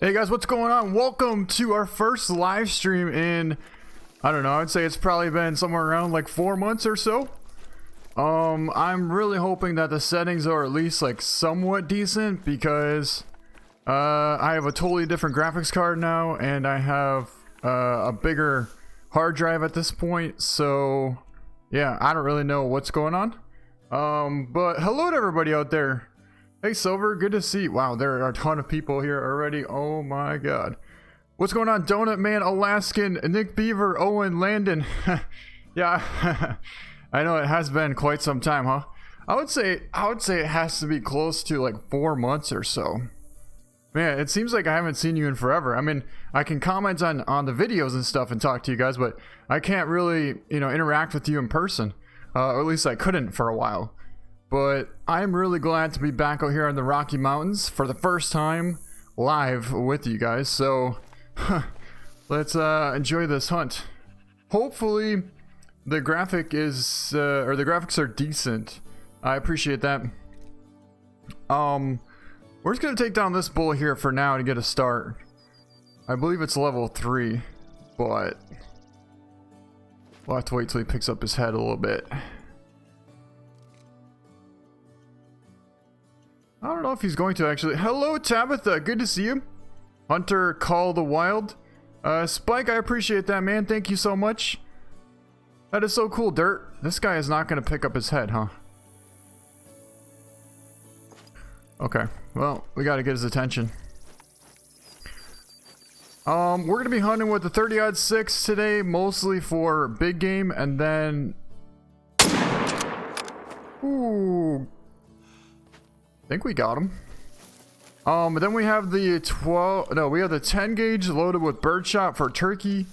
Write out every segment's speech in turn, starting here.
Hey guys, what's going on? Welcome to our first live stream in, I don't know, I'd say it's probably been somewhere around like 4 months or so. I'm really hoping that the settings are at least like somewhat decent because I have a totally different graphics card now and I have a bigger hard drive at this point. So yeah, I don't really know what's going on. But hello to everybody out there. Hey Silver, good to see you. Wow, there are a ton of people here already. Oh my god. What's going on? Donut Man, Alaskan, Nick Beaver, Owen, Landon. Yeah, I know it has been quite some time, huh? I would say it has to be close to like 4 months or so. Man, it seems like I haven't seen you in forever. I mean, I can comment on the videos and stuff and talk to you guys, but I can't really, you know, interact with you in person. Or at least I couldn't for a while. But I'm really glad to be back out here in the Rocky Mountains for the first time live with you guys. So let's enjoy this hunt. Hopefully the graphic is or the graphics are decent. I appreciate that. We're just gonna take down this bull here for now to get a start. I believe it's level 3, but we'll have to wait till he picks up his head a little bit. I don't know if he's going to actually. Hello Tabitha, good to see you. Hunter Call the Wild. Spike, I appreciate that, man. Thank you so much. That is so cool. Dirt, this guy is not going to pick up his head, huh? Okay, well, we got to get his attention. We're going to be hunting with the 30-06 today, mostly for big game, and then... Ooh... I think we got him. But then we have the 10 gauge loaded with birdshot for turkey.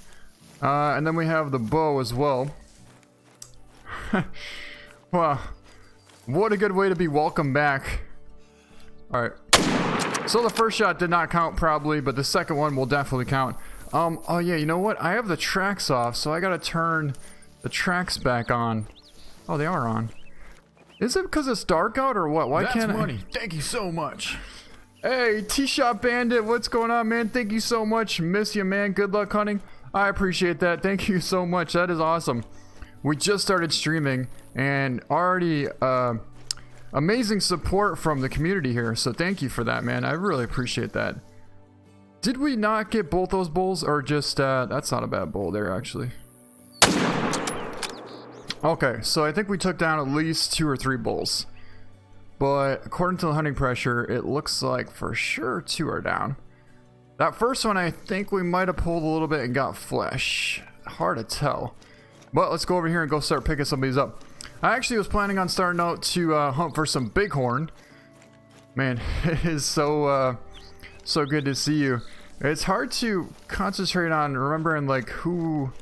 And then we have the bow as well. Wow. What a good way to be welcome back. Alright. So the first shot did not count probably, but the second one will definitely count. Oh yeah, you know what? I have the tracks off, so I gotta turn the tracks back on. Oh, they are on. Is it because it's dark out or what? Why can't I? That's money. Thank you so much. Hey, T-Shot Bandit, what's going on, man? Thank you so much. Miss you, man. Good luck hunting. I appreciate that. Thank you so much. That is awesome. We just started streaming and already amazing support from the community here. So thank you for that, man. I really appreciate that. Did we not get both those bulls or just that's not a bad bull there actually. Okay, so I think we took down at least 2 or 3 bulls. But according to the hunting pressure, it looks like for sure 2 are down. That first one, I think we might have pulled a little bit and got flesh. Hard to tell. But let's go over here and go start picking some of these up. I actually was planning on starting out to hunt for some bighorn. Man, it is so good to see you. It's hard to concentrate on remembering like who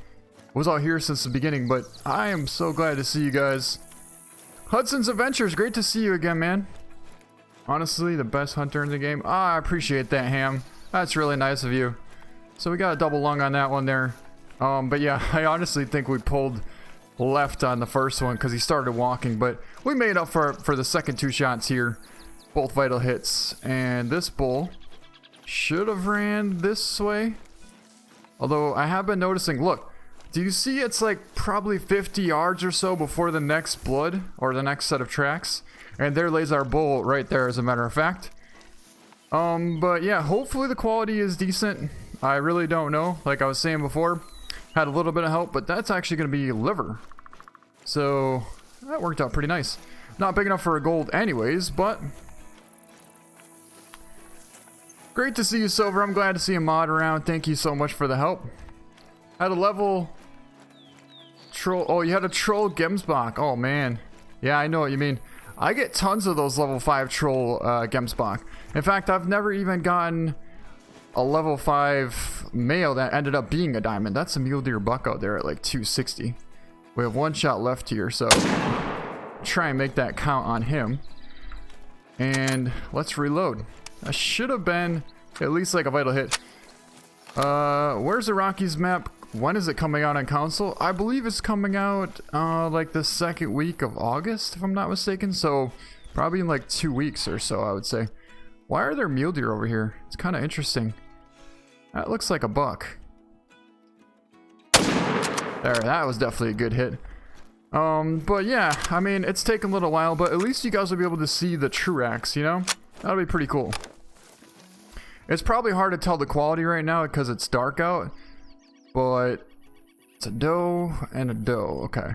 was out here since the beginning, but I am so glad to see you guys. Hudson's Adventures, great to see you again, man. Honestly, the best hunter in the game. I appreciate that, Ham. That's really nice of you. So we got a double lung on that one there. But yeah, I honestly think we pulled left on the first one because he started walking, but we made up for the second 2 shots here. Both vital hits. And this bull should have ran this way. Although I have been noticing, look, do you see it's like probably 50 yards or so before the next blood or the next set of tracks? And there lays our bull right there, as a matter of fact. But yeah, hopefully the quality is decent. I really don't know. Like I was saying before, had a little bit of help, but that's actually going to be liver. So that worked out pretty nice. Not big enough for a gold anyways, but great to see you, Silver. I'm glad to see a mod around. Thank you so much for the help. Had a level troll. Oh, you had a troll Gemsbach. Oh man, yeah, I know what you mean. I get tons of those level 5 troll Gemsbach. In fact, I've never even gotten a level 5 male that ended up being a diamond. That's a mule deer buck out there at like 260. We have 1 shot left here, so try and make that count on him. And let's reload. That should have been at least like a vital hit. Where's the Rockies map? When is it coming out on console? I believe it's coming out like the 2nd week of August, if I'm not mistaken. So probably in like 2 weeks or so, I would say. Why are there mule deer over here? It's kind of interesting. That looks like a buck. There, that was definitely a good hit. But yeah, I mean, it's taken a little while, but at least you guys will be able to see the Truax, you know? That'll be pretty cool. It's probably hard to tell the quality right now because it's dark out, but it's a doe and a doe. Okay.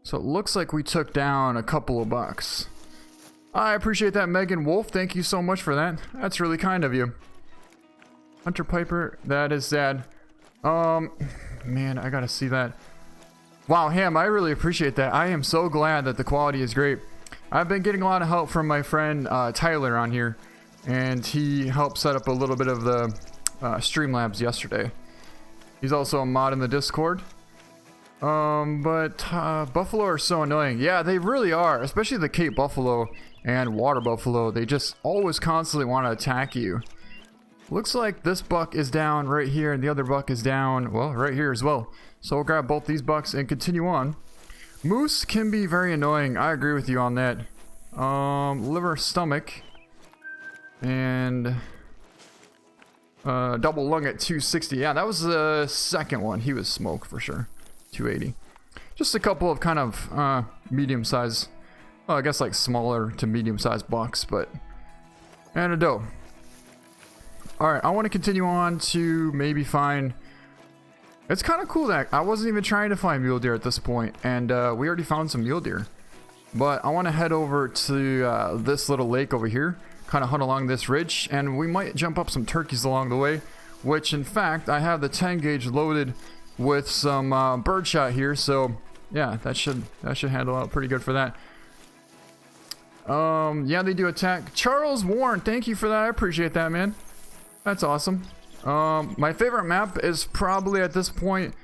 So it looks like we took down a couple of bucks. I appreciate that, Megan Wolf. Thank you so much for that. That's really kind of you. Hunter Piper, that is sad. Man, I gotta see that. Wow, Ham, I really appreciate that. I am so glad that the quality is great. I've been getting a lot of help from my friend Tyler on here, and he helped set up a little bit of the Streamlabs yesterday. He's also a mod in the Discord. But buffalo are so annoying. Yeah, they really are, especially the Cape buffalo and water buffalo. They just always constantly want to attack you. Looks like this buck is down right here and the other buck is down, well, right here as well. So we'll grab both these bucks and continue on. Moose can be very annoying. I agree with you on that. Liver, stomach, and double lung at 260. Yeah, that was the second one. He was smoke for sure. 280. Just a couple of kind of medium size, well, I guess like smaller to medium sized bucks, but and a doe. Alright, I want to continue on to maybe find... It's kind of cool that I wasn't even trying to find mule deer at this point, and we already found some mule deer. But I want to head over to this little lake over here, kind of hunt along this ridge, and we might jump up some turkeys along the way, which in fact, I have the 10 gauge loaded with some birdshot here, so yeah, that should handle out pretty good for that. Yeah, they do attack. Charles Warren, thank you for that. I appreciate that, man. That's awesome. My favorite map is probably at this point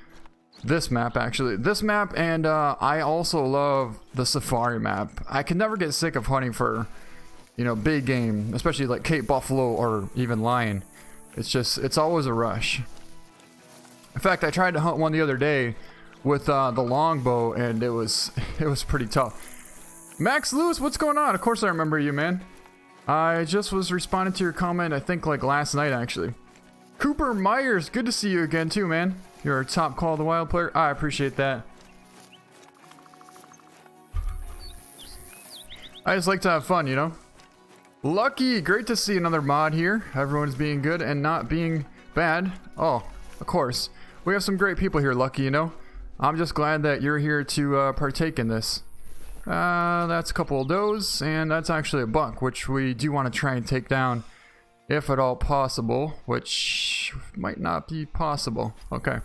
this map, actually. This map, and I also love the safari map. I can never get sick of hunting for, you know, big game, especially like Cape buffalo or even lion. It's always a rush. In fact, I tried to hunt one the other day with the longbow, and it was pretty tough. Max Lewis, what's going on? Of course I remember you, man. I just was responding to your comment, I think like last night actually. Cooper Myers, good to see you again too, man. You're a top Call of the Wild player. I appreciate that. I just like to have fun, you know. Lucky, great to see another mod here. Everyone's being good and not being bad. Oh, of course. We have some great people here, Lucky, you know. I'm just glad that you're here to partake in this. That's a couple of does, and that's actually a buck, which we do want to try and take down if at all possible, which might not be possible. Okay,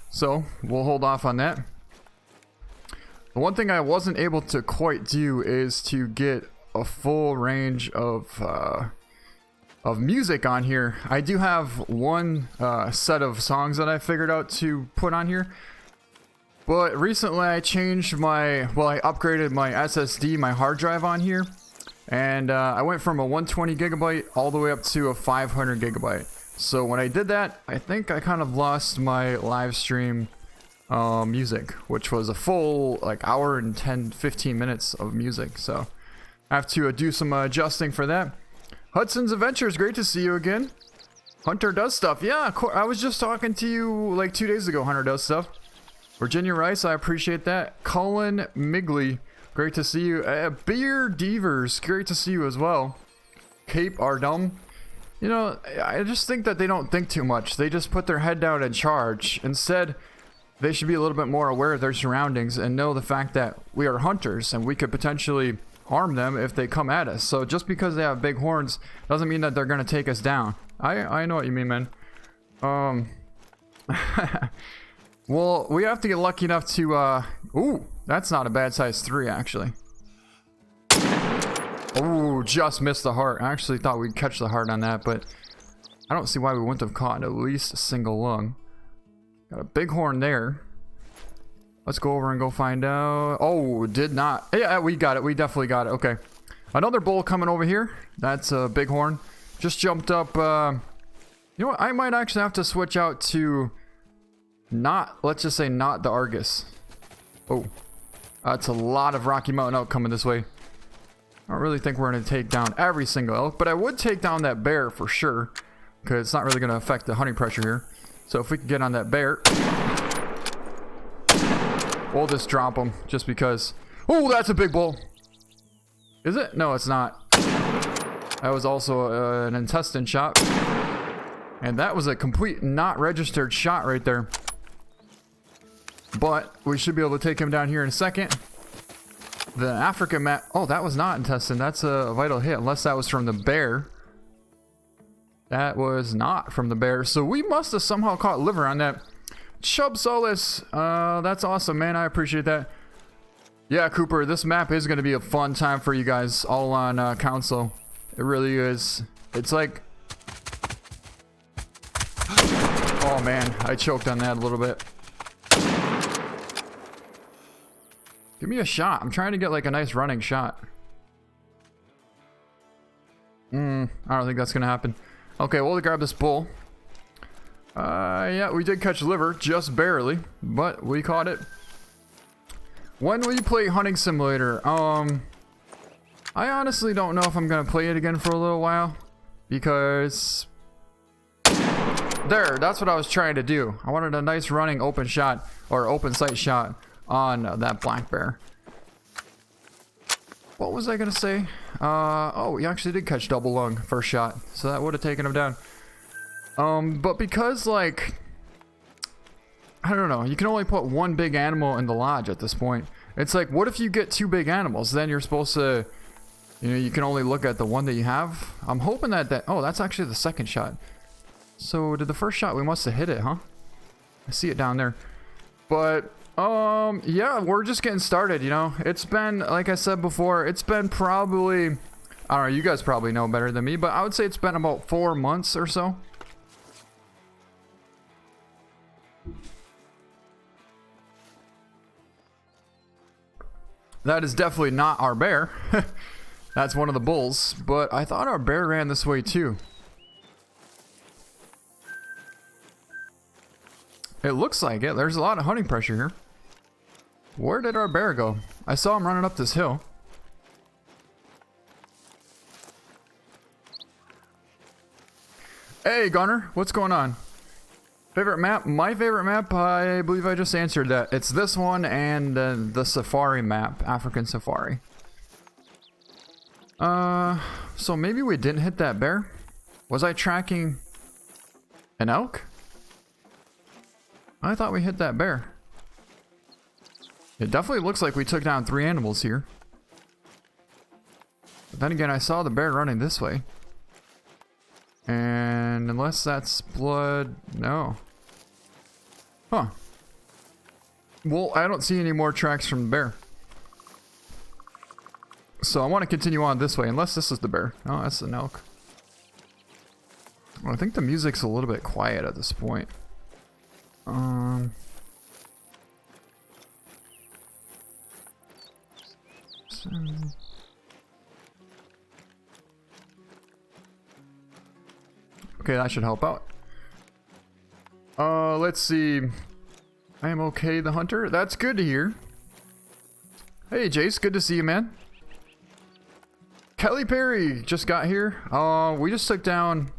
so we'll hold off on that. The one thing I wasn't able to quite do is to get a full range of music on here. I do have one set of songs that I figured out to put on here. But recently I changed I upgraded my SSD, my hard drive on here, and I went from a 120 gigabyte all the way up to a 500 gigabyte. So when I did that, I think I kind of lost my live stream music, which was a full like hour and 10-15 minutes of music. So I have to do some adjusting for that. Hudson's Adventures, great to see you again. Hunter does stuff. Yeah, I was just talking to you like 2 days ago. Hunter does stuff. Virginia Rice, I appreciate that. Colin Migley, great to see you. Beer Devers, great to see you as well. Cape Ardum. You know, I just think that they don't think too much. They just put their head down and charge. Instead, they should be a little bit more aware of their surroundings and know the fact that we are hunters and we could potentially harm them if they come at us. So just because they have big horns doesn't mean that they're going to take us down. I know what you mean, man. Well, we have to get lucky enough to, ooh, that's not a bad size 3, actually. Ooh, just missed the heart. I actually thought we'd catch the heart on that, but I don't see why we wouldn't have caught at least a single lung. Got a big horn there. Let's go over and go find out. Oh, did not. Yeah, we got it. We definitely got it. Okay. Another bull coming over here. That's a big horn. Just jumped up. You know what? I might actually have to switch out to... let's just say not the Argus. Oh, that's a lot of Rocky Mountain elk coming this way. I don't really think we're going to take down every single elk, but I would take down that bear for sure. because it's not really going to affect the hunting pressure here. So if we can get on that bear, we'll just drop him just because. Oh, that's a big bull. Is it? No, it's not. That was also an intestine shot. And that was a complete not registered shot right there. But we should be able to take him down here in a second. The African map. Oh, that was not intestine. That's a vital hit. Unless that was from the bear. That was not from the bear. So we must have somehow caught liver on that. Chub Solis. That's awesome, man. I appreciate that. Yeah, Cooper, this map is going to be a fun time for you guys all on console. It really is. It's like... Oh, man. I choked on that a little bit. Give me a shot. I'm trying to get like a nice running shot. I don't think that's going to happen. Okay, we'll grab this bull. Yeah, we did catch liver, just barely, but we caught it. When will you play Hunting Simulator? I honestly don't know if I'm gonna play it again for a little while, because there, that's what I was trying to do. I wanted a nice running open shot, or open sight shot on that black bear. What was I gonna say? Oh, he actually did catch double lung first shot, so that would have taken him down. But because, like, I don't know, you can only put one big animal in the lodge at this point. It's like, what if you get two big animals? Then you're supposed to, you know, you can only look at the one that you have. I'm hoping that oh, that's actually the second shot. So did the first shot, we must have hit it, huh? I see it down there. But, yeah, we're just getting started, you know. It's been, like I said before, it's been probably, I don't know, you guys probably know better than me, but I would say it's been about 4 months or so. That is definitely not our bear. That's one of the bulls, but I thought our bear ran this way too. It looks like it. There's a lot of hunting pressure here. Where did our bear go? I saw him running up this hill. Hey, Gunner, what's going on? Favorite map? My favorite map, I believe I just answered that. It's this one and the safari map, African safari. So maybe we didn't hit that bear? Was I tracking an elk? I thought we hit that bear. It definitely looks like we took down 3 animals here. But then again, I saw the bear running this way. And unless that's blood, no. Huh. Well, I don't see any more tracks from the bear. So I want to continue on this way, unless this is the bear. Oh, that's an elk. Well, I think the music's a little bit quiet at this point. Okay, that should help out. Let's see. I am okay, the hunter. That's good to hear. Hey, Jace, good to see you, man. Kelly Perry just got here. We just took down,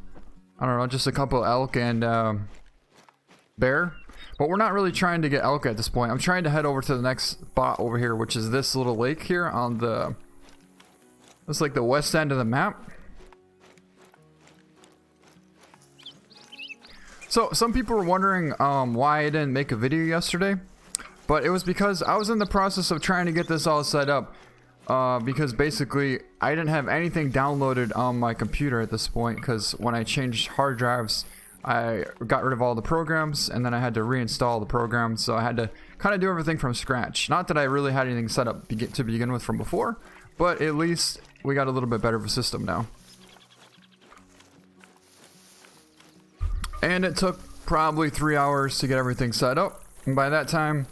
I don't know, just a couple of elk and bear. But we're not really trying to get elk at this point. I'm trying to head over to the next spot over here, which is this little lake here on the... It's like the west end of the map. So, some people were wondering why I didn't make a video yesterday. But it was because I was in the process of trying to get this all set up. Because basically, I didn't have anything downloaded on my computer at this point. Because when I changed hard drives, I got rid of all the programs. And then I had to reinstall the program. So I had to kind of do everything from scratch. Not that I really had anything set up to begin with from before. But at least we got a little bit better of a system now. And it took probably 3 hours to get everything set up. And by that time,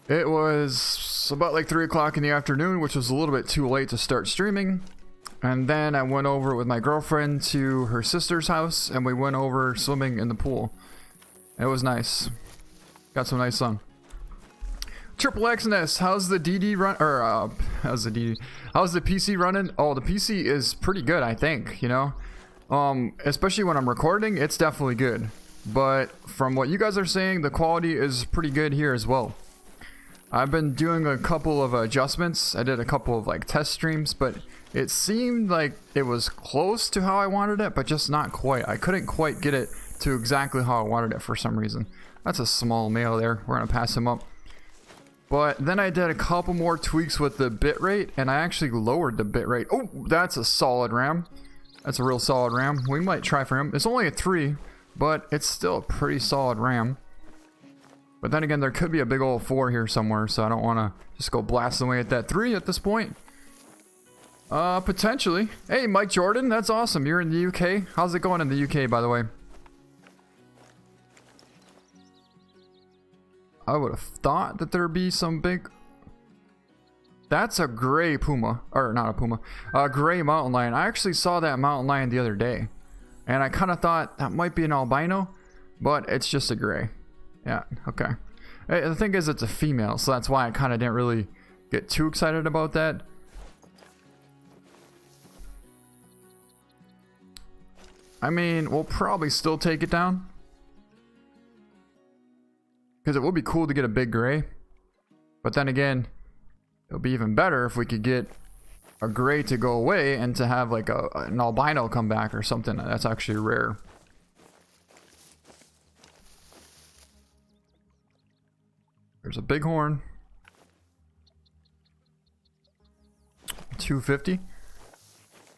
it was about like 3 o'clock in the afternoon, which was a little bit too late to start streaming. And then I went over with my girlfriend to her sister's house, and we went over swimming in the pool. It was nice. Got some nice sun. Triple XNS, how's the DD run? Or how's the DD? How's the PC running? Oh, the PC is pretty good, I think. You know, Especially when I'm recording, it's definitely good. But from what you guys are saying, the quality is pretty good here as well. I've been doing a couple of adjustments. I did a couple of like test streams, but it seemed like it was close to how I wanted it, but just not quite. I couldn't quite get it to exactly how I wanted it for some reason. That's a small male there. We're gonna pass him up. But then I did a couple more tweaks with the bitrate, and I actually lowered the bitrate. Oh, that's a solid ram. That's a real solid ram. We might try for him. It's only a 3, but it's still a pretty solid ram. But then again, there could be a big old 4 here somewhere, so I don't want to just go blasting away at that 3 at this point. Potentially. Hey, Mike Jordan, that's awesome. You're in the UK. How's it going in the UK, by the way? I would have thought that there'd be some big... That's a gray puma. Or, not a puma. A gray mountain lion. I actually saw that mountain lion the other day. And I kind of thought that might be an albino. But it's just a gray. Yeah, okay. The thing is, it's a female. So that's why I kind of didn't really get too excited about that. I mean, we'll probably still take it down. Because it would be cool to get a big gray. But then again, it would be even better if we could get a gray to go away and to have like an albino come back or something. That's actually rare. There's a bighorn. 250.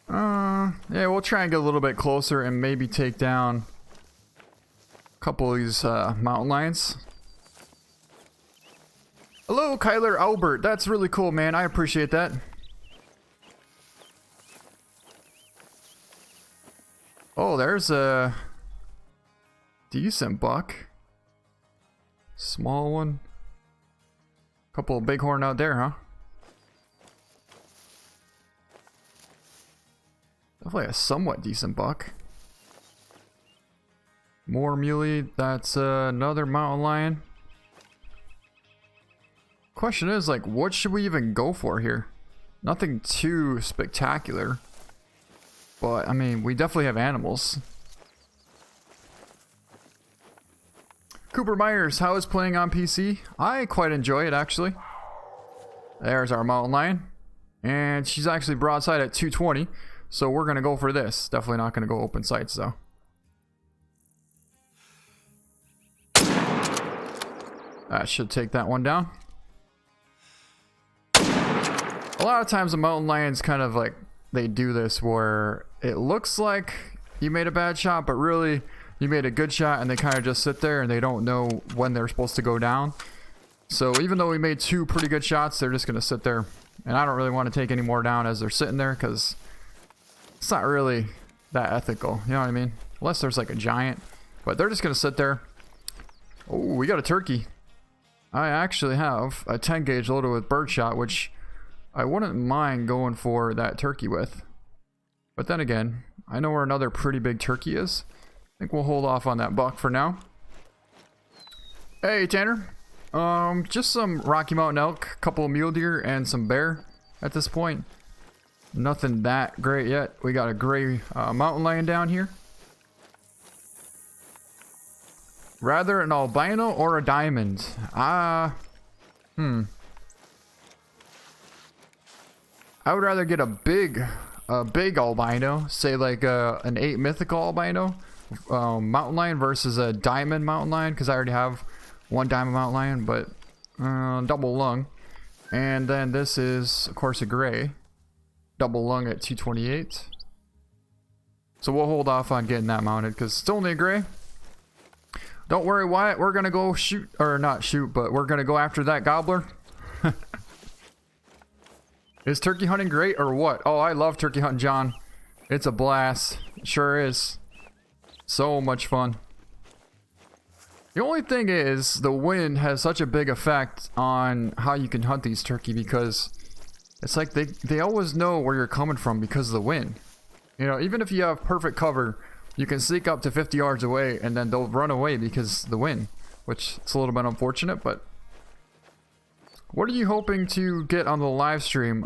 Yeah, we'll try and get a little bit closer and maybe take down a couple of these mountain lions. Hello, Kyler Albert. That's really cool, man. I appreciate that. Oh, there's a decent buck. Small one. Couple of bighorn out there, huh? Definitely a somewhat decent buck. More muley. That's another mountain lion. Question is, like, what should we even go for here? Nothing too spectacular. But, I mean, we definitely have animals. Cooper Myers, how is playing on PC? I quite enjoy it, actually. There's our mountain lion. And she's actually broadside at 220. So we're going to go for this. Definitely not going to go open sights, though. That should take that one down. A lot of times the mountain lions kind of like, they do this where it looks like you made a bad shot, but really you made a good shot, and they kind of just sit there and they don't know when they're supposed to go down. So even though we made 2 pretty good shots, they're just going to sit there. And I don't really want to take any more down as they're sitting there, because it's not really that ethical. You know what I mean? Unless there's like a giant. But they're just going to sit there. Oh, we got a turkey. I actually have a 10 gauge loaded with birdshot, which I wouldn't mind going for that turkey with. But then again, I know where another pretty big turkey is. I think we'll hold off on that buck for now. Hey, Tanner. Just some Rocky Mountain elk, a couple of mule deer, and some bear at this point. Nothing that great yet. We got a gray mountain lion down here. Rather an albino or a diamond? I would rather get a big albino, say like an 8 mythical albino mountain lion versus a diamond mountain lion, because I already have one diamond mountain lion, but double lung. And then this is, of course, a gray. Double lung at 228. So we'll hold off on getting that mounted, because it's only a gray. Don't worry, Wyatt. We're going to go shoot, or not shoot, but we're going to go after that gobbler. Is turkey hunting great or what? Oh, I love turkey hunting, John. It's a blast. It sure is. So much fun. The only thing is, the wind has such a big effect on how you can hunt these turkey, because it's like they always know where you're coming from because of the wind. You know, even if you have perfect cover, you can sneak up to 50 yards away and then they'll run away because of the wind, which it's a little bit unfortunate, but what are you hoping to get on the live stream?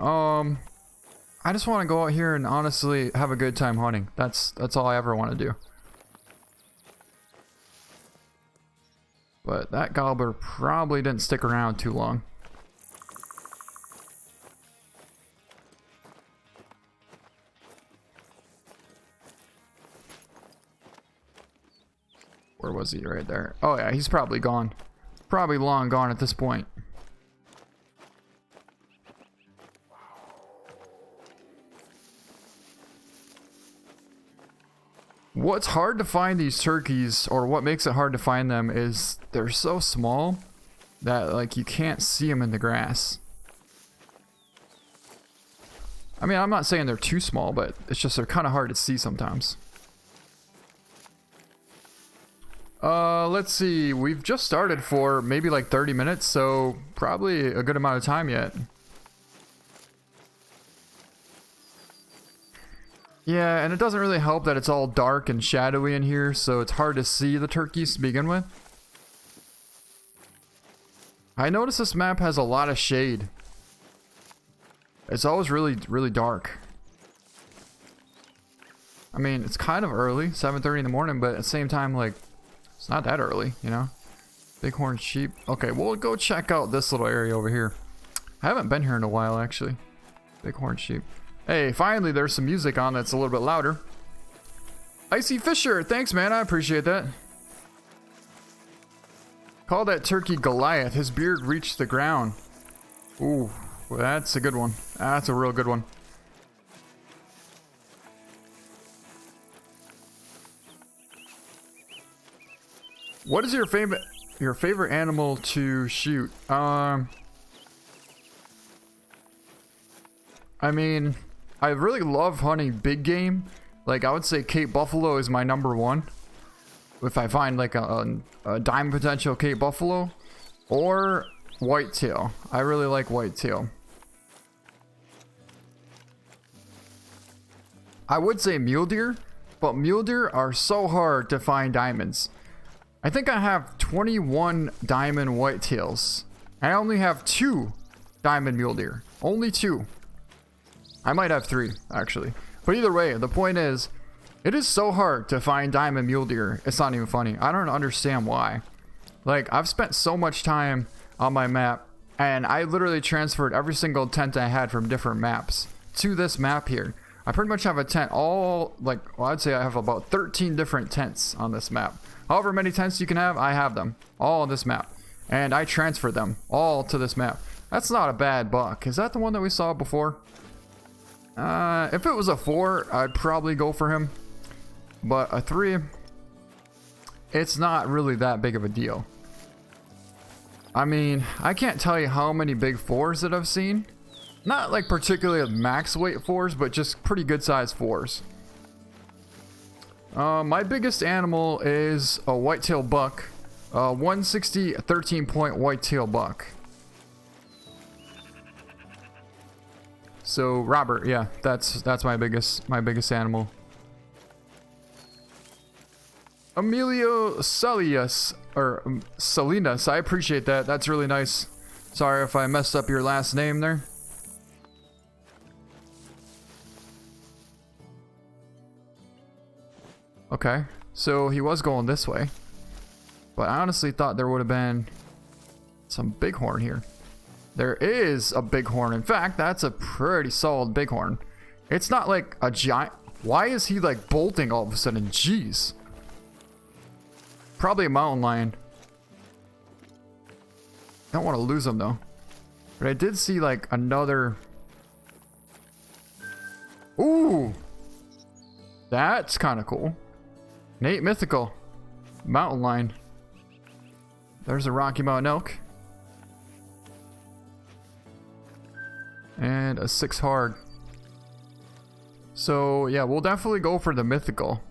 I just want to go out here and honestly have a good time hunting. That's all I ever want to do. But that gobbler probably didn't stick around too long. Where was he? Right there. Oh yeah, he's probably gone. Probably long gone at this point. What's hard to find these turkeys, or what makes it hard to find them, is they're so small that like you can't see them in the grass. I mean, I'm not saying they're too small, but it's just they're kind of hard to see sometimes. Let's see. We've just started for maybe like 30 minutes, so probably a good amount of time yet. Yeah, and it doesn't really help that it's all dark and shadowy in here, so it's hard to see the turkeys to begin with. I notice this map has a lot of shade. It's always really dark. I mean, it's kind of early, 7:30 in the morning, but at the same time, like, it's not that early, you know? Bighorn sheep. Okay, we'll go check out this little area over here. I haven't been here in a while, actually. Bighorn sheep. Hey, finally there's some music on that's a little bit louder. Icy Fisher, thanks man, I appreciate that. Call that turkey Goliath, his beard reached the ground. Ooh, well, that's a good one. That's a real good one. What is your favorite animal to shoot? I mean, I really love hunting big game. Like, I would say Cape Buffalo is my #1. If I find like a diamond potential Cape Buffalo, or whitetail. I really like whitetail. I would say mule deer, but mule deer are so hard to find diamonds. I think I have 21 diamond whitetails. I only have 2 diamond mule deer. Only 2. I might have 3, actually. But either way, the point is, it is so hard to find diamond mule deer. It's not even funny. I don't understand why. Like, I've spent so much time on my map, and I literally transferred every single tent I had from different maps to this map here. I pretty much have a tent all, like, well, I'd say I have about 13 different tents on this map. However many tents you can have, I have them all on this map. And I transferred them all to this map. That's not a bad buck. Is that the one that we saw before? If it was a 4, I'd probably go for him. But a 3, it's not really that big of a deal. I mean, I can't tell you how many big 4s that I've seen. Not like particularly max weight 4s, but just pretty good size 4s. My biggest animal is a whitetail buck. 160 13-point whitetail buck. So Robert, yeah, that's my biggest animal. Emilio Salinas, or Salinas, I appreciate that. That's really nice. Sorry if I messed up your last name there. Okay, so he was going this way, but I honestly thought there would have been some bighorn here. There is a bighorn. In fact, that's a pretty solid bighorn. It's not like a giant. Why is he like bolting all of a sudden? Jeez. Probably a mountain lion. Don't want to lose him though. But I did see like another. Ooh, that's kind of cool. Nate Mythical. Mountain lion. There's a Rocky Mountain elk. And a 6 hard. So yeah, we'll definitely go for the mythical.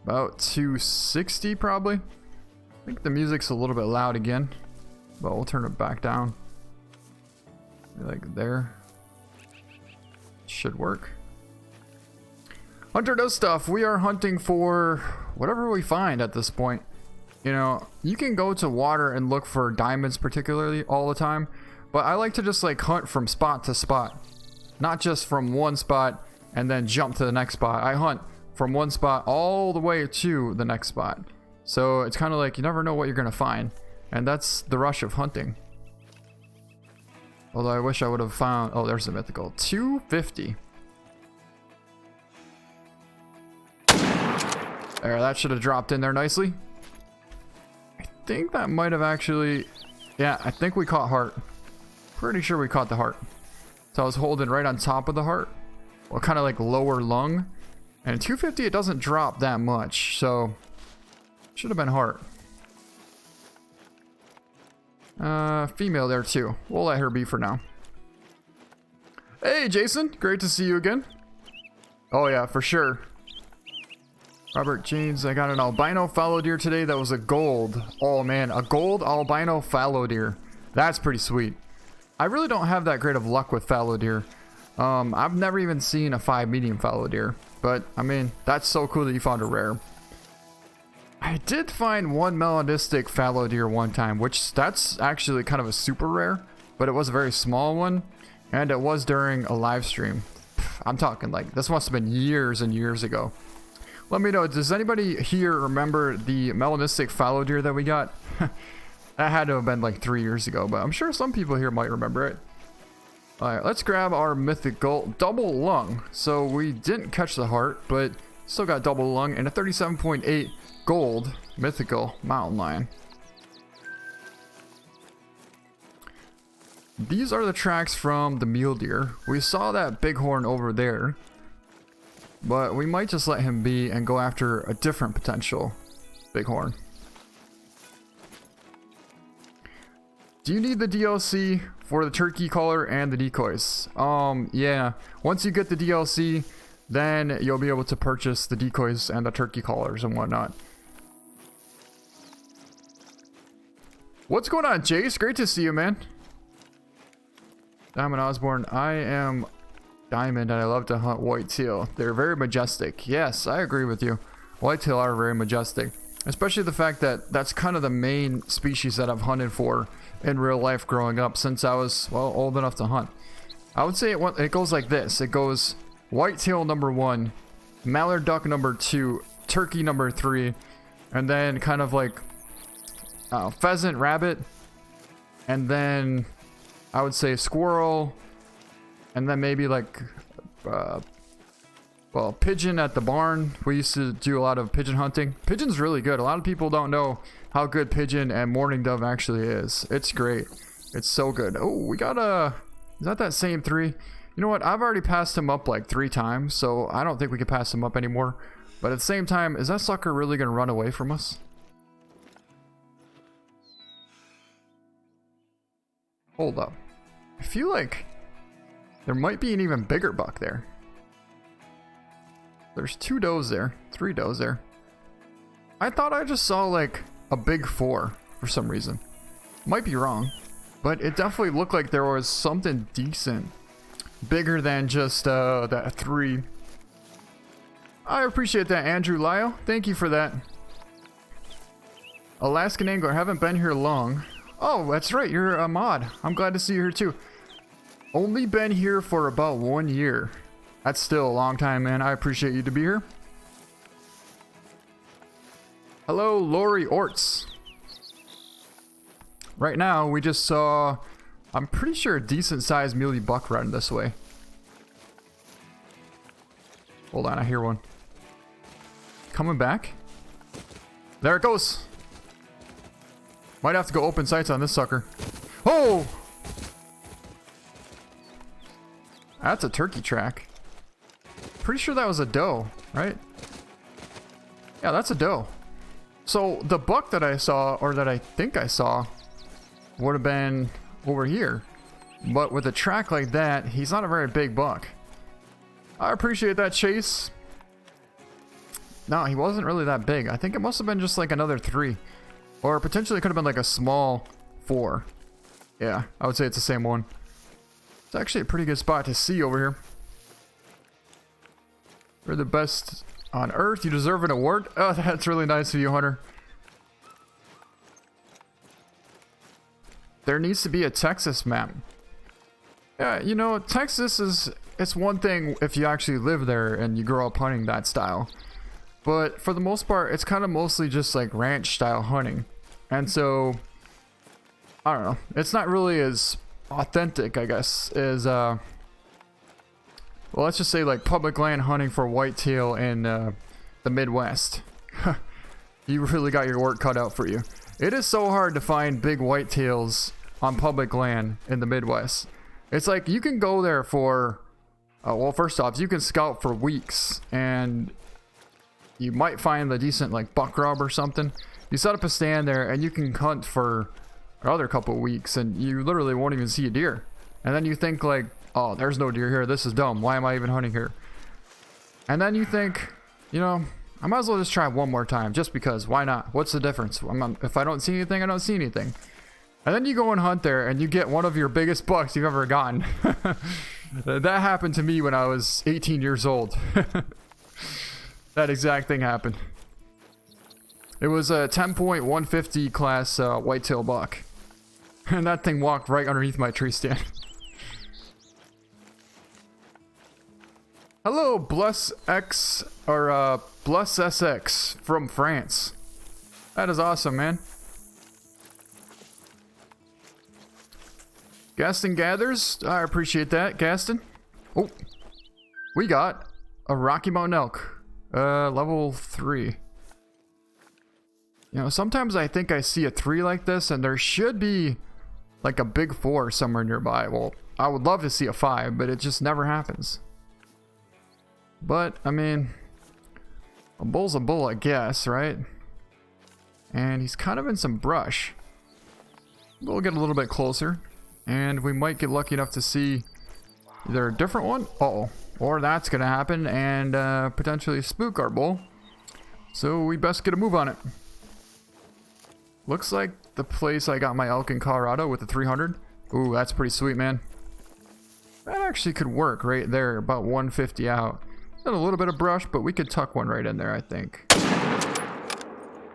About 260 probably. I think the music's a little bit loud again, but we'll turn it back down. Like there. Should work. Hunter does stuff. We are hunting for whatever we find at this point. You know, you can go to water and look for diamonds particularly all the time, but I like to just like hunt from spot to spot. not just from one spot and then jump to the next spot. I hunt from one spot all the way to the next spot. So it's kind of like you never know what you're gonna find, and that's the rush of hunting. Although I wish I would have found, oh, there's the mythical 250. There, that should have dropped in there nicely. I think that might have actually, yeah, I think we caught heart. Pretty sure we caught the heart. So I was holding right on top of the heart, well, kind of like lower lung. And 250, it doesn't drop that much, so should have been heart. Female there too. We'll let her be for now. Hey, Jason, great to see you again. Oh yeah, for sure. Robert James, I got an albino fallow deer today that was a gold. Oh man, a gold albino fallow deer. That's pretty sweet. I really don't have that great of luck with fallow deer. I've never even seen a 5 medium fallow deer, but I mean, that's so cool that you found a rare. I did find one melanistic fallow deer one time, which that's actually kind of a super rare, but it was a very small one, and it was during a live stream. I'm talking like, this must have been years and years ago. Let me know, does anybody here remember the melanistic fallow deer that we got? That had to have been like 3 years ago, but I'm sure some people here might remember it. Alright, let's grab our mythical double lung. So we didn't catch the heart, but still got double lung and a 37.8 gold mythical mountain lion. These are the tracks from the mule deer. We saw that bighorn over there, but we might just let him be and go after a different potential bighorn. Do you need the DLC for the turkey collar and the decoys? Yeah. Once you get the DLC, then you'll be able to purchase the decoys and the turkey collars and whatnot. What's going on, Jace? Great to see you, man. Diamond Osborne. I am Diamond and I love to hunt whitetail. They're very majestic. Yes, I agree with you. Whitetail are very majestic. Especially the fact that that's kind of the main species that I've hunted for in real life growing up since I was, well, old enough to hunt. I would say it goes like this. It goes whitetail number 1, mallard duck number 2, turkey number 3, and then kind of like pheasant, rabbit, and then I would say squirrel, and then maybe like well, pigeon at the barn. We used to do a lot of pigeon hunting. Pigeon's really good. A lot of people don't know how good pigeon and mourning dove actually is. It's great. It's so good. Oh, we got a, is that same 3? You know what? I've already passed him up like 3 times, so I don't think we can pass him up anymore. But at the same time, is that sucker really gonna run away from us? Hold up. I feel like there might be an even bigger buck there. There's 2 does there, 3 does there. I thought I just saw like a big 4 for some reason. Might be wrong, but it definitely looked like there was something decent, bigger than just that 3. I appreciate that, Andrew Lyle. Thank you for that. Alaskan Angler, haven't been here long. Oh, that's right, you're a mod. I'm glad to see you here too. Only been here for about 1 year. That's still a long time, man. I appreciate you to be here. Hello, Lori Orts. Right now, we just saw, I'm pretty sure, a decent sized muley buck run this way. Hold on, I hear one. Coming back. There it goes. Might have to go open sights on this sucker. Oh! That's a turkey track. Pretty sure that was a doe, right? Yeah, that's a doe. So the buck that I saw, or that I think I saw, would have been over here. But with a track like that, he's not a very big buck. I appreciate that, Chase. No, he wasn't really that big. I think it must have been just like another 3. Or potentially it could have been like a small 4. Yeah, I would say it's the same one. It's actually a pretty good spot to see over here. You're the best on Earth. You deserve an award. Oh, that's really nice of you, Hunter. There needs to be a Texas map. Yeah, you know, Texas is, it's one thing if you actually live there and you grow up hunting that style. But for the most part, it's kind of mostly just like ranch style hunting. And so, I don't know. It's not really as authentic, I guess, as, well, let's just say like public land hunting for whitetail in the Midwest. You really got your work cut out for you. It is so hard to find big whitetails on public land in the Midwest. It's like you can go there for, well, first off, you can scout for weeks and you might find a decent like buck rub or something. You set up a stand there and you can hunt for another couple of weeks and you literally won't even see a deer. And then you think like, oh, there's no deer here. This is dumb. Why am I even hunting here? And then you think, you know, I might as well just try one more time just because. Why not? What's the difference? If I don't see anything, I don't see anything. And then you go and hunt there and you get one of your biggest bucks you've ever gotten. That happened to me when I was 18 years old. That exact thing happened. It was a 10.150 class whitetail buck. And that thing walked right underneath my tree stand. Hello, Bless X, or Bless SX from France. That is awesome, man. Gaston Gathers, I appreciate that, Gaston. Oh, we got a Rocky Mountain elk, level 3. You know, sometimes I think I see a 3 like this, and there should be like a big 4 somewhere nearby. Well, I would love to see a 5, but it just never happens. But, I mean, a bull's a bull, I guess, right? And he's kind of in some brush. We'll get a little bit closer. And we might get lucky enough to see either a different one. Uh-oh. Or that's going to happen and potentially spook our bull. So we best get a move on it. Looks like the place I got my elk in Colorado with the 300. Ooh, that's pretty sweet, man. That actually could work right there, about 150 out. Got a little bit of brush, but we could tuck one right in there, I think.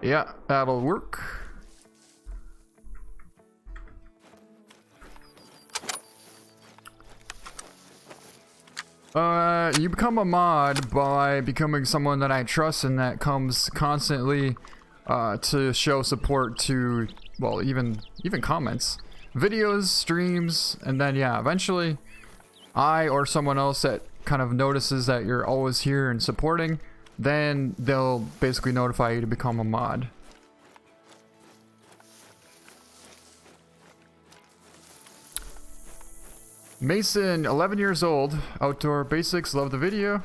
Yeah, that'll work. You become a mod by becoming someone that I trust and that comes constantly to show support to, well, even comments, videos, streams, and then yeah, eventually I or someone else that kind of notices that you're always here and supporting, then they'll basically notify you to become a mod. Mason, 11 years old, outdoor basics, love the video.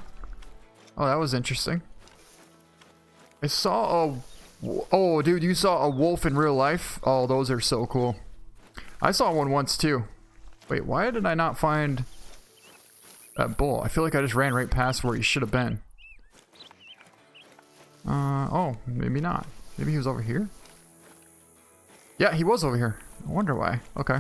Oh, that was interesting. I saw a, oh dude, you saw a wolf in real life? Oh, those are so cool. I saw one once too. Wait, why did I not find that bull? I feel like I just ran right past where he should have been. Oh, maybe not. Maybe he was over here? Yeah, he was over here. I wonder why. Okay.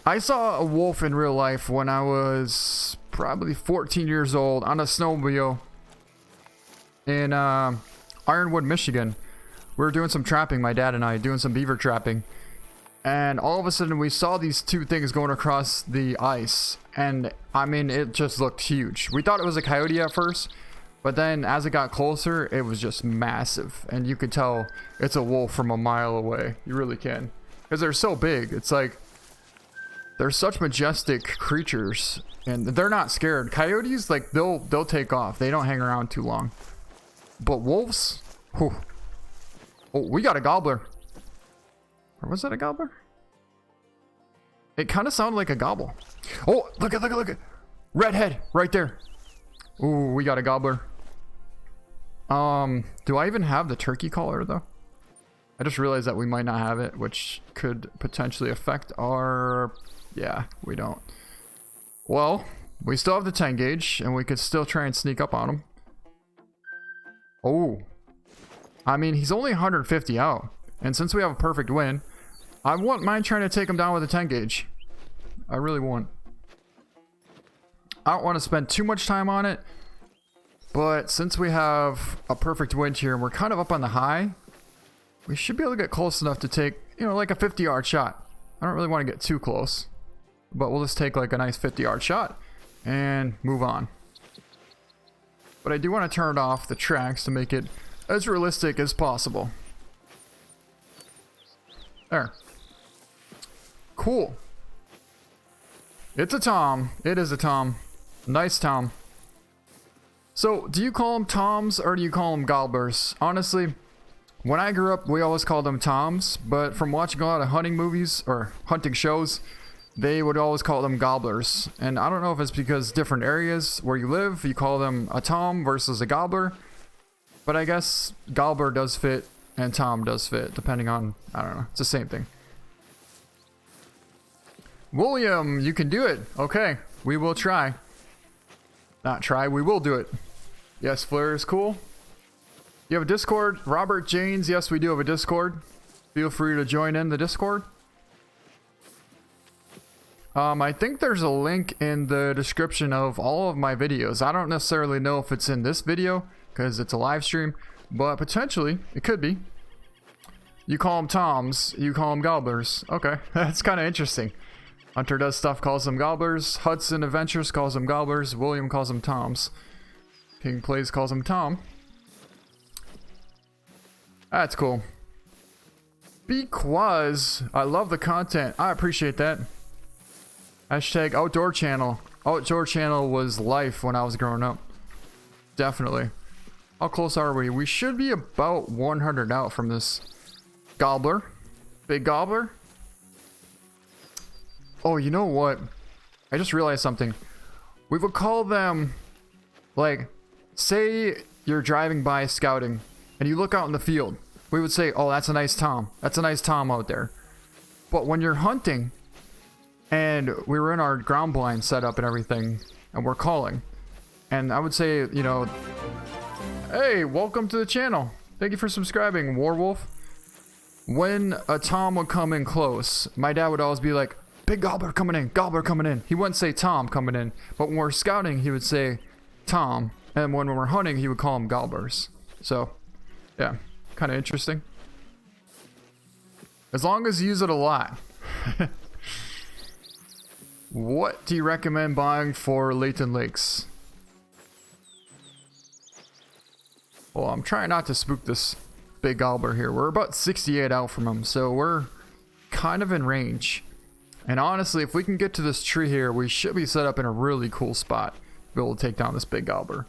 I saw a wolf in real life when I was probably 14 years old on a snowmobile in Ironwood, Michigan. We were doing some trapping, my dad and I, doing some beaver trapping. And all of a sudden we saw these two things going across the ice. And I mean, it just looked huge. We thought it was a coyote at first, but then as it got closer, it was just massive. And you could tell it's a wolf from a mile away. You really can. Because they're so big. It's like, they're such majestic creatures, and they're not scared. Coyotes, like, they'll take off. They don't hang around too long. But wolves, whew. Oh, we got a gobbler. Or was that a gobbler? It kind of sounded like a gobble. Oh, look at. Redhead, right there. Ooh, we got a gobbler. Do I even have the turkey collar, though? I just realized that we might not have it, which could potentially affect our... Yeah, we don't. Well, we still have the 10 gauge, and we could still try and sneak up on him. Oh. I mean, he's only 150 out. And since we have a perfect win, I wouldn't mind trying to take him down with a 10 gauge. I really won't. I don't want to spend too much time on it. But since we have a perfect wind here, and we're kind of up on the high, we should be able to get close enough to take, you know, like a 50-yard shot. I don't really want to get too close. but we'll just take like a nice 50-yard shot and move on. But I do want to turn off the tracks to make it as realistic as possible. There. Cool. It's a tom. It is a tom. Nice tom. So, do you call them toms or do you call them gobblers? Honestly, when I grew up, we always called them toms, but from watching a lot of hunting movies or hunting shows, they would always call them gobblers. And I don't know if it's because different areas where you live, you call them a tom versus a gobbler, but I guess gobbler does fit and tom does fit, depending on, I don't know, it's the same thing. William, you can do it. Okay, we will try. Not try, we will do it. Yes, Flare is cool. You have a Discord? Robert Janes, yes, we do have a Discord. Feel free to join in the Discord. I think there's a link in the description of all of my videos. I don't necessarily know if it's in this video, because it's a live stream, but potentially, it could be. You call them toms, you call them gobblers. Okay, that's kind of interesting. Hunter Does Stuff calls them gobblers. Hudson Adventures calls them gobblers. William calls them toms. King Plays calls them tom. That's cool. Because I love the content. I appreciate that. Hashtag Outdoor Channel. Outdoor Channel was life when I was growing up. Definitely. How close are we? We should be about 100 out from this gobbler. Big gobbler. Oh, you know what? I just realized something. We would call them, like, say you're driving by scouting and you look out in the field. We would say, oh, that's a nice tom. That's a nice tom out there. But when you're hunting and we were in our ground blind setup and everything and we're calling, and I would say, you know, hey, welcome to the channel. Thank you for subscribing, Warwolf. When a tom would come in close, my dad would always be like, big gobbler coming in, gobbler coming in. He wouldn't say tom coming in, but when we're scouting, he would say tom. And when we're hunting, he would call them gobblers. So, yeah, kind of interesting. As long as you use it a lot. What do you recommend buying for Layton Lakes? Well, I'm trying not to spook this big gobbler here. We're about 68 out from him, so we're kind of in range. And honestly, if we can get to this tree here, we should be set up in a really cool spot to be able to take down this big gobbler.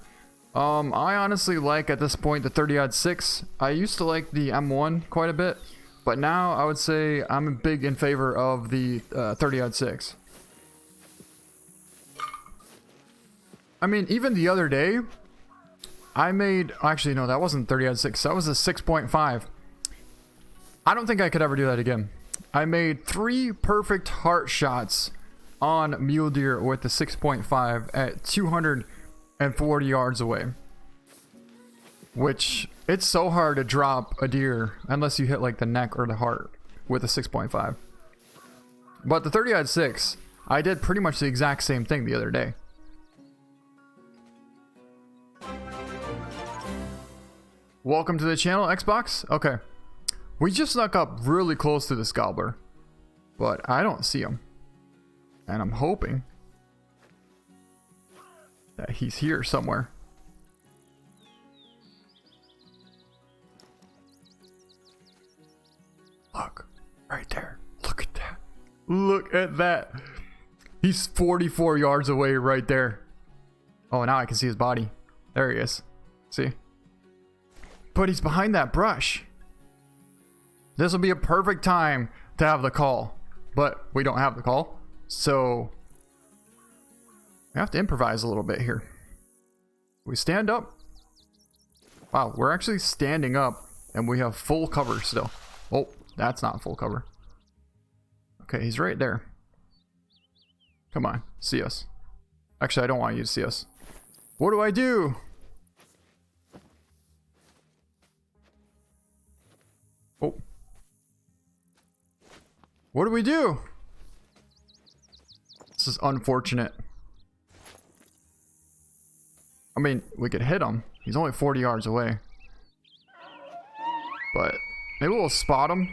I honestly like, at this point, the 30-06. I used to like the M1 quite a bit, but now I would say I'm big in favor of the 30-06. I mean, even the other day, I made... Actually, no, that wasn't 30-06. That was a 6.5. I don't think I could ever do that again. I made 3 perfect heart shots on mule deer with the 6.5 at 240 yards away. Which, it's so hard to drop a deer unless you hit like the neck or the heart with a 6.5. But the 30-06, I did pretty much the exact same thing the other day. Welcome to the channel, Xbox. Okay. We just snuck up really close to this gobbler, but I don't see him. And I'm hoping that he's here somewhere. Look, right there. Look at that. Look at that. He's 44 yards away right there. Oh, now I can see his body. There he is. See? But he's behind that brush. This will be a perfect time to have the call, but we don't have the call, so we have to improvise a little bit here. We stand up. Wow, we're actually standing up, and we have full cover still. Oh, that's not full cover. Okay, he's right there. Come on, see us. Actually, I don't want you to see us. What do I do? Oh. What do we do? This is unfortunate. I mean, we could hit him. He's only 40 yards away. But maybe we'll spot him.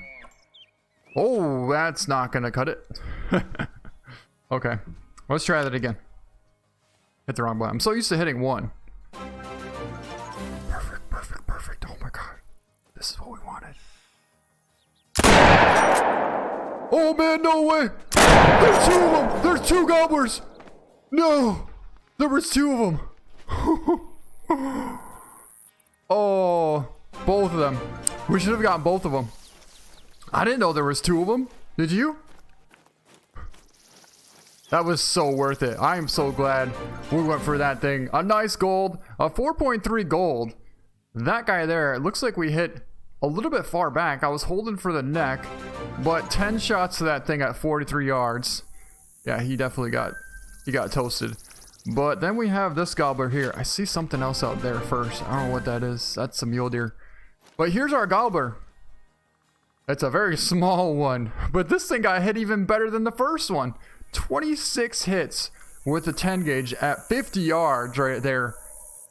Oh, that's not gonna cut it. Okay. Let's try that again. Hit the wrong button. I'm so used to hitting 1. Perfect, perfect, perfect. Oh my god. This is what we wanted. Oh man, no way! There's 2 of them! There's 2 gobblers! No! There was 2 of them! Oh, both of them. We should have gotten both of them. I didn't know there was 2 of them. Did you? That was so worth it. I am so glad we went for that thing. A nice gold, a 4.3 gold. That guy there, it looks like we hit a little bit far back. I was holding for the neck, but 10 shots to that thing at 43 yards. Yeah, he definitely got toasted. But then we have this gobbler here. I see something else out there first. I don't know what that is. That's a mule deer. But here's our gobbler. It's a very small one, but this thing got hit even better than the first one. 26 hits with a 10 gauge at 50 yards right there.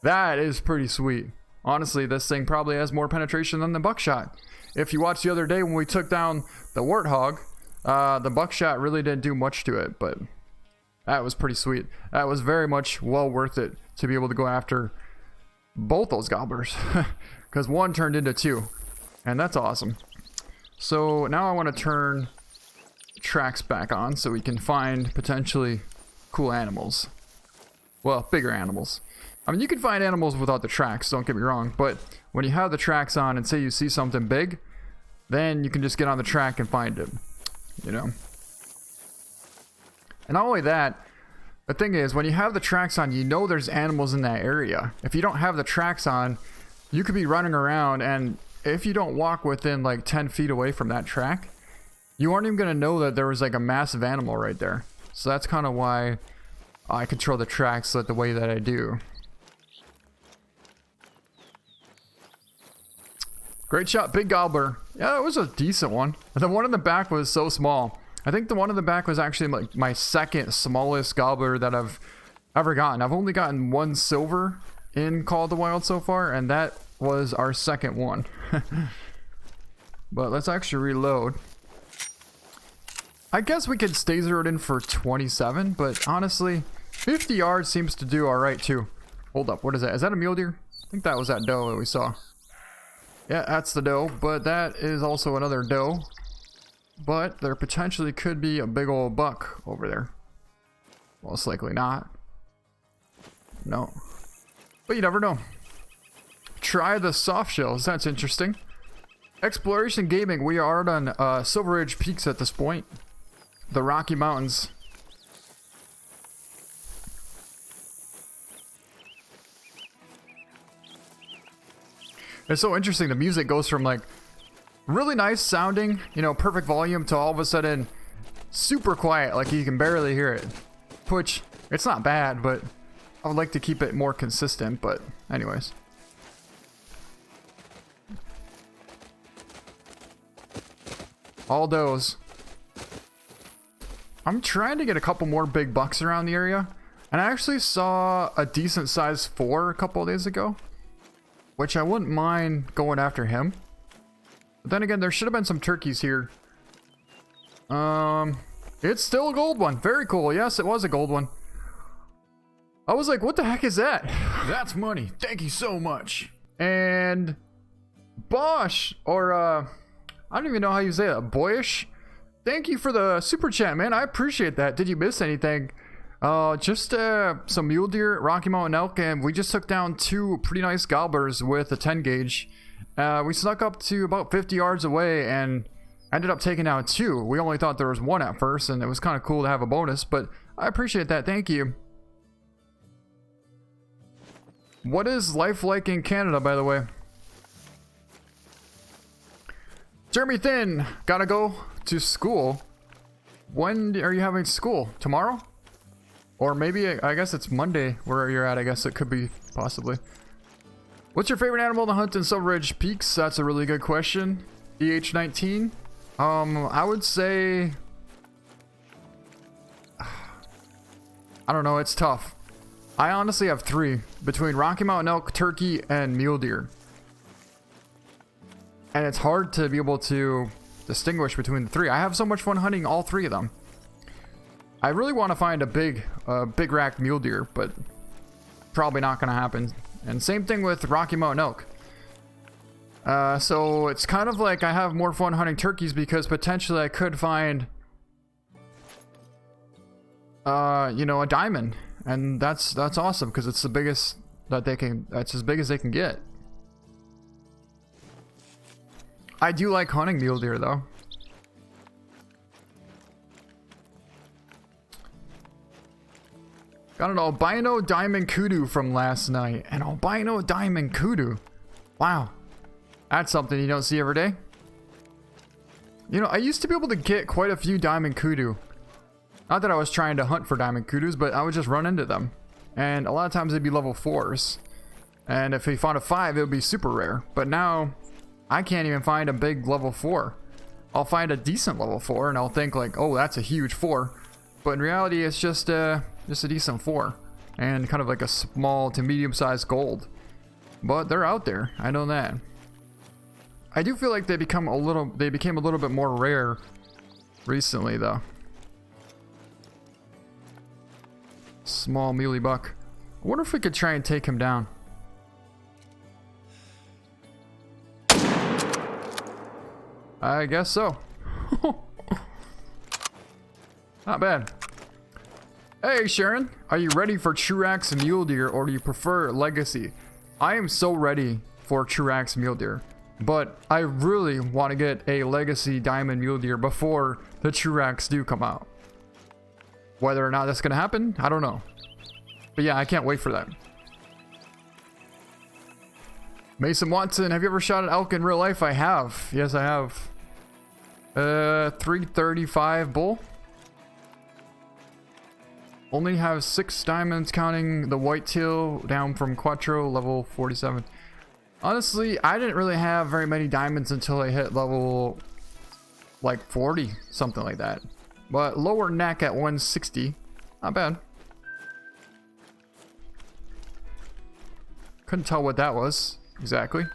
That is pretty sweet. Honestly, this thing probably has more penetration than the buckshot. If you watched the other day when we took down the warthog, the buckshot really didn't do much to it, but that was pretty sweet. That was very much well worth it to be able to go after both those gobblers, because 1 turned into 2, and that's awesome. So now I want to turn Truax back on so we can find potentially cool animals. Well, bigger animals. I mean, you can find animals without the Truax, don't get me wrong, but when you have the Truax on and say you see something big, then you can just get on the track and find it, you know. And not only that, the thing is, when you have the Truax on, you know there's animals in that area. If you don't have the Truax on, you could be running around, and if you don't walk within like 10 feet away from that track, you aren't even going to know that there was like a massive animal right there. So that's kind of why I control the Truax the way that I do. Great shot, big gobbler. Yeah, it was a decent one. The one in the back was so small. I think the one in the back was actually like my second smallest gobbler that I've ever gotten. I've only gotten 1 silver in Call of the Wild so far, and that was our second one. But let's actually reload. I guess we could stay zeroed in for 27, but honestly, 50 yards seems to do alright too. Hold up, what is that? Is that a mule deer? I think that was that doe that we saw. Yeah, that's the doe, but that is also another doe. But there potentially could be a big old buck over there. Most likely not. No. But you never know. Try the soft shells, that's interesting. Exploration Gaming, we are on Silver Ridge Peaks at this point. The Rocky Mountains. It's so interesting, the music goes from like really nice sounding, you know, perfect volume, to all of a sudden super quiet, like you can barely hear it. Which, it's not bad, but I would like to keep it more consistent, but anyways. All those. I'm trying to get a couple more big bucks around the area, and I actually saw a decent size 4 a couple of days ago, which I wouldn't mind going after him. But then again, there should have been some turkeys here. It's still a gold one. Very cool. Yes, it was a gold one. I was like, what the heck is that? That's money. Thank you so much. And Bosch, or I don't even know how you say that. Boyish. Thank you for the super chat, man. I appreciate that. Did you miss anything? Just some mule deer, Rocky Mountain elk, and we just took down 2 pretty nice gobblers with a 10 gauge. We snuck up to about 50 yards away and ended up taking down 2. We only thought there was 1 at first, and it was kind of cool to have a bonus, but I appreciate that. Thank you. What is life like in Canada, by the way? Jeremy Thin, gotta go to school. When are you having school? Tomorrow? Or maybe, I guess it's Monday where you're at. I guess it could be, possibly. What's your favorite animal to hunt in Silver Ridge Peaks? That's a really good question. EH19? I would say... I don't know, it's tough. I honestly have 3. Between Rocky Mountain elk, turkey, and mule deer. And it's hard to be able to distinguish between the 3. I have so much fun hunting all 3 of them. I really want to find a big rack mule deer, but probably not going to happen. And same thing with Rocky Mountain elk. So it's kind of like I have more fun hunting turkeys because potentially I could find, you know, a diamond, and that's awesome because it's the biggest that they can. That's as big as they can get. I do like hunting mule deer though. Got an albino diamond kudu from last night. An albino diamond kudu. Wow. That's something you don't see every day. You know, I used to be able to get quite a few diamond kudu. Not that I was trying to hunt for diamond kudus, but I would just run into them. And a lot of times they'd be level 4s. And if we found a 5, it would be super rare. But now, I can't even find a big level 4. I'll find a decent level 4 and I'll think like, oh, that's a huge 4. But in reality, it's just a decent 4. And kind of like a small to medium-sized gold. But they're out there. I know that. I do feel like they became a little bit more rare recently though. Small mealy buck. I wonder if we could try and take him down. I guess so. Not bad. Hey Sharon, are you ready for Truax mule deer or do you prefer legacy? I am so ready for Truax mule deer. But I really want to get a legacy diamond mule deer before the Truax do come out. Whether or not that's going to happen, I don't know. But yeah, I can't wait for that. Mason Watson, have you ever shot an elk in real life? I have. Yes, I have. 335 bull. Only have 6 diamonds counting the whitetail down from Quattro, level 47. Honestly, I didn't really have very many diamonds until I hit level like 40, something like that. But lower neck at 160, not bad. Couldn't tell what that was exactly.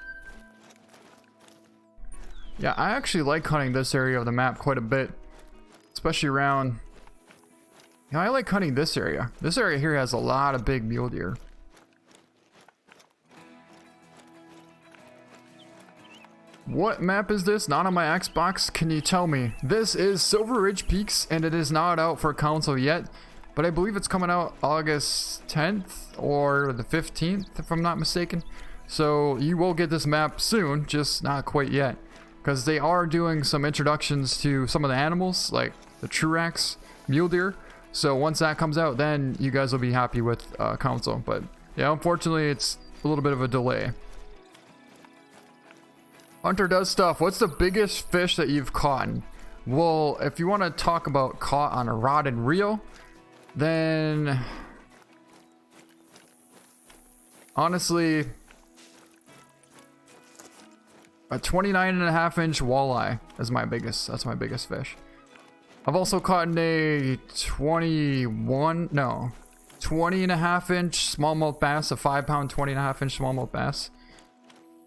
Yeah, I actually like hunting this area of the map quite a bit, especially around. You know, I like hunting this area. This area here has a lot of big mule deer. What map is this? Not on my Xbox? Can you tell me? This is Silver Ridge Peaks, and it is not out for console yet, but I believe it's coming out August 10th or the 15th, if I'm not mistaken. So you will get this map soon, just not quite yet, because they are doing some introductions to some of the animals, like the Truax mule deer. So once that comes out, then you guys will be happy with console. But yeah, unfortunately, it's a little bit of a delay. Hunter does stuff. What's the biggest fish that you've caught? Well, if you want to talk about caught on a rod and reel, then honestly, a 29.5-inch walleye is my biggest. That's my biggest fish. I've also caught a 20.5-inch smallmouth bass, a 5-pound 20.5-inch smallmouth bass.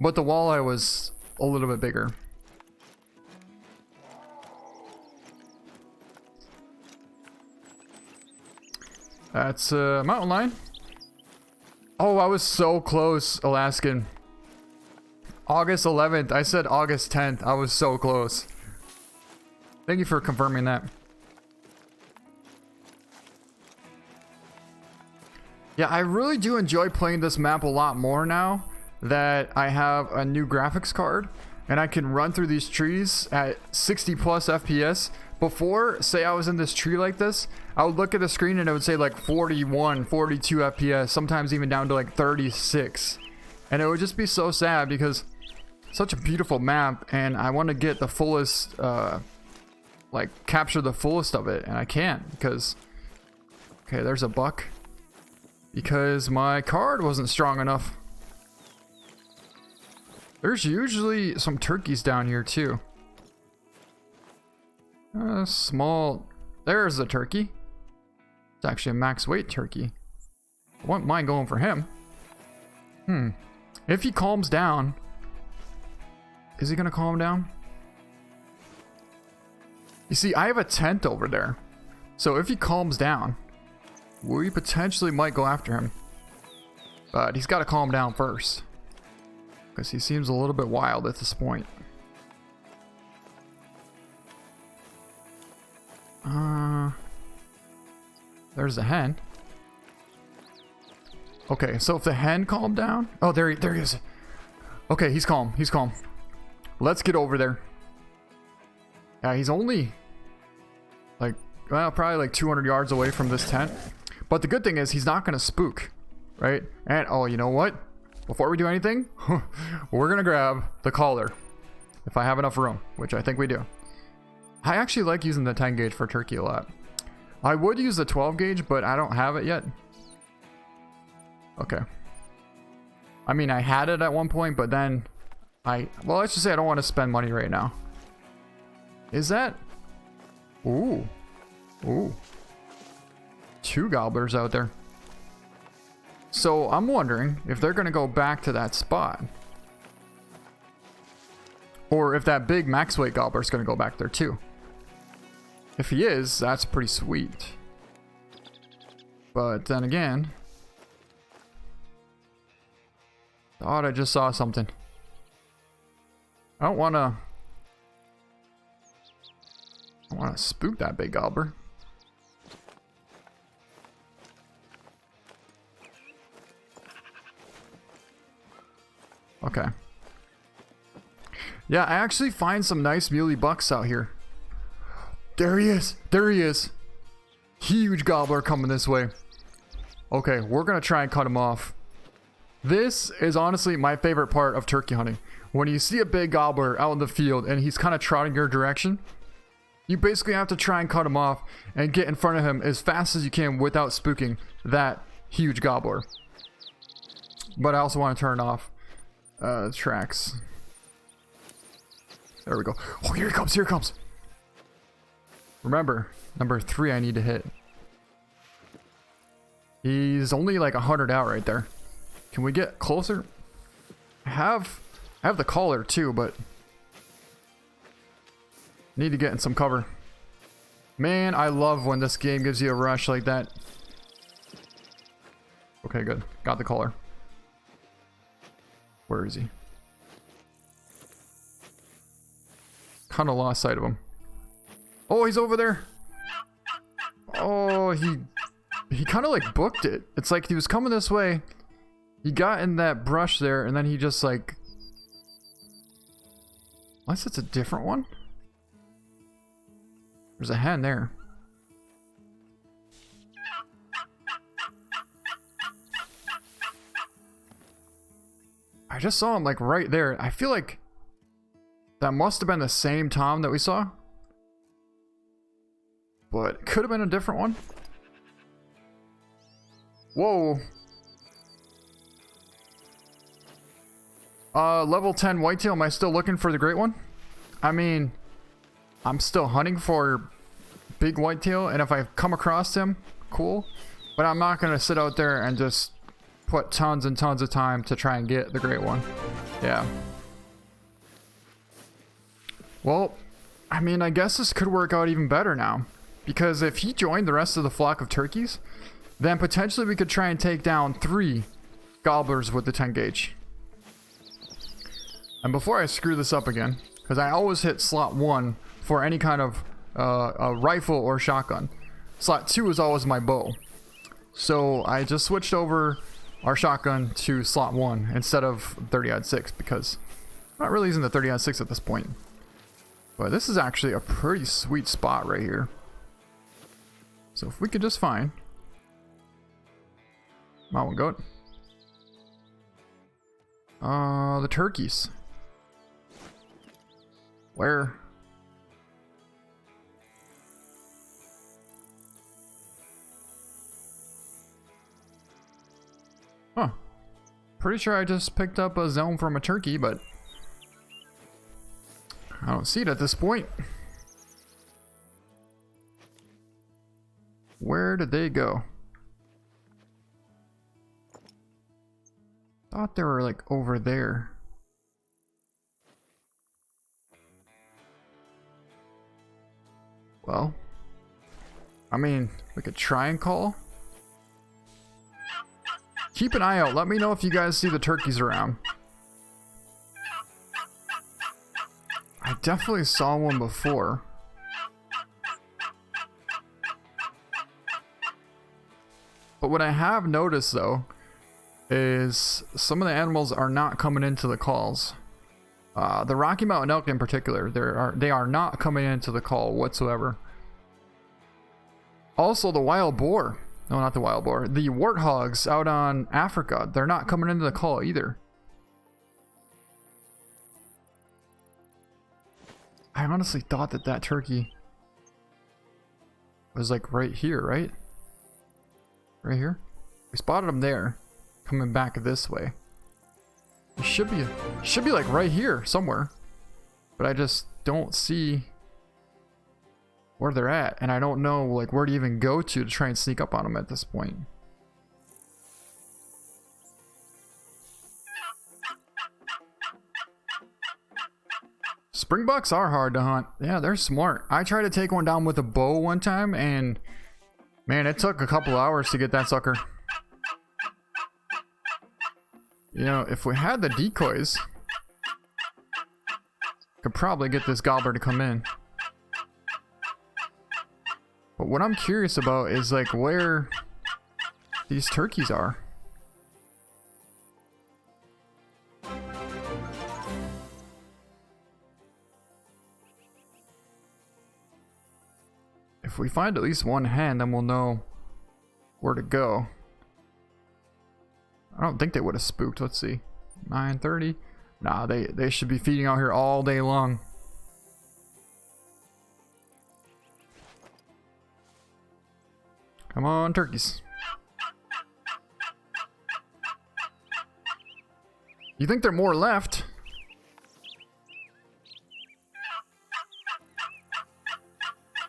But the walleye was a little bit bigger. That's mountain lion. Oh, I was so close, Alaskan. August 11th. I said August 10th. I was so close. Thank you for confirming that. Yeah, I really do enjoy playing this map a lot more now that I have a new graphics card and I can run through these trees at 60 plus FPS. Before, say I was in this tree like this, I would look at the screen and it would say like 41, 42 FPS, sometimes even down to like 36. And it would just be so sad because it's such a beautiful map and I want to get the fullest, like capture the fullest of it, and I can't because, okay, there's a buck, because my card wasn't strong enough. There's usually some turkeys down here too. Small. There's a turkey. It's actually a max weight turkey. I wouldn't mind going for him. If he calms down. Is he gonna calm down? You see, I have a tent over there. So if he calms down, we potentially might go after him. But he's got to calm down first, because he seems a little bit wild at this point. There's the hen. Okay, so if the hen calmed down... Oh, there he is. Okay, he's calm. He's calm. Let's get over there. Yeah, he's only... like, well, probably like 200 yards away from this tent. But the good thing is he's not going to spook. Right? And, oh, you know what? Before we do anything, we're going to grab the collar. If I have enough room, which I think we do. I actually like using the 10 gauge for turkey a lot. I would use the 12 gauge, but I don't have it yet. Okay. I mean, I had it at one point, but then well, let's just say I don't want to spend money right now. Is that? Ooh. Ooh. 2 gobblers out there. So I'm wondering if they're going to go back to that spot. Or if that big max weight gobbler is going to go back there too. If he is, that's pretty sweet. But then again, thought I just saw something. I don't want to spook that big gobbler. Okay. Yeah, I actually find some nice muley bucks out here. There he is. There he is. Huge gobbler coming this way. Okay, we're going to try and cut him off. This is honestly my favorite part of turkey hunting. When you see a big gobbler out in the field and he's kind of trotting your direction, you basically have to try and cut him off and get in front of him as fast as you can without spooking that huge gobbler. But I also want to turn off tracks. There we go. Oh, here he comes. Here he comes. Remember, number 3 I need to hit. He's only like 100 out right there. Can we get closer? I have the collar too, but need to get in some cover. Man, I love when this game gives you a rush like that. Okay, good. Got the collar. Where is he? Kind of lost sight of him. Oh, he's over there. Oh, he kind of like booked it. It's like he was coming this way. He got in that brush there, and then he just like... Unless it's a different one? There's a hen there. I just saw him like right there. I feel like that must have been the same Tom that we saw. But it could have been a different one. Whoa. Level 10 whitetail. Am I still looking for the great one? I mean, I'm still hunting for big whitetail, and if I come across him, cool. But I'm not going to sit out there and just put tons and tons of time to try and get the great one. Yeah. Well, I mean, I guess this could work out even better now. Because if he joined the rest of the flock of turkeys, then potentially we could try and take down 3 gobblers with the 10 gauge. And before I screw this up again, because I always hit slot 1 for any kind of a rifle or shotgun. Slot 2 is always my bow. So I just switched over our shotgun to slot 1 instead of 30-06 because I'm not really using the 30-06 at this point. But this is actually a pretty sweet spot right here. So if we could just find mountain goat, the turkeys. Where? Huh. Pretty sure I just picked up a zone from a turkey, but I don't see it at this point. Where did they go? Thought they were like over there. Well, I mean, we could try and call. Keep an eye out. Let me know if you guys see the turkeys around. I definitely saw one before. But what I have noticed though is some of the animals are not coming into the calls. The Rocky Mountain elk in particular, they are not coming into the call whatsoever. Also the wild boar, no, not the wild boar, the warthogs out on Africa, they're not coming into the call either. I honestly thought that that turkey was like right here, right? Right here? We spotted him there, coming back this way. It should be like right here somewhere, but I just don't see where they're at, and I don't know like where to even go to try and sneak up on them at this point. Springbucks are hard to hunt. Yeah, they're smart. I tried to take one down with a bow one time, and man, it took a couple hours to get that sucker. You know, if we had the decoys, could probably get this gobbler to come in. But what I'm curious about is like where these turkeys are. If we find at least one hen, then we'll know where to go. I don't think they would have spooked. Let's see. 9:30. Nah, they should be feeding out here all day long. Come on, turkeys. You think there are more left?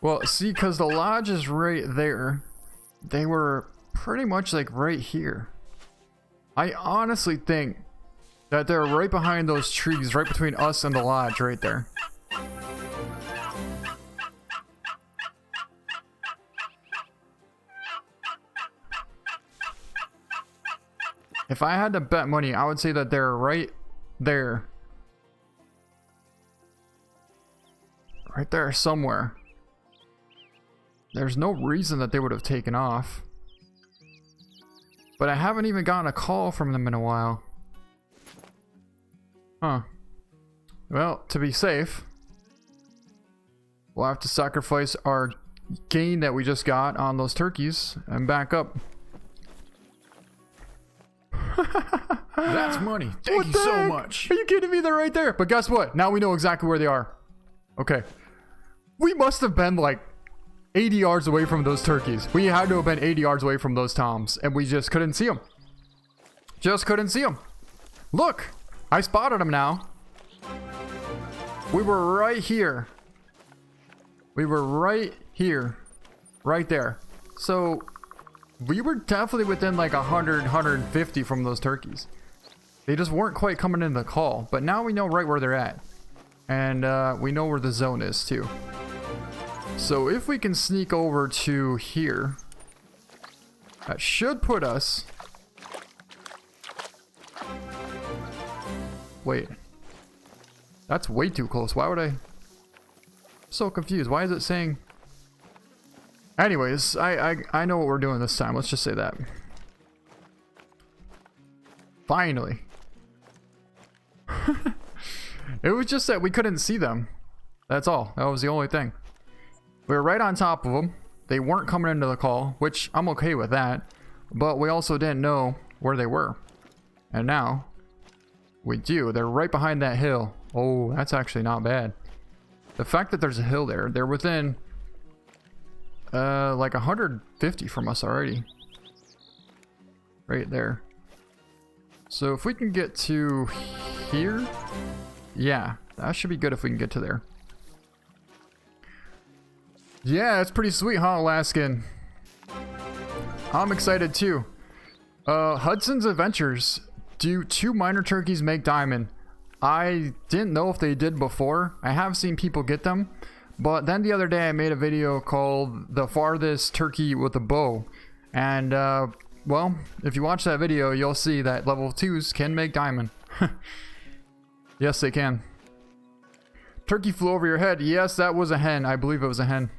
Well, see, because the lodge is right there. They were pretty much like right here. I honestly think that they're right behind those trees, right between us and the lodge right there. If I had to bet money, I would say that they're right there. Right there somewhere. There's no reason that they would have taken off. But I haven't even gotten a call from them in a while. Huh. Well, to be safe, we'll have to sacrifice our gain that we just got on those turkeys and back up. That's money. Thank you so much. Are you kidding me? They're right there. But guess what? Now we know exactly where they are. Okay. We must have been like 80 yards away from those turkeys. We had to have been 80 yards away from those toms, and we just couldn't see them. Just couldn't see them. Look, I spotted them now. We were right here. We were right here. Right there. So we were definitely within like 100, 150 from those turkeys. They just weren't quite coming in the call, but now we know right where they're at. And we know where the zone is too. So if we can sneak over to here, that should put us... Wait. That's way too close. Why would I... I'm so confused. Why is it saying... Anyways, I know what we're doing this time. Let's just say that. Finally. It was just that we couldn't see them. That's all. That was the only thing. We were right on top of them. They weren't coming into the call, which I'm okay with that. But we also didn't know where they were. And now we do. They're right behind that hill. Oh, that's actually not bad. The fact that there's a hill there, they're within like 150 from us already. Right there. So if we can get to here, yeah, that should be good if we can get to there. Yeah, it's pretty sweet, huh, Alaskan? I'm excited too. Hudson's Adventures. Do 2 minor turkeys make diamond? I didn't know if they did before. I have seen people get them, But then the other day I made a video called The Farthest Turkey with a Bow. And, well, if you watch that video, you'll see that level 2s can make diamond. Yes, they can. Turkey flew over your head. Yes, that was a hen. I believe it was a hen.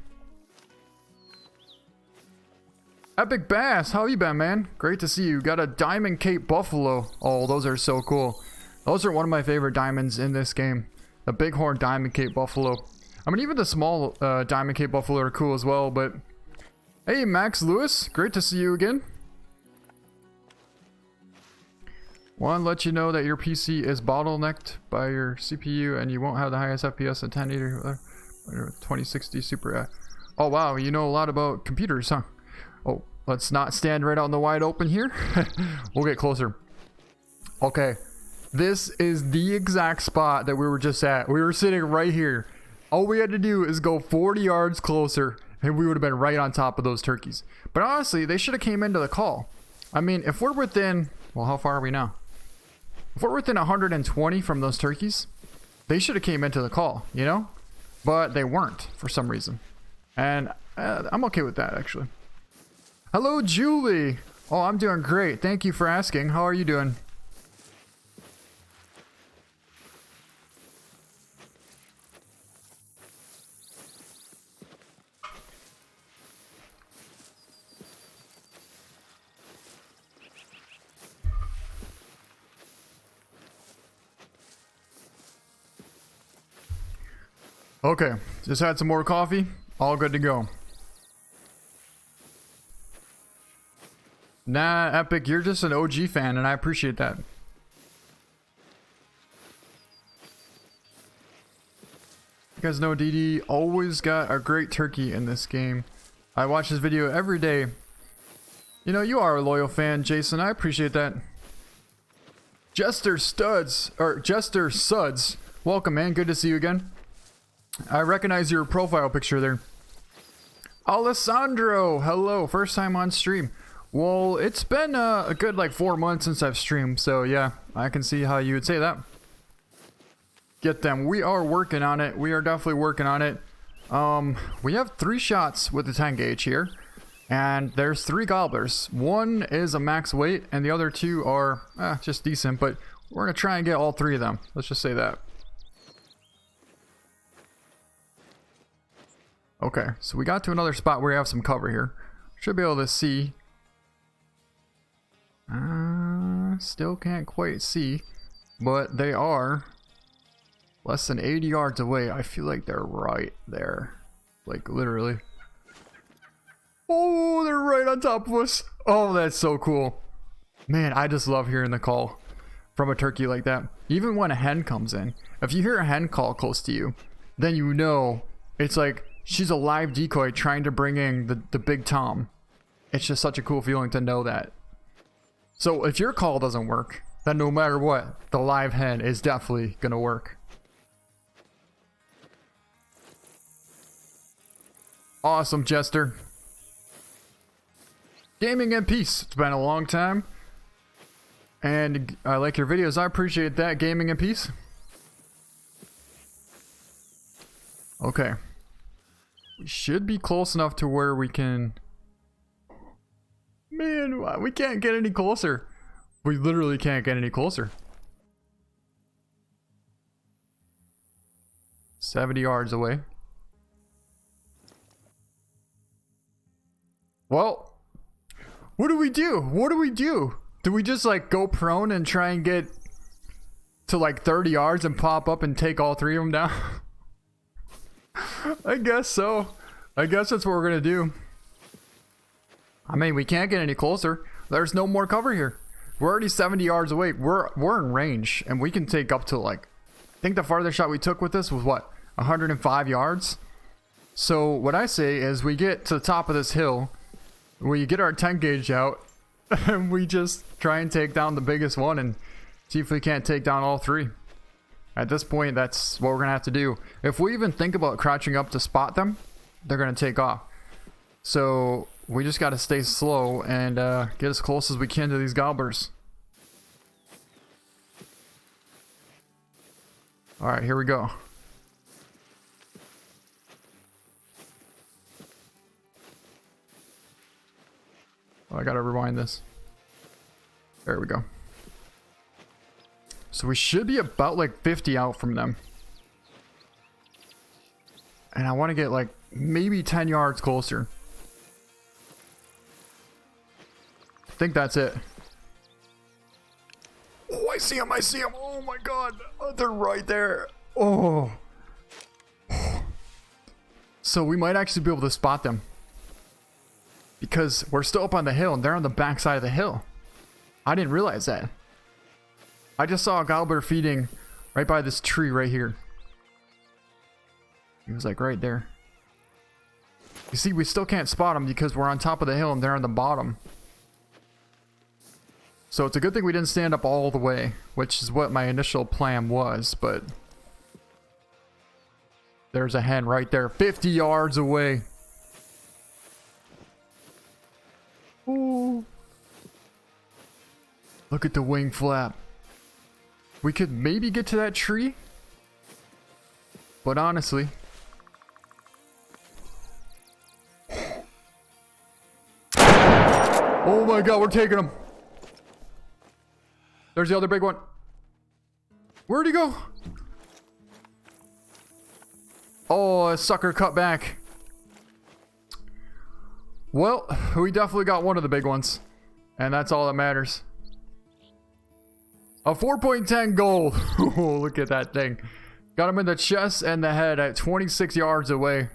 Epic Bass, how you been, man? Great to see you. Got a Diamond Cape Buffalo. Oh, those are so cool. Those are one of my favorite diamonds in this game. The Bighorn Diamond Cape Buffalo. I mean, even the small Diamond Cape Buffalo are cool as well, but... Hey, Max Lewis. Great to see you again. Want to let you know that your PC is bottlenecked by your CPU and you won't have the highest FPS in 1080 2060 Super. Oh, wow. You know a lot about computers, huh? Oh, let's not stand right out in the wide open here. We'll get closer. Okay. This is the exact spot that we were just at. We were sitting right here. All we had to do is go 40 yards closer and we would have been right on top of those turkeys. But honestly, they should have came into the call. I mean, if we're within... Well, how far are we now? If we're within 120 from those turkeys, they should have came into the call, you know? But they weren't for some reason. And I'm okay with that, actually. Hello, Julie. Oh, I'm doing great. Thank you for asking. How are you doing? Okay, just had some more coffee. All good to go. Nah, Epic, you're just an OG fan, and I appreciate that. You guys know DD always got a great turkey in this game. I watch his video every day. You know, you are a loyal fan, Jason. I appreciate that. Jester Suds, welcome, man. Good to see you again. I recognize your profile picture there. Alessandro, hello. First time on stream. Well, it's been a good like 4 months since I've streamed, so yeah, I can see how you would say that. Get them. We are working on it. We are definitely working on it. We have 3 shots with the 10 gauge here, and there's 3 gobblers. One is a max weight, and the other 2 are just decent, but we're gonna try and get all 3 of them. Let's just say that. Okay, so we got to another spot where we have some cover here. Should be able to see. Still can't quite see, but they are less than 80 yards away. I feel like they're right there, like literally. Oh, they're right on top of us. Oh, that's so cool. Man, I just love hearing the call from a turkey like that. Even when a hen comes in, if you hear a hen call close to you, then you know it's like she's a live decoy trying to bring in the big Tom. It's just such a cool feeling to know that. So if your call doesn't work, then no matter what, the live hen is definitely gonna work. Awesome, Jester. Gaming in peace. It's been a long time. And I like your videos. I appreciate that. Gaming in peace. Okay. We should be close enough to where we can... Man, we can't get any closer. We literally can't get any closer. 70 yards away. Well, what do we do? What do we do? Do we just like go prone and try and get to like 30 yards and pop up and take all 3 of them down? I guess so. I guess that's what we're gonna do. I mean, we can't get any closer. There's no more cover here. We're already 70 yards away. We're in range, and we can take up to like, I think the farthest shot we took with this was what, 105 yards. So what I say is we get to the top of this hill, we get our 10 gauge out, and we just try and take down the biggest one and see if we can't take down all 3. At this point, that's what we're gonna have to do. If we even think about crouching up to spot them, they're gonna take off. So we just gotta stay slow and get as close as we can to these gobblers. Alright, here we go. Oh, I gotta rewind this. There we go. So we should be about like 50 out from them. And I want to get like maybe 10 yards closer. I think that's it. Oh, I see him. I see him. Oh my god. Oh, they're right there. Oh. So we might actually be able to spot them. Because we're still up on the hill and they're on the back side of the hill. I didn't realize that. I just saw a gobbler feeding right by this tree right here. He was like right there. You see, we still can't spot him because we're on top of the hill and they're on the bottom. So it's a good thing we didn't stand up all the way, which is what my initial plan was, but there's a hen right there, 50 yards away. Ooh. Look at the wing flap. We could maybe get to that tree, but honestly, oh my god, we're taking him. There's the other big one. Where'd he go? Oh, a sucker cut back. Well, we definitely got one of the big ones, and that's all that matters. A 4.10 gold. Oh, look at that thing. Got him in the chest and the head at 26 yards away.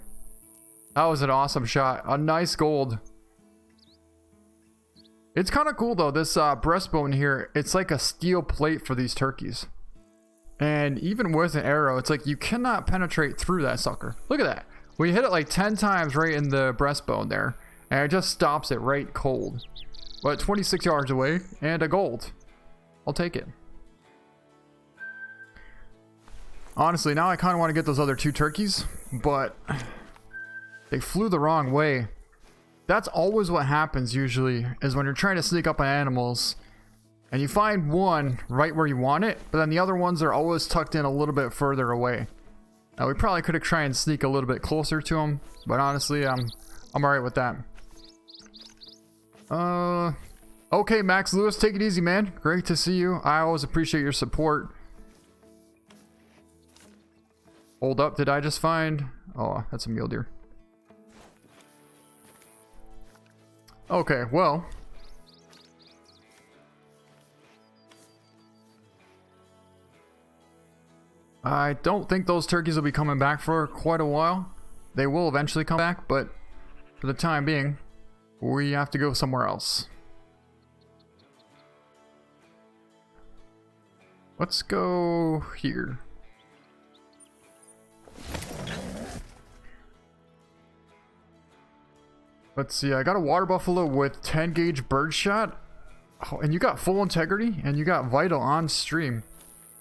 That was an awesome shot. A nice gold. It's kind of cool though, this breastbone here, it's like a steel plate for these turkeys. And even with an arrow, it's like you cannot penetrate through that sucker. Look at that. We hit it like 10 times right in the breastbone there, and it just stops it right cold. But 26 yards away, and a gold. I'll take it. Honestly, now I kind of want to get those other two turkeys, but they flew the wrong way. That's always what happens usually, is when you're trying to sneak up on animals and you find one right where you want it, but then the other ones are always tucked in a little bit further away. Now we probably could have tried and sneak a little bit closer to them, but honestly, I'm alright with that. Okay, Max Lewis, take it easy, man. Great to see you. I always appreciate your support. Hold up, did I just find... Oh, that's a mule deer. Okay, well. I don't think those turkeys will be coming back for quite a while. They will eventually come back, but for the time being, we have to go somewhere else. Let's go here. Let's see, I got a water buffalo with 10 gauge birdshot. Oh, and you got full integrity and you got vital on stream.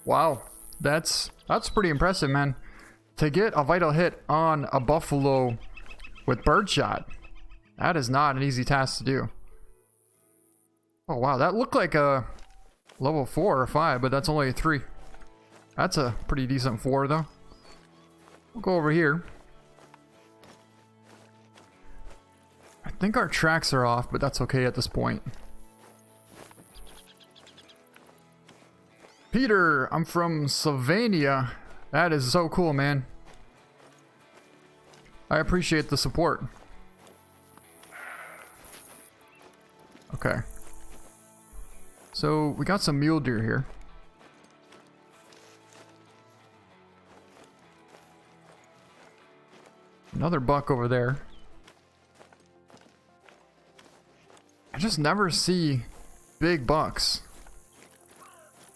Wow, that's pretty impressive, man. To get a vital hit on a buffalo with birdshot, that is not an easy task to do. Oh wow, that looked like a level 4 or 5, but that's only a 3. That's a pretty decent 4 though. We'll go over here. I think our tracks are off, but that's okay at this point. Peter, I'm from Sylvania. That is so cool, man. I appreciate the support. Okay. So, we got some mule deer here. Another buck over there. I just never see big bucks.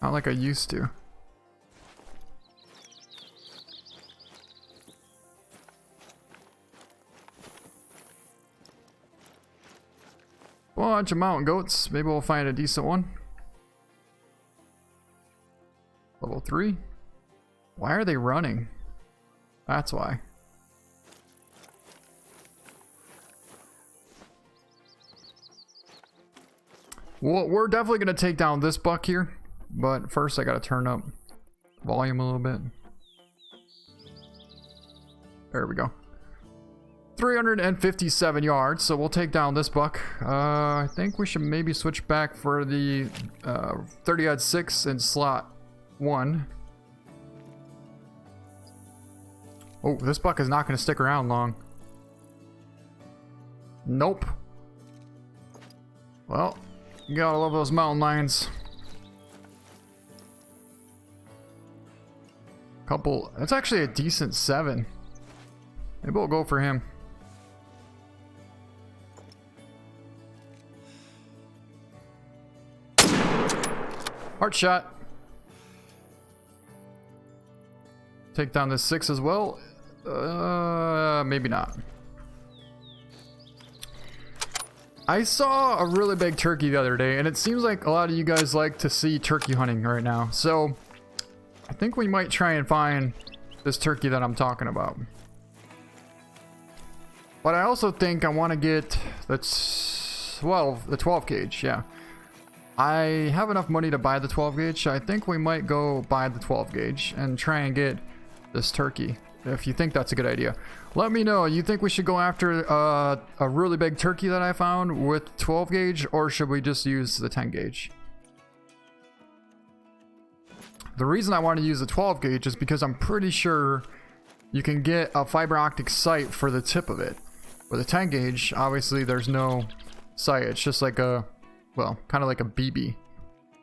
Not like I used to. Bunch of mountain goats. Maybe we'll find a decent one. Level 3. Why are they running? That's why. Well, we're definitely going to take down this buck here. But first I got to turn up volume a little bit. There we go. 357 yards, so we'll take down this buck. I think we should maybe switch back for the 30-6 in slot 1. Oh, this buck is not going to stick around long. Nope. Well, you gotta love those mountain lions. Couple, that's actually a decent 7. Maybe we'll go for him. Heart shot. Take down this 6 as well. Maybe not. I saw a really big turkey the other day, and it seems like a lot of you guys like to see turkey hunting right now. So I think we might try and find this turkey that I'm talking about. But I also think I want to get the 12 gauge. Yeah. I have enough money to buy the 12 gauge. So I think we might go buy the 12 gauge and try and get this turkey. If you think that's a good idea, let me know. You think we should go after a really big turkey that I found with 12 gauge, or should we just use the 10 gauge? The reason I want to use the 12 gauge is because I'm pretty sure you can get a fiber optic sight for the tip of it. With a 10 gauge, obviously there's no sight. It's just like a, well, kind of like a BB.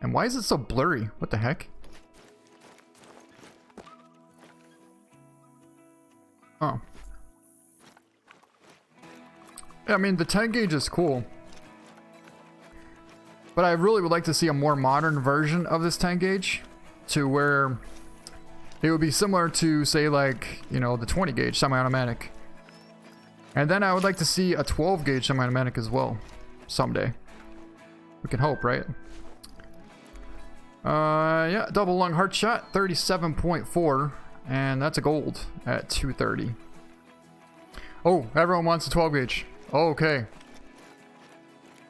And why is it so blurry? What the heck? Oh. Yeah, I mean, the 10 gauge is cool. But I really would like to see a more modern version of this 10 gauge to where it would be similar to, say, like, you know, the 20 gauge semi-automatic. And then I would like to see a 12 gauge semi-automatic as well someday. We can hope, right? Yeah, double lung heart shot, 37.4, and that's a gold at 230. Oh, everyone wants a 12 gauge. Oh, okay.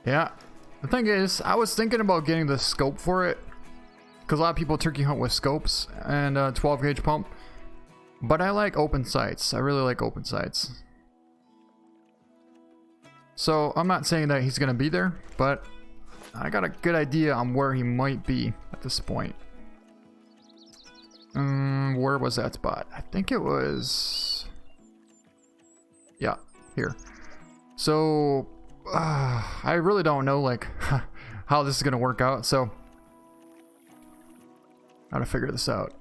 Yeah. The thing is, I was thinking about getting the scope for it, because a lot of people turkey hunt with scopes and 12 gauge pump. But I like open sights. I really like open sights. So I'm not saying that he's going to be there, but I got a good idea on where he might be at this point. Where was that spot? I think it was... yeah, here. So I really don't know, like, how this is going to work out. So how to figure this out.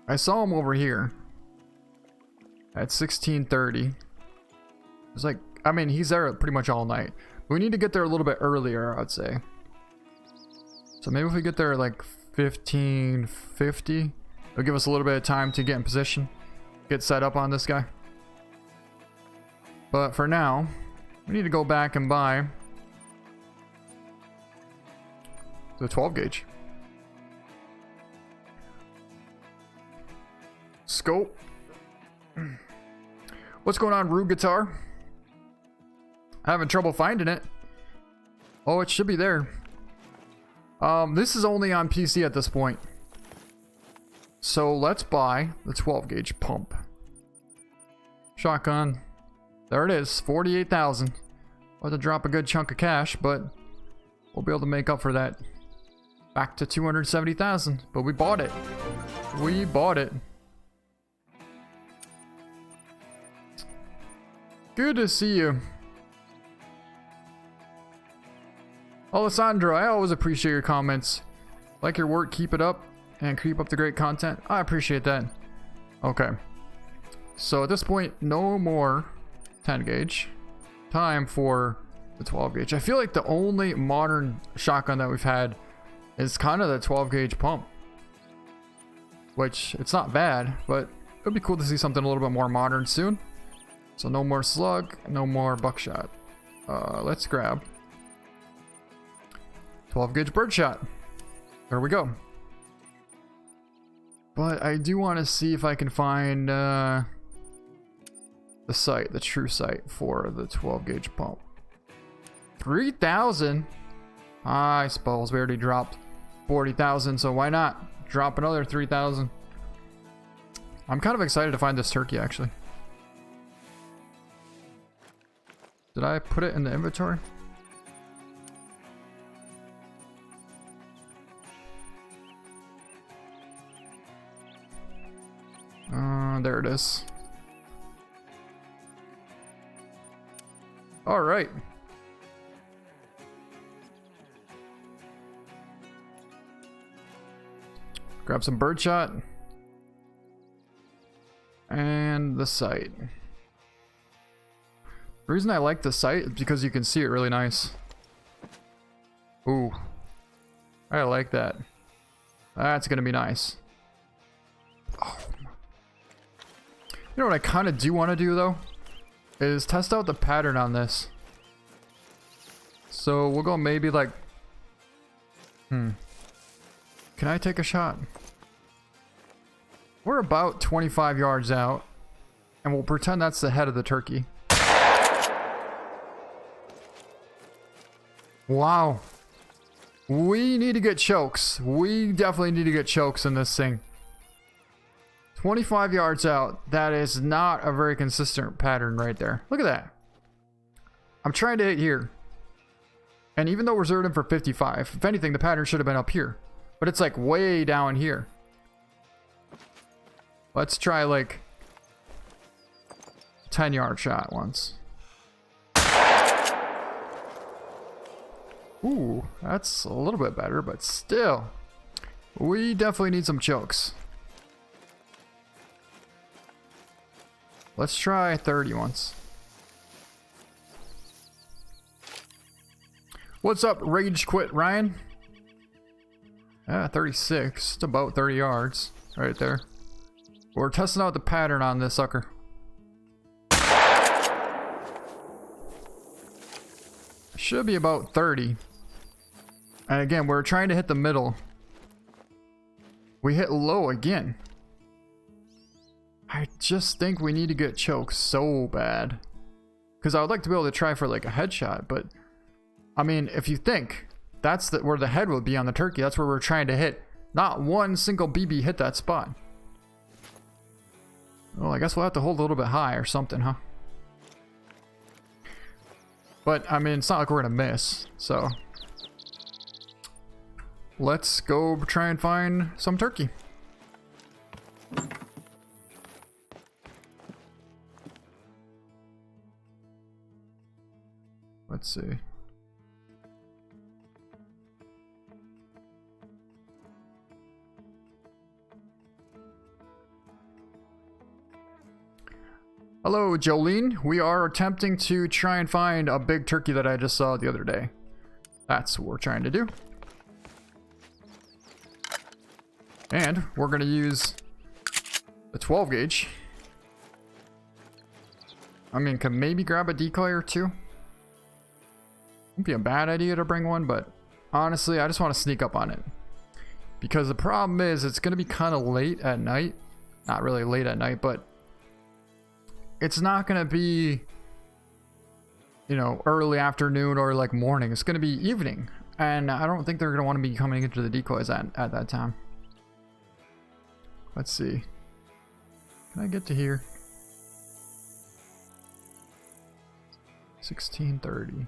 I saw him over here at 16:30. It's like, I mean, he's there pretty much all night. We need to get there a little bit earlier, I'd say. So maybe if we get there at like 15:50, it'll give us a little bit of time to get in position, get set up on this guy. But for now, we need to go back and buy the 12 gauge. Scope. What's going on, Rue Guitar? Having trouble finding it. Oh, it should be there. This is only on PC at this point. So let's buy the 12 gauge pump. Shotgun. There it is, 48,000. We'll have to drop a good chunk of cash, but we'll be able to make up for that. Back to 270,000, but we bought it. We bought it. Good to see you. Alessandro, I always appreciate your comments. Like your work, keep it up, and keep up the great content. I appreciate that. Okay. So at this point, no more 10 gauge. Time for the 12 gauge. I feel like the only modern shotgun that we've had is kind of the 12 gauge pump. Which, it's not bad, but it would be cool to see something a little bit more modern soon. So no more slug, no more buckshot. Let's grab 12 gauge birdshot. There we go. But I do want to see if I can find the sight, the true sight for the 12 gauge pump. 3,000. I suppose we already dropped 40,000, so why not drop another 3,000? I'm kind of excited to find this turkey, actually. Did I put it in the inventory? There it is. All right. Grab some birdshot. And the sight. The reason I like the sight is because you can see it really nice. Ooh. I like that. That's gonna be nice. Oh. You know what I kind of do want to do though? Is test out the pattern on this. So we'll go maybe like... Can I take a shot? We're about 25 yards out. And we'll pretend that's the head of the turkey. Wow. We need to get chokes. We definitely need to get chokes in this thing. 25 yards out. That is not a very consistent pattern right there. Look at that. I'm trying to hit here. And even though we're zeroed in for 55, if anything, the pattern should have been up here. But it's like way down here. Let's try like 10-yard shot once. Ooh, that's a little bit better, but still. We definitely need some chokes. Let's try 30 once. What's up, Rage Quit Ryan? 36. It's about 30 yards right there. We're testing out the pattern on this sucker. Should be about 30. And again, we're trying to hit the middle. We hit low again. I just think we need to get choked so bad. Because I would like to be able to try for like a headshot, but I mean, if you think that's where the head would be on the turkey, that's where we're trying to hit. Not one single BB hit that spot. Well, I guess we'll have to hold a little bit high or something, huh? But I mean, it's not like we're gonna miss, so let's go try and find some turkey. Let's see. Hello, Jolene. We are attempting to try and find a big turkey that I just saw the other day. That's what we're trying to do. And we're going to use the 12 gauge. I mean, can maybe grab a decoy or two. Wouldn't be a bad idea to bring one, but honestly, I just want to sneak up on it. Because the problem is, it's going to be kind of late at night. Not really late at night, but it's not going to be, you know, early afternoon or like morning. It's going to be evening. And I don't think they're going to want to be coming into the decoys at that time. Let's see. Can I get to here? 16:30.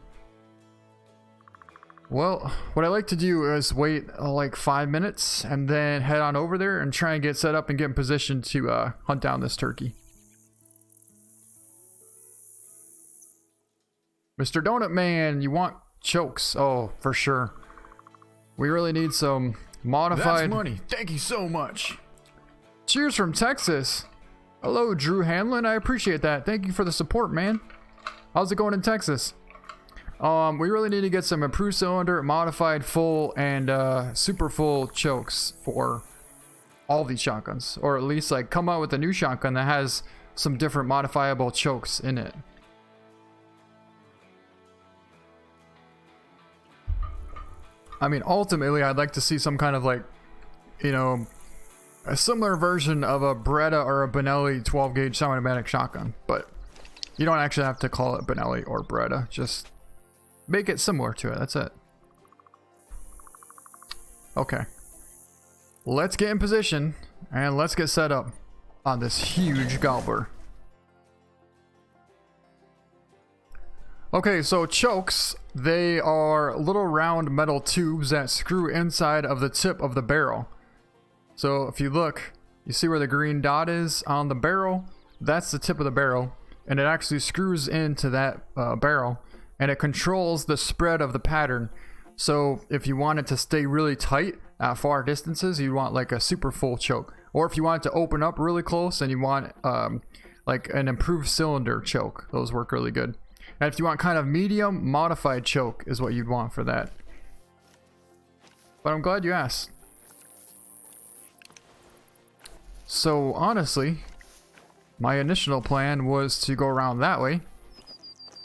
Well, what I like to do is wait like 5 minutes and then head on over there and try and get set up and get in position to hunt down this turkey. Mr. Donut Man, you want chokes? Oh, for sure. We really need some modified... That's money. Thank you so much. Cheers from Texas. Hello, Drew Hanlon. I appreciate that. Thank you for the support, man. How's it going in Texas? We really need to get some improved cylinder, modified full, and super full chokes for all these shotguns. Or at least like come out with a new shotgun that has some different modifiable chokes in it. I mean, ultimately, I'd like to see some kind of like, you know, a similar version of a Beretta or a Benelli 12 gauge semi-automatic shotgun, but you don't actually have to call it Benelli or Beretta. Just make it similar to it. That's it. Okay. Let's get in position and let's get set up on this huge gobbler. Okay, so chokes, they are little round metal tubes that screw inside of the tip of the barrel. So if you look, you see where the green dot is on the barrel? That's the tip of the barrel, and it actually screws into that barrel, and it controls the spread of the pattern. So if you want it to stay really tight at far distances, you want like a super full choke. Or if you want it to open up really close and you want like an improved cylinder choke, those work really good. And if you want kind of medium, modified choke is what you'd want for that. But I'm glad you asked. So honestly, my initial plan was to go around that way.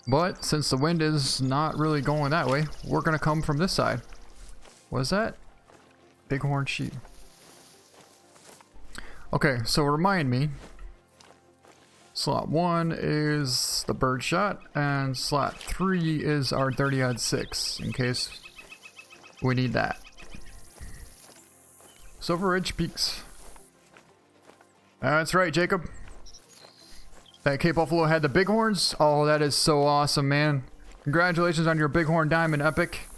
But since the wind is not really going that way, we're going to come from this side. What is that? Bighorn sheep. Okay, so remind me. Slot 1 is the birdshot, and slot 3 is our 30-06, in case we need that. Silver Ridge Peaks. That's right, Jacob. That Cape Buffalo had the bighorns. Oh, that is so awesome, man. Congratulations on your bighorn diamond epic.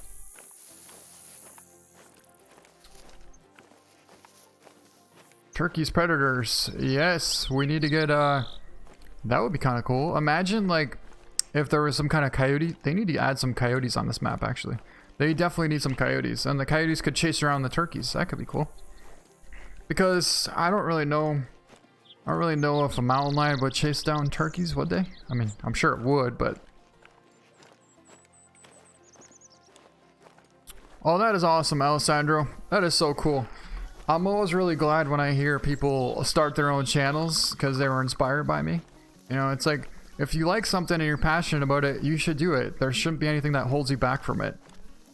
Turkey's predators. Yes, we need to get that would be kind of cool. Imagine like if there was some kind of coyote. They need to add some coyotes on this map, actually. They definitely need some coyotes, and the coyotes could chase around the turkeys. That could be cool. Because I don't really know if a mountain lion would chase down turkeys, would they? I mean, I'm sure it would, but... Oh, that is awesome, Alessandro. That is so cool. I'm always really glad when I hear people start their own channels because they were inspired by me. You know, it's like, if you like something and you're passionate about it, you should do it. There shouldn't be anything that holds you back from it.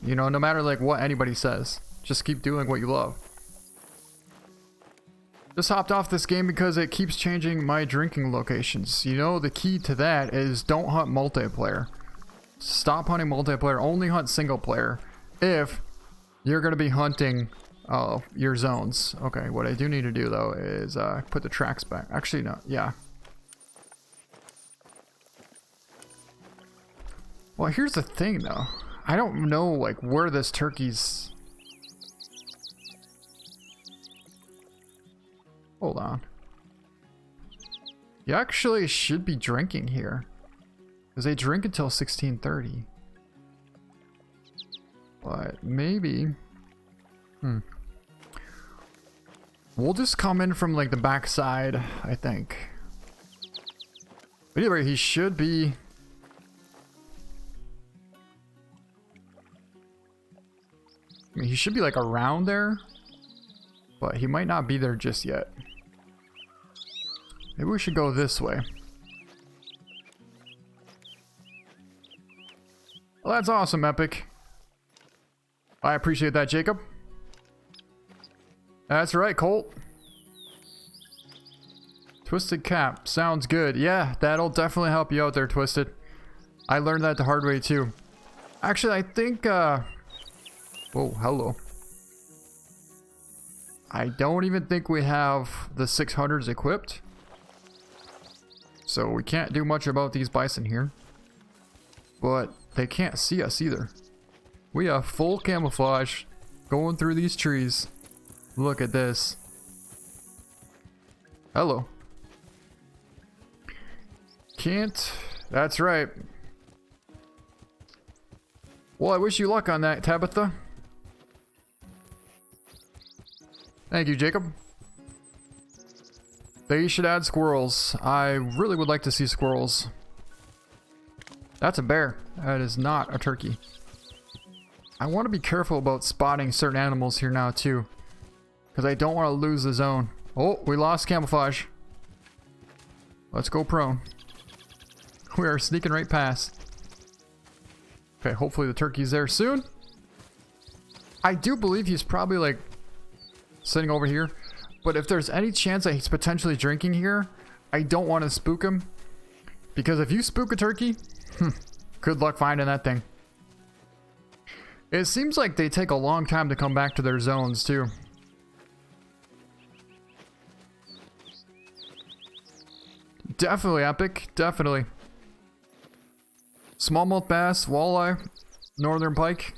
You know, no matter like what anybody says. Just keep doing what you love. Just hopped off this game because it keeps changing my drinking locations. You know, the key to that is don't hunt multiplayer. Stop hunting multiplayer. Only hunt single player if you're going to be hunting your zones. Okay, what I do need to do though is put the tracks back. Actually, no. Yeah. Well, here's the thing though. I don't know like where this turkey's... Hold on. You actually should be drinking here. Because they drink until 16:30. But maybe... We'll just come in from like the back side, I think. But anyway, he should be... I mean, he should be like around there. But he might not be there just yet. Maybe we should go this way. Well, that's awesome, Epic. I appreciate that, Jacob. That's right, Colt. Twisted cap. Sounds good. Yeah, that'll definitely help you out there, Twisted. I learned that the hard way, too. Actually, I think, whoa, hello. I don't even think we have the 600s equipped. So we can't do much about these bison here. But they can't see us either. We have full camouflage going through these trees. Look at this. Hello. Can't. That's right. Well, I wish you luck on that, Tabitha. Thank you, Jacob. They should add squirrels. I really would like to see squirrels. That's a bear. That is not a turkey. I want to be careful about spotting certain animals here now, too. Because I don't want to lose the zone. Oh, we lost camouflage. Let's go prone. We are sneaking right past. Okay, hopefully the turkey's there soon. I do believe he's probably like sitting over here. But if there's any chance that he's potentially drinking here, I don't want to spook him. Because if you spook a turkey, good luck finding that thing. It seems like they take a long time to come back to their zones too. Definitely, Epic. Definitely. Smallmouth bass, walleye, northern pike.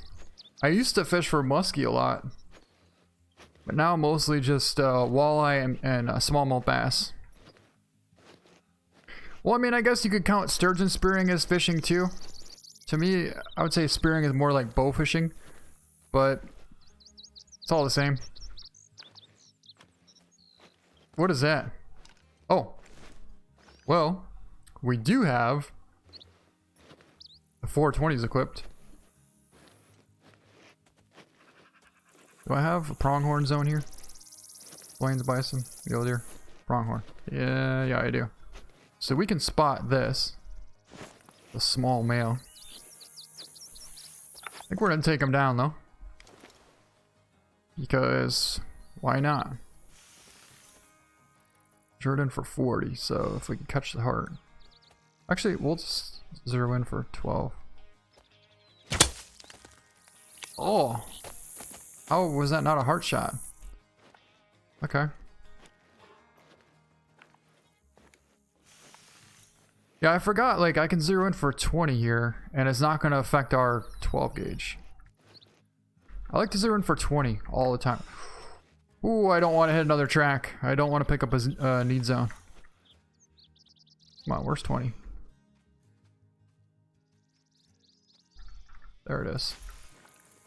I used to fish for muskie a lot, but now mostly just walleye and smallmouth bass. Well, I mean, I guess you could count sturgeon spearing as fishing too. To me, I would say spearing is more like bow fishing, but it's all the same. What is that? Oh, well, we do have the 420s equipped. Do I have a pronghorn zone here? Plains bison, mule deer, pronghorn. Yeah, I do. So we can spot this, the small male. I think we're gonna take him down though, because why not? Jordan for 40, so if we can catch the heart. Actually, we'll just zero in for 12. Oh! How was that not a heart shot? Okay. Yeah, I forgot, like, I can zero in for 20 here, and it's not going to affect our 12 gauge. I like to zero in for 20 all the time. Ooh, I don't want to hit another track. I don't want to pick up a need zone. Come on, where's 20? There it is.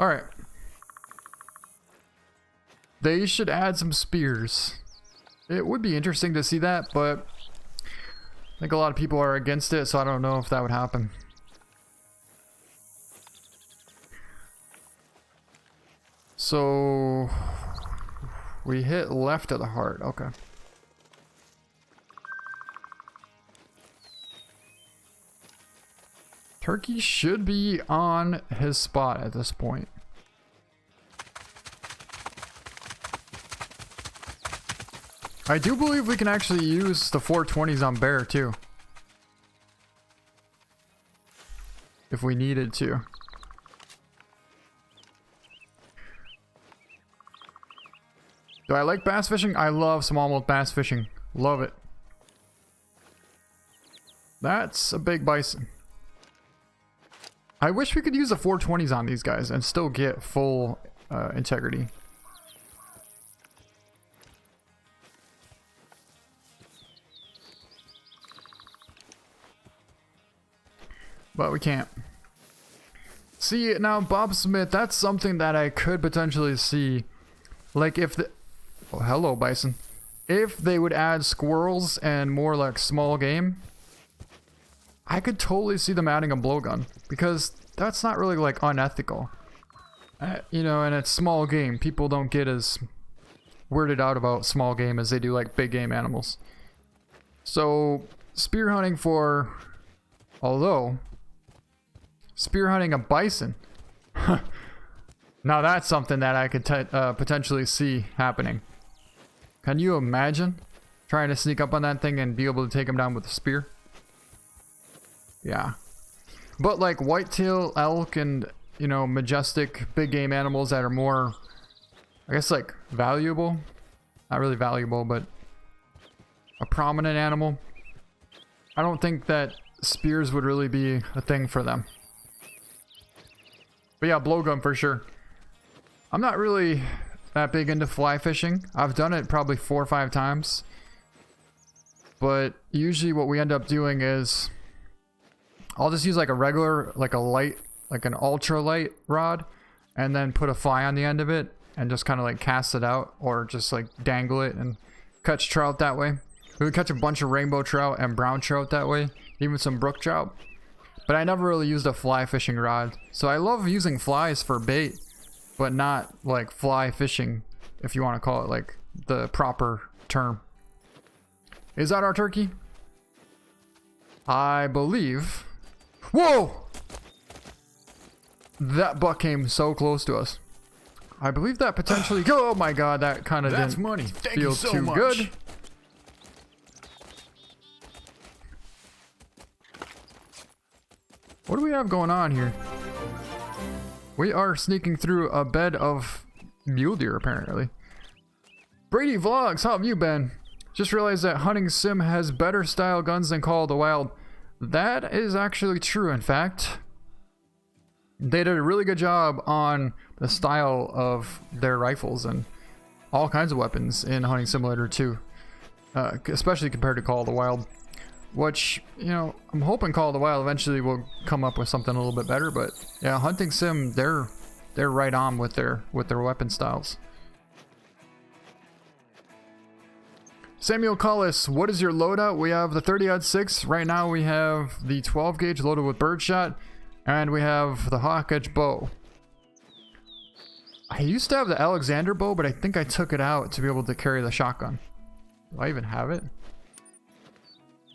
Alright. They should add some spears. It would be interesting to see that, but I think a lot of people are against it, so I don't know if that would happen. So we hit left of the heart. Okay. Turkey should be on his spot at this point. I do believe we can actually use the 420s on bear too, if we needed to. Do I like bass fishing? I love smallmouth bass fishing. Love it. That's a big bison. I wish we could use the 420s on these guys and still get full integrity. But we can't. See, now Bob Smith, that's something that I could potentially see. Like if the... Oh, hello, bison. If they would add squirrels and more like small game, I could totally see them adding a blowgun. Because that's not really like unethical. You know, and it's small game. People don't get as weirded out about small game as they do like big game animals. So, spear hunting for... Although... Spear hunting a bison. Now that's something that I could potentially see happening. Can you imagine trying to sneak up on that thing and be able to take him down with a spear? Yeah. But like whitetail, elk, and, you know, majestic big game animals that are more, I guess, like valuable. Not really valuable, but a prominent animal. I don't think that spears would really be a thing for them. But yeah, blowgun for sure. I'm not really that big into fly fishing. I've done it probably 4 or 5 times. But usually what we end up doing is I'll just use like a regular, like a light, like an ultra light rod, and then put a fly on the end of it and just kind of like cast it out, or just like dangle it and catch trout that way. We would catch a bunch of rainbow trout and brown trout that way, even some brook trout. But I never really used a fly fishing rod. So I love using flies for bait, but not like fly fishing, if you want to call it like the proper term. Is that our turkey? I believe. Whoa! That buck came so close to us. I believe that potentially... Oh my god, that kind of didn't money. Thank feel you so too much. good. What do we have going on here? We are sneaking through a bed of mule deer, apparently. Brady Vlogs, how have you been? Just realized that Hunting Sim has better style guns than Call of the Wild. That is actually true, in fact. They did a really good job on the style of their rifles and all kinds of weapons in Hunting Simulator 2. Especially compared to Call of the Wild. Which, you know, I'm hoping Call of the Wild eventually will come up with something a little bit better, but yeah, Hunting Sim, they're right on with their weapon styles. Samuel Collis, what is your loadout? We have the 30-06. Right now we have the 12 gauge loaded with birdshot, and we have the hawk edge bow. I used to have the Alexander bow, but I think I took it out to be able to carry the shotgun. Do I even have it?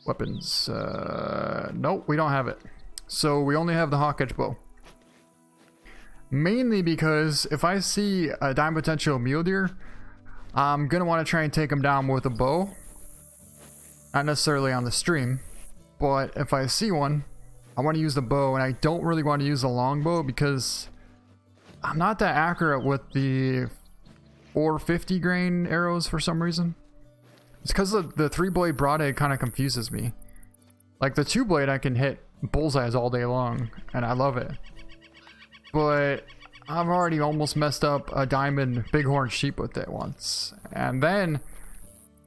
Weapons. Nope, we don't have it. So we only have the hawk edge bow. Mainly because if I see a dime potential mule deer, I'm gonna want to try and take him down with a bow. Not necessarily on the stream, but if I see one, I want to use the bow, and I don't really want to use the longbow because I'm not that accurate with the 450 grain arrows for some reason. It's because the 3-blade broadhead kind of confuses me. Like the 2-blade I can hit bullseyes all day long, and I love it. But I've already almost messed up a diamond bighorn sheep with it once. And then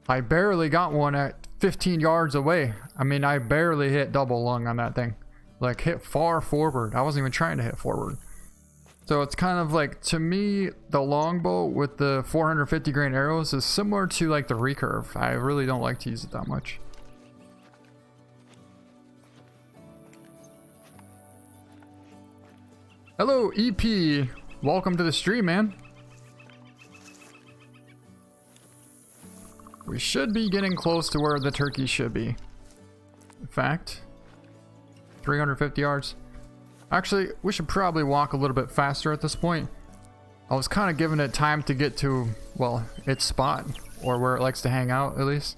I barely got one at 15 yards away. I mean, I barely hit double lung on that thing. Like hit far forward. I wasn't even trying to hit forward. So it's kind of like, to me, the longbow with the 450 grain arrows is similar to like the recurve. I really don't like to use it that much. Hello, EP. Welcome to the stream, man. We should be getting close to where the turkey should be. In fact, 350 yards. Actually, we should probably walk a little bit faster at this point. I was kind of giving it time to get to, well, its spot, or where it likes to hang out, at least.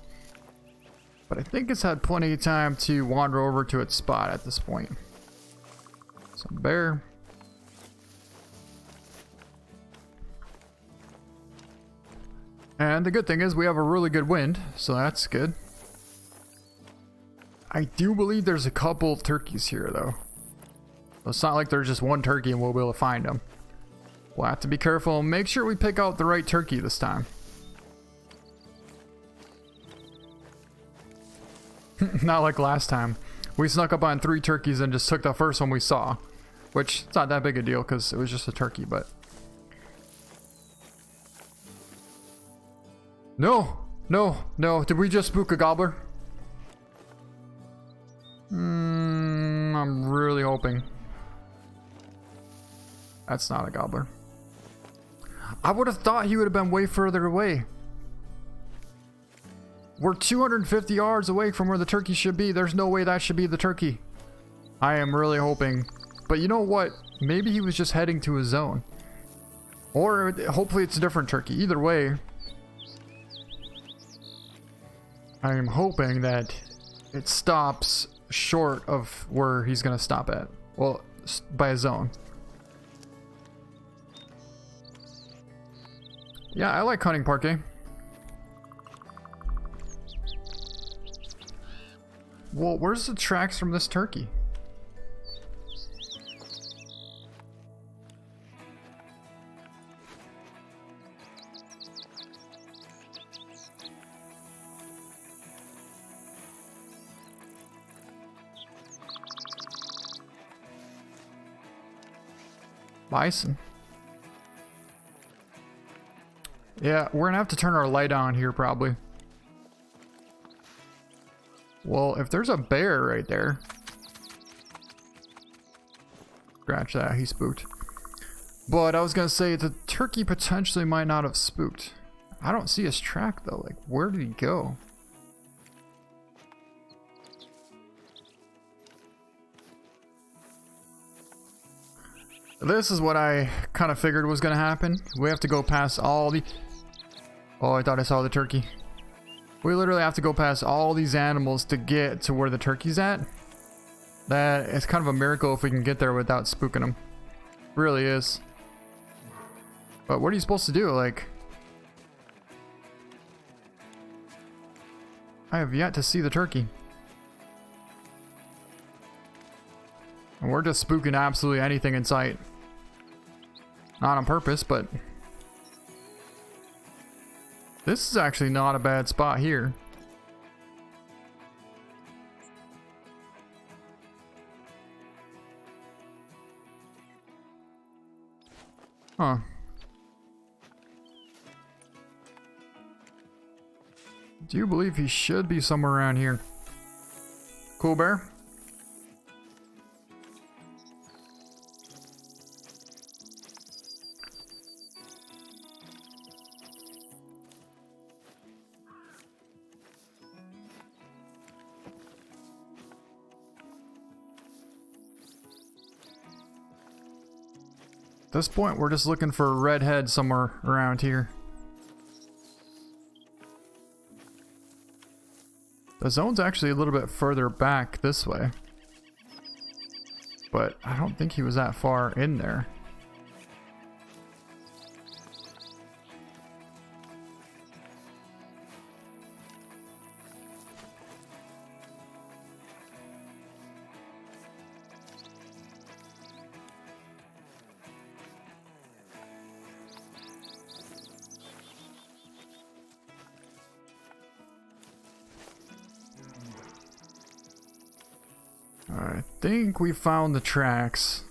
But I think it's had plenty of time to wander over to its spot at this point. Some bear. And the good thing is we have a really good wind, so that's good. I do believe there's a couple turkeys here, though. It's not like there's just one turkey and we'll be able to find them. We'll have to be careful and make sure we pick out the right turkey this time. Not like last time. We snuck up on 3 turkeys and just took the first one we saw. Which, it's not that big a deal because it was just a turkey, but... No! No! No! Did we just spook a gobbler? I'm really hoping. That's not a gobbler. I would have thought he would have been way further away. We're 250 yards away from where the turkey should be. There's no way that should be the turkey. I am really hoping. But you know what? Maybe he was just heading to his zone. Or hopefully it's a different turkey. Either way, I am hoping that it stops short of where he's going to stop at. Well, by a zone. Yeah, I like hunting parquet. Well, where's the tracks from this turkey? Bison. Yeah, we're gonna have to turn our light on here probably. Well, if there's a bear right there. Scratch that, he spooked. But I was gonna say the turkey potentially might not have spooked. I don't see his track though. Like, where did he go? This is what I kind of figured was going to happen. We have to go past all the... Oh, I thought I saw the turkey. We literally have to go past all these animals to get to where the turkey's at. That is kind of a miracle if we can get there without spooking them. Really is. But what are you supposed to do? Like... I have yet to see the turkey. And we're just spooking absolutely anything in sight. Not on purpose, but this is actually not a bad spot here. Huh. Do you believe he should be somewhere around here? Cool bear? At this point, we're just looking for a redhead somewhere around here. The zone's actually a little bit further back this way. But I don't think he was that far in there. I think we found the tracks.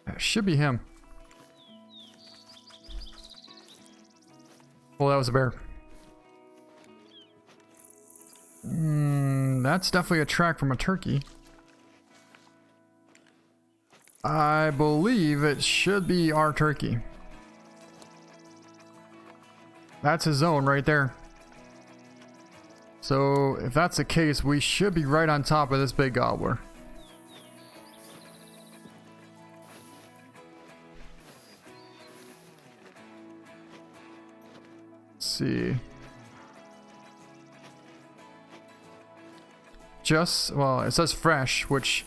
That should be him. Well, that was a bear. That's definitely a track from a turkey. I believe it should be our turkey. That's his zone right there. So if that's the case, we should be right on top of this big gobbler. Let's see. Well, it says fresh, which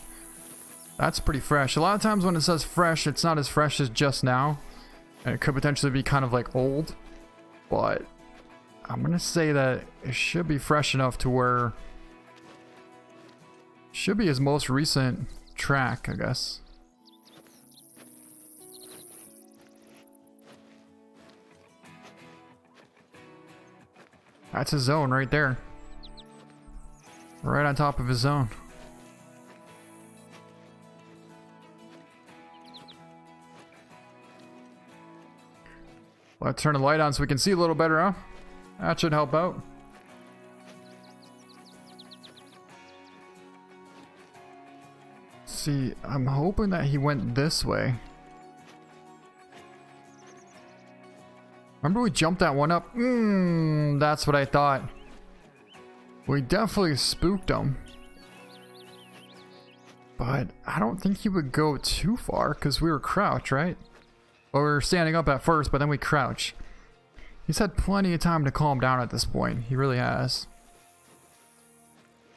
that's pretty fresh. A lot of times when it says fresh, it's not as fresh as just now. And it could potentially be kind of like old, but I'm gonna say that it should be fresh enough to where it should be his most recent track, I guess. That's his zone right there. Right on top of his zone. Let's turn the light on so we can see a little better, huh? That should help out. See, I'm hoping that he went this way. Remember we jumped that one up? That's what I thought. We definitely spooked him. But I don't think he would go too far because we were crouched, right? Well, we were standing up at first, but then we crouch. He's had plenty of time to calm down at this point. He really has.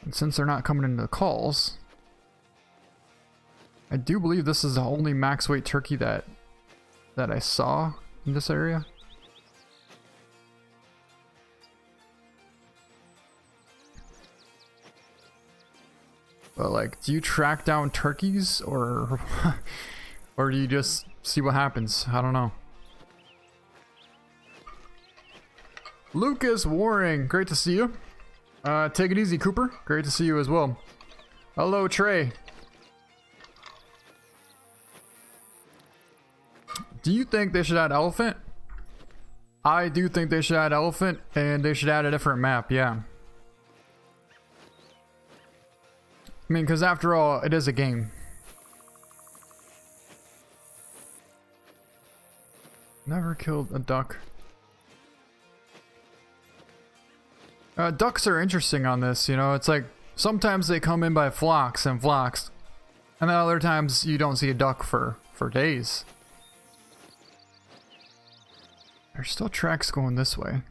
And since they're not coming into the calls, I do believe this is the only max weight turkey that I saw in this area. But like, do you track down turkeys or or do you just see what happens? I don't know. Lucas Waring, great to see you. Take it easy, Cooper. Great to see you as well. Hello, Trey. Do you think they should add elephant? I do think they should add elephant, and they should add a different map, yeah. I mean, because after all, it is a game. Never killed a duck. Ducks are interesting on this, you know. It's like sometimes they come in by flocks and flocks, and then other times you don't see a duck for days. There's still tracks going this way.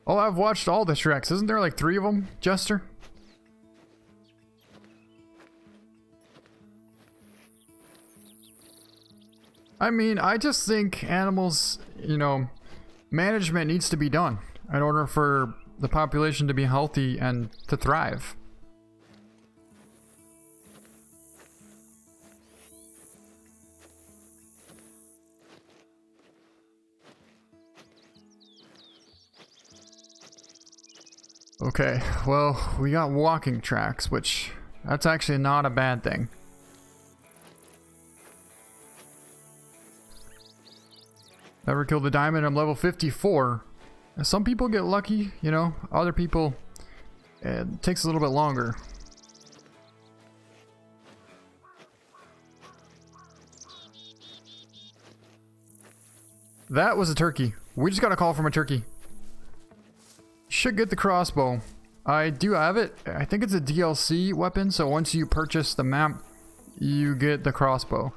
Oh, I've watched all the tracks. Isn't there like 3 of them, Jester? I mean, I just think animals, you know, management needs to be done in order for the population to be healthy and to thrive. Okay, well, we got walking tracks, which that's actually not a bad thing. Never killed a diamond. I'm level 54. Some people get lucky, you know. Other people, it takes a little bit longer. That was a turkey. We just got a call from a turkey. Should get the crossbow. I do have it. I think it's a DLC weapon, so once you purchase the map, you get the crossbow.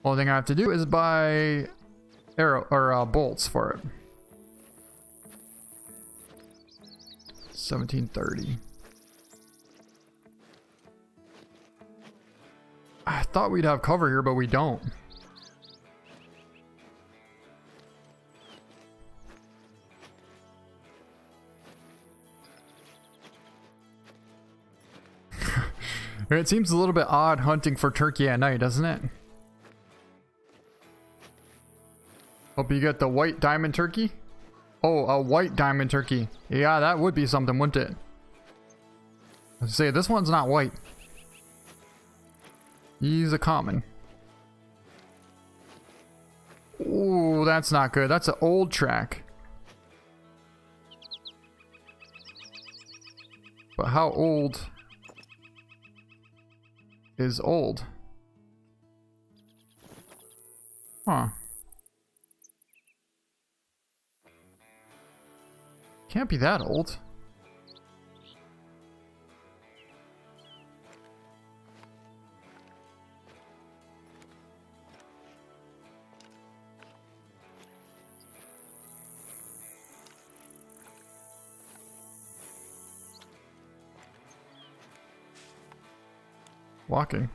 Only thing I have to do is buy arrow or bolts for it. 1730. I thought we'd have cover here, but we don't. It seems a little bit odd hunting for turkey at night, doesn't it? Hope you get the white diamond turkey. Oh, a white diamond turkey. Yeah, that would be something, wouldn't it? Let's say this one's not white. He's a common. Ooh, that's not good. That's an old track. But how old is old? Huh. Can't be that old. Walking.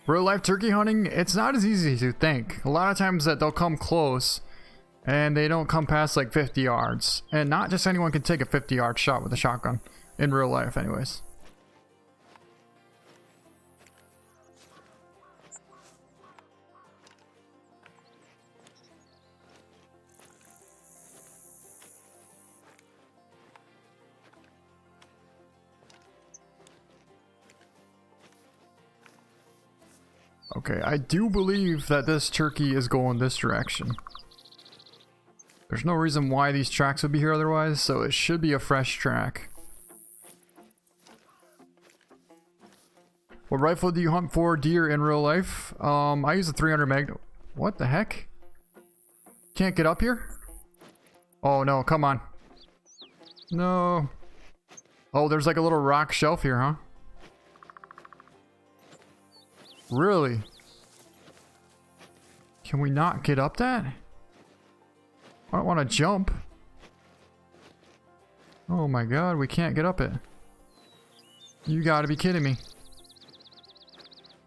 Real life turkey hunting, it's not as easy as you think. A lot of times that they'll come close and they don't come past like 50 yards. And not just anyone can take a 50-yard shot with a shotgun. In real life anyways. Okay, I do believe that this turkey is going this direction. There's no reason why these tracks would be here otherwise, so it should be a fresh track. What rifle do you hunt for deer in real life? I use a 300 mag. What the heck? Can't get up here? Oh no, come on. No. Oh, there's like a little rock shelf here, huh? Really? Can we not get up that? I don't want to jump. Oh my god, we can't get up it. You gotta be kidding me.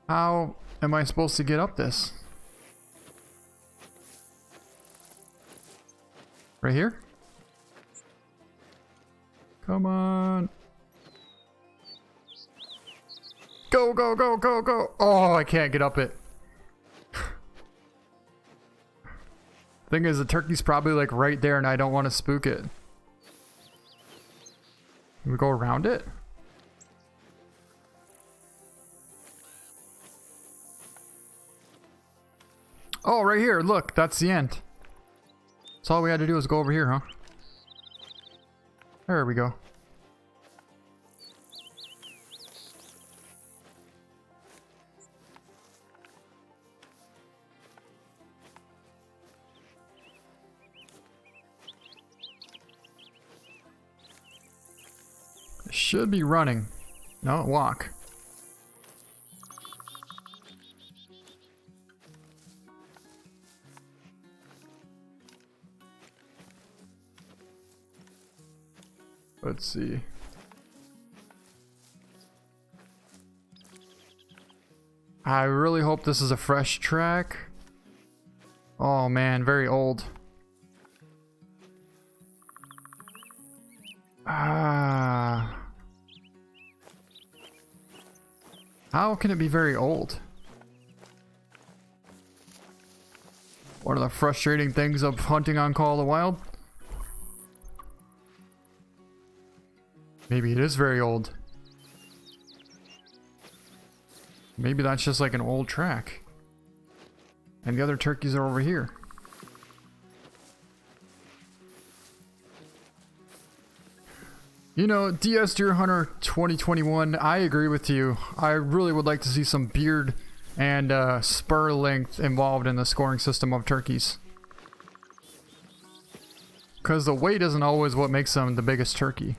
How am I supposed to get up this? Right here? Come on. Go, go, go, go, go. Oh, I can't get up it. Thing is, the turkey's probably like right there and I don't want to spook it. Can we go around it? Oh, right here. Look, that's the end. That's all we had to do was go over here, huh? There we go. Should be running. No, walk. Let's see. I really hope this is a fresh track. Oh man, very old. Ah. How can it be very old? One of the frustrating things of hunting on Call of the Wild. Maybe it is very old. Maybe that's just like an old track. And the other turkeys are over here. You know, DS Deer Hunter 2021, I agree with you. I really would like to see some beard and spur length involved in the scoring system of turkeys. Because the weight isn't always what makes them the biggest turkey.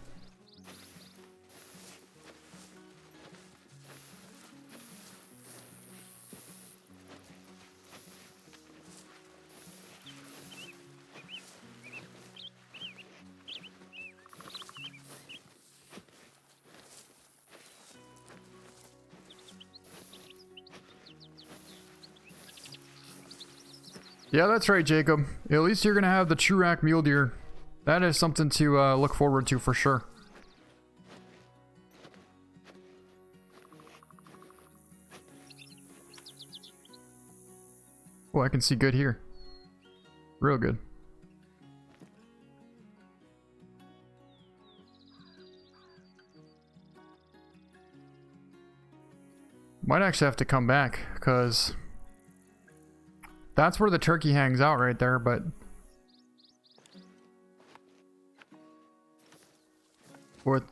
Yeah, that's right, Jacob. At least you're gonna have the Truax mule deer. That is something to look forward to for sure. Oh, I can see good here. Real good. Might actually have to come back, because that's where the turkey hangs out right there, but with...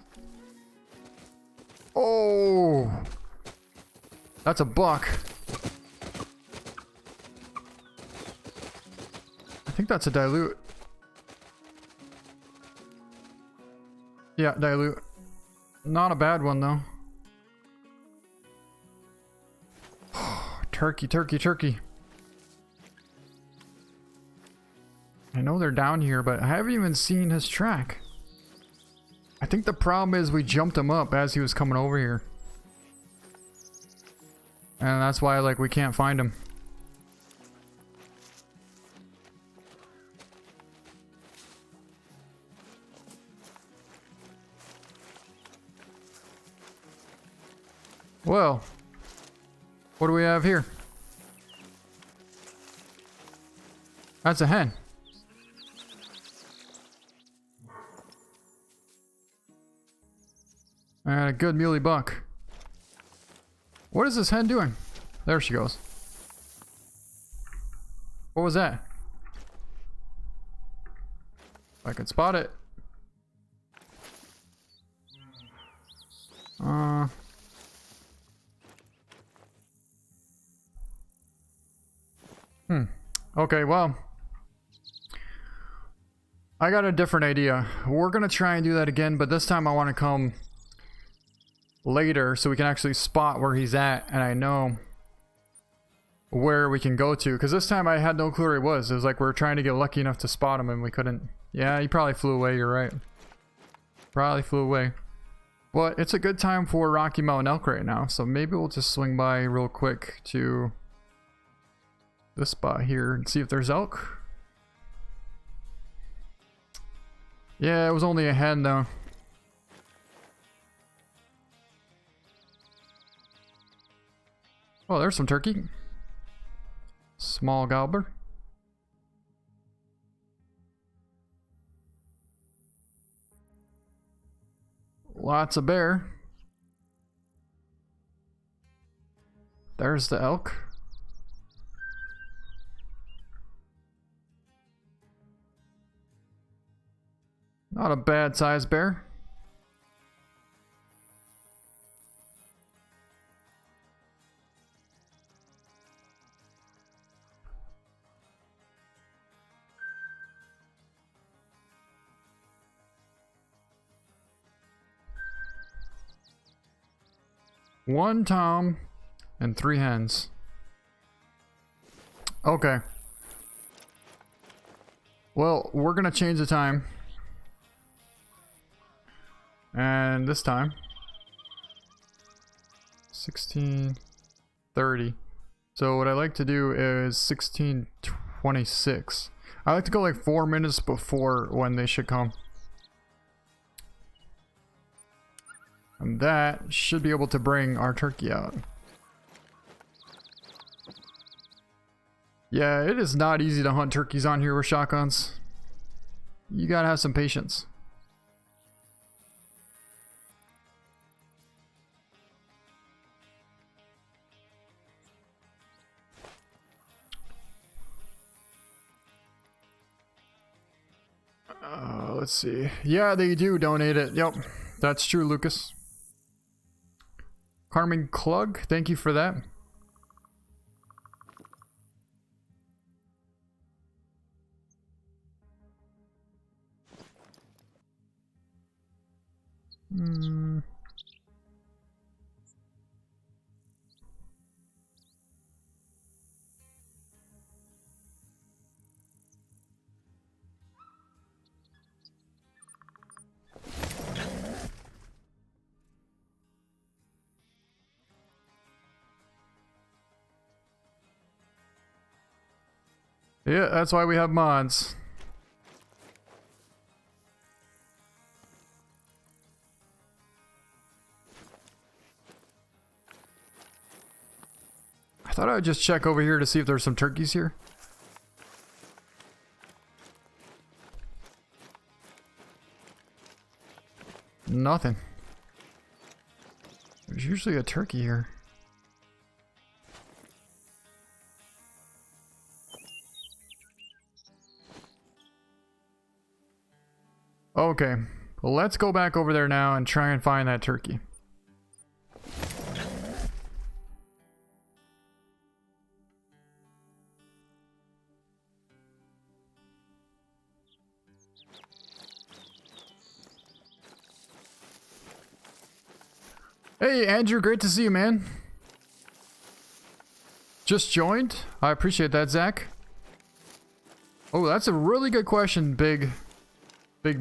Oh! That's a buck. I think that's a dilute. Yeah, dilute. Not a bad one, though. Turkey, turkey, turkey. I know they're down here, but I haven't even seen his track. I think the problem is we jumped him up as he was coming over here. And that's why, like, we can't find him. Well, what do we have here? That's a hen. And a good muley buck. What is this hen doing? There she goes. What was that? If I could spot it. Okay, well, I got a different idea. We're gonna try and do that again, but this time I want to come later so we can actually spot where he's at, and I know where we can go to, because this time I had no clue where he was. It was like we were trying to get lucky enough to spot him and we couldn't. Yeah, he probably flew away, you're right. Probably flew away. But it's a good time for Rocky Mountain elk right now, so maybe we'll just swing by real quick to this spot here and see if there's elk. Yeah, it was only a hen though. Oh, there's some turkey. Small gobbler. Lots of bear. There's the elk. Not a bad sized bear. One tom and 3 hens. Okay. Well, we're gonna change the time. And this time 16:30. So what I like to do is 16:26. I like to go like 4 minutes before when they should come. And that should be able to bring our turkey out. Yeah, it is not easy to hunt turkeys on here with shotguns. You gotta have some patience. Let's see. Yeah, they do donate it. Yep, that's true, Lucas. Carmen Klug, thank you for that. Yeah, that's why we have mods. I thought I would just check over here to see if there's some turkeys here. Nothing. There's usually a turkey here. Okay, well, let's go back over there now and try and find that turkey. Hey, Andrew, great to see you, man. Just joined? I appreciate that, Zach. Oh, that's a really good question, Big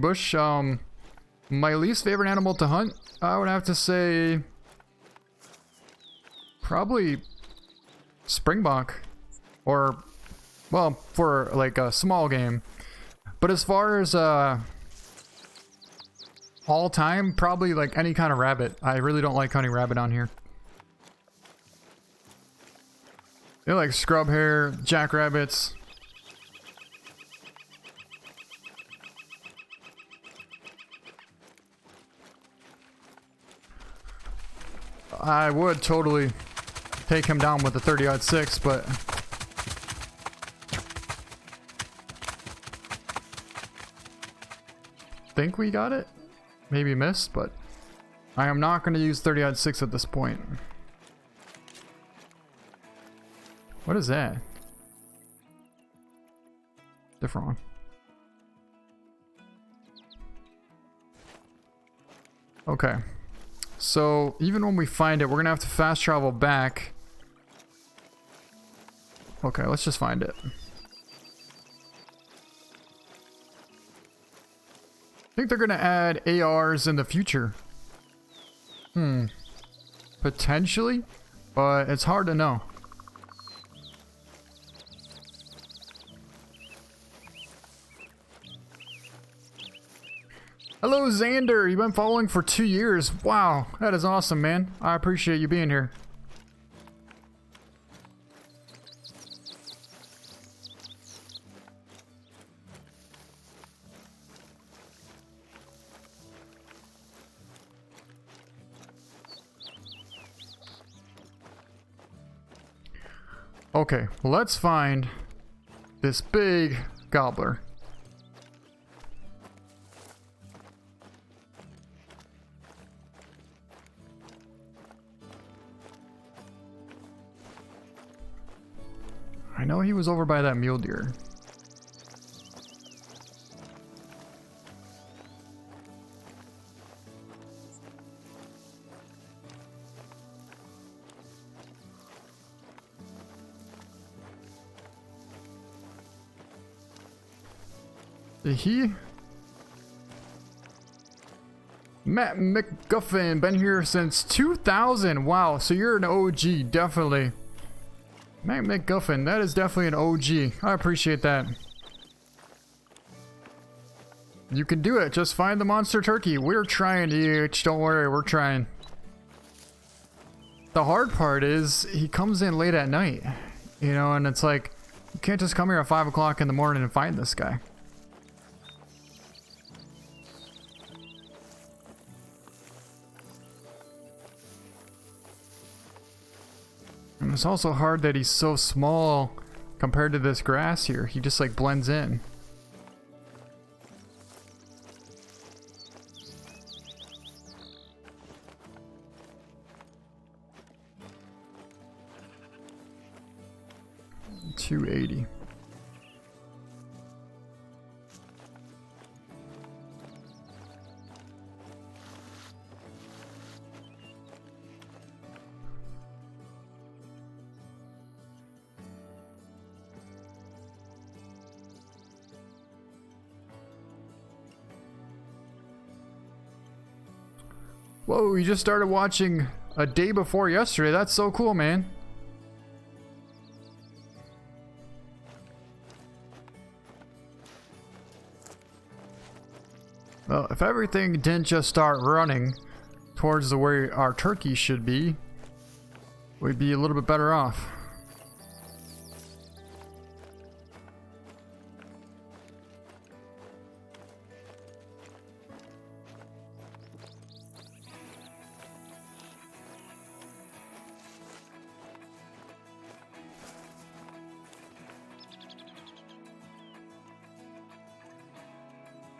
Bush. My least favorite animal to hunt, I would have to say probably springbok, or well, for like a small game. But as far as all time, probably like any kind of rabbit. I really don't like hunting rabbit on here. They're like scrub hair, jackrabbits. I would totally take him down with a 30-06, but think we got it. Maybe missed, but I am not going to use 30-06 at this point. What is that? Different one. Okay. So even when we find it, we're gonna have to fast travel back. Okay, let's just find it. I think they're gonna add ARs in the future. Potentially, but it's hard to know. Hello, Xander. You've been following for 2 years. Wow, that is awesome, man. I appreciate you being here. Okay, let's find this big gobbler. I know he was over by that mule deer. He? Matt McGuffin, been here since 2000. Wow, so you're an OG, definitely. Matt McGuffin, that is definitely an OG. I appreciate that. You can do it. Just find the monster turkey. We're trying, DH. Don't worry, we're trying. The hard part is he comes in late at night, you know, and it's like You can't just come here at 5 o'clock in the morning and find this guy. And it's also hard that he's so small compared to this grass here. He just like blends in. $280. Whoa, you just started watching a day before yesterday. That's so cool, man. Well, if everything didn't just start running towards the way our turkey should be, we'd be a little bit better off.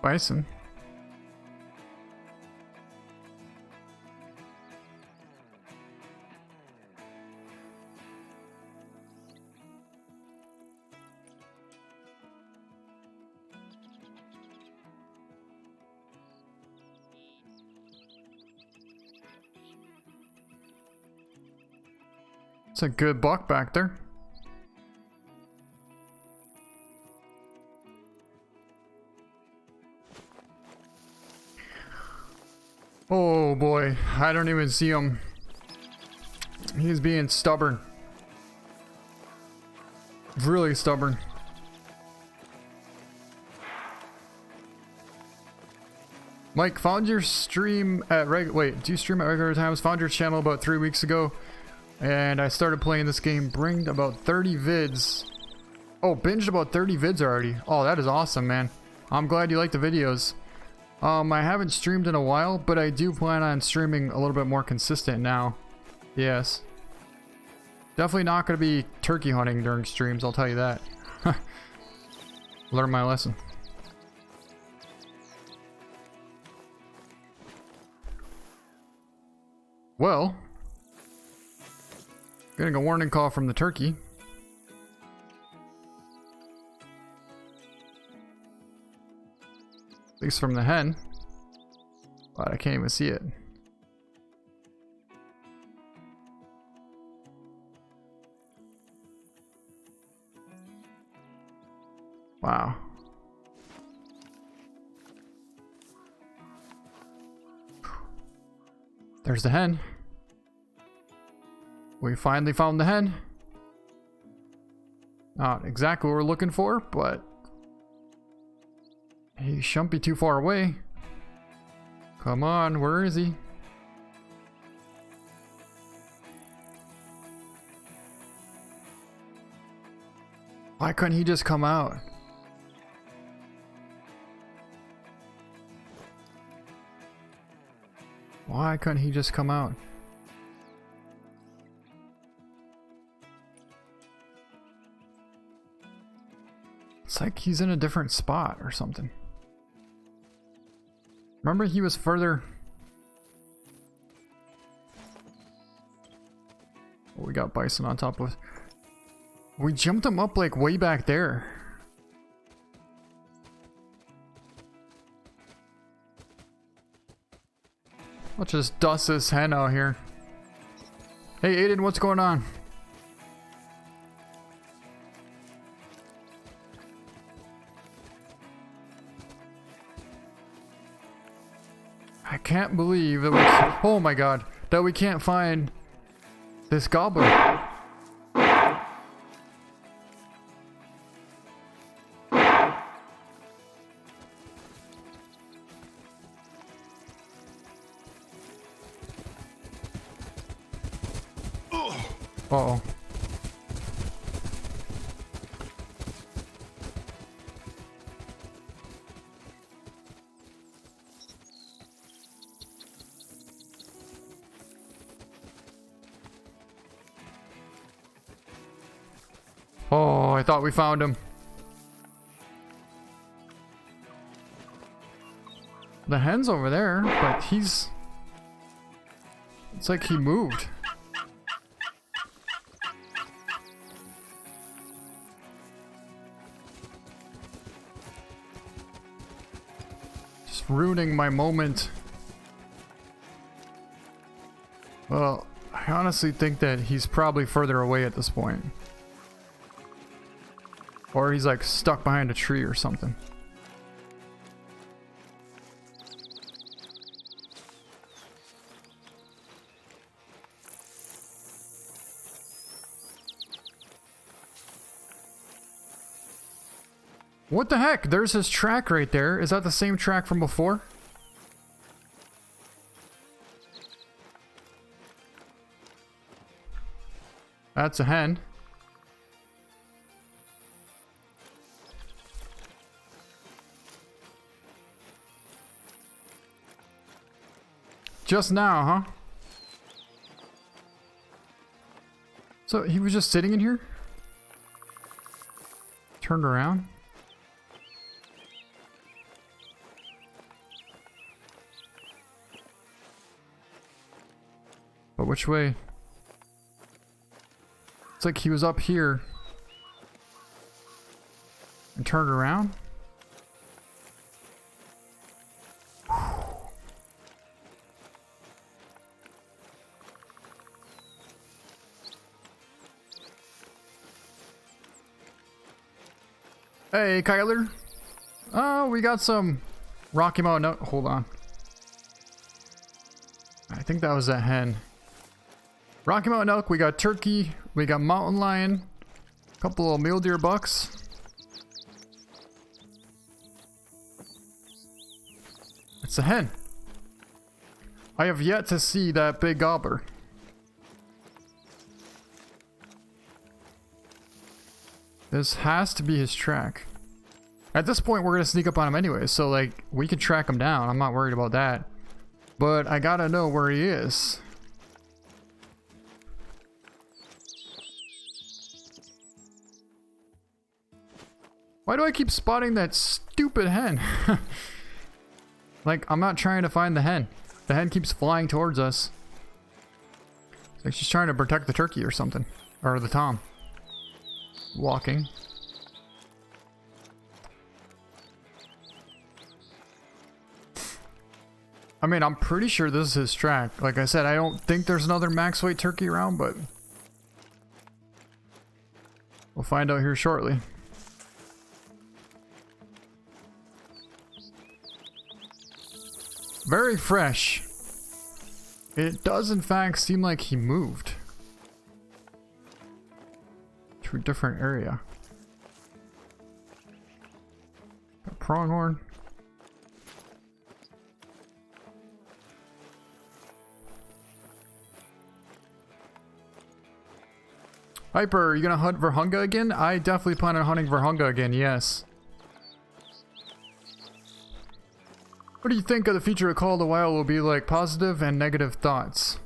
Bison. It's a good buck back there. Oh boy, I don't even see him. He's being stubborn. Really stubborn. Mike, found your stream at do you stream at regular times? Found your channel about 3 weeks ago, and I started playing this game. Bringed about 30 vids. Oh, binged about 30 vids already. Oh, that is awesome, man. I'm glad you like the videos. I haven't streamed in a while, but I do plan on streaming a little bit more consistent now. Yes. Definitely not going to be turkey hunting during streams, I'll tell you that. Learn my lesson. Well, getting a warning call from the turkey. At least from the hen. But I can't even see it. Wow. There's the hen. We finally found the hen. Not exactly what we're looking for, but he shouldn't be too far away. Come on, where is he? Why couldn't he just come out? Why couldn't he just come out? It's like he's in a different spot or something. Remember, he was further. Oh, we got bison on top of us. We jumped him up like way back there. Let's just dust this hen out here. Hey Aiden, what's going on? I can't believe that we, oh my god, that we can't find this gobbler. Uh-oh. Oh, I thought we found him. The hen's over there, but he's... It's like he moved. Just ruining my moment. Well, I honestly think that he's probably further away at this point. Or he's like stuck behind a tree or something. What the heck? There's his track right there. Is that the same track from before? That's a hen. Just now, huh? So he was just sitting in here? Turned around? But which way? It's like he was up here and turned around. Hey, Kyler. Oh, we got some Rocky Mountain. No, hold on. I think that was that hen. Rocky Mountain elk, we got turkey, we got mountain lion, a couple of mule deer bucks. It's a hen. I have yet to see that big gobbler. This has to be his track. At this point, we're gonna sneak up on him anyway, so like, we can track him down. I'm not worried about that. But I gotta know where he is. Why do I keep spotting that stupid hen? Like, I'm not trying to find the hen. The hen keeps flying towards us. It's like she's trying to protect the turkey or something. Or the tom. Walking. I mean, I'm pretty sure this is his track. Like I said, I don't think there's another max weight turkey around, but we'll find out here shortly. Very fresh. It does in fact seem like he moved to a different area. Got pronghorn. Hyper, are you gonna hunt Verhunga again? I definitely plan on hunting Verhunga again, yes. What do you think of the future of Call of the Wild will be like? Positive and negative thoughts.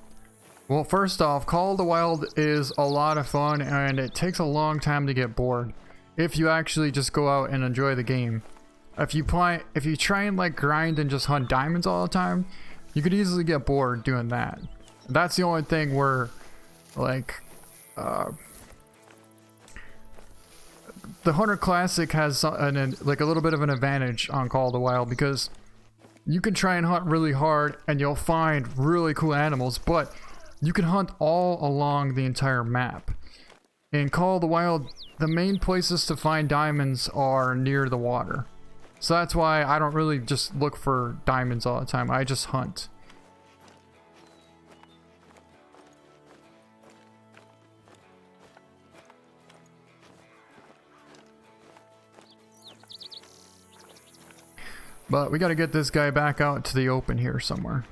Well, first off, Call of the Wild is a lot of fun and it takes a long time to get bored if you actually just go out and enjoy the game. If you try and like grind and just hunt diamonds all the time, you could easily get bored doing that. That's the only thing where like the Hunter Classic has like a little bit of an advantage on Call of the Wild because you can try and hunt really hard and you'll find really cool animals, but you can hunt all along the entire map. In Call of the Wild, the main places to find diamonds are near the water. So that's why I don't really just look for diamonds all the time. I just hunt. But we gotta get this guy back out to the open here somewhere.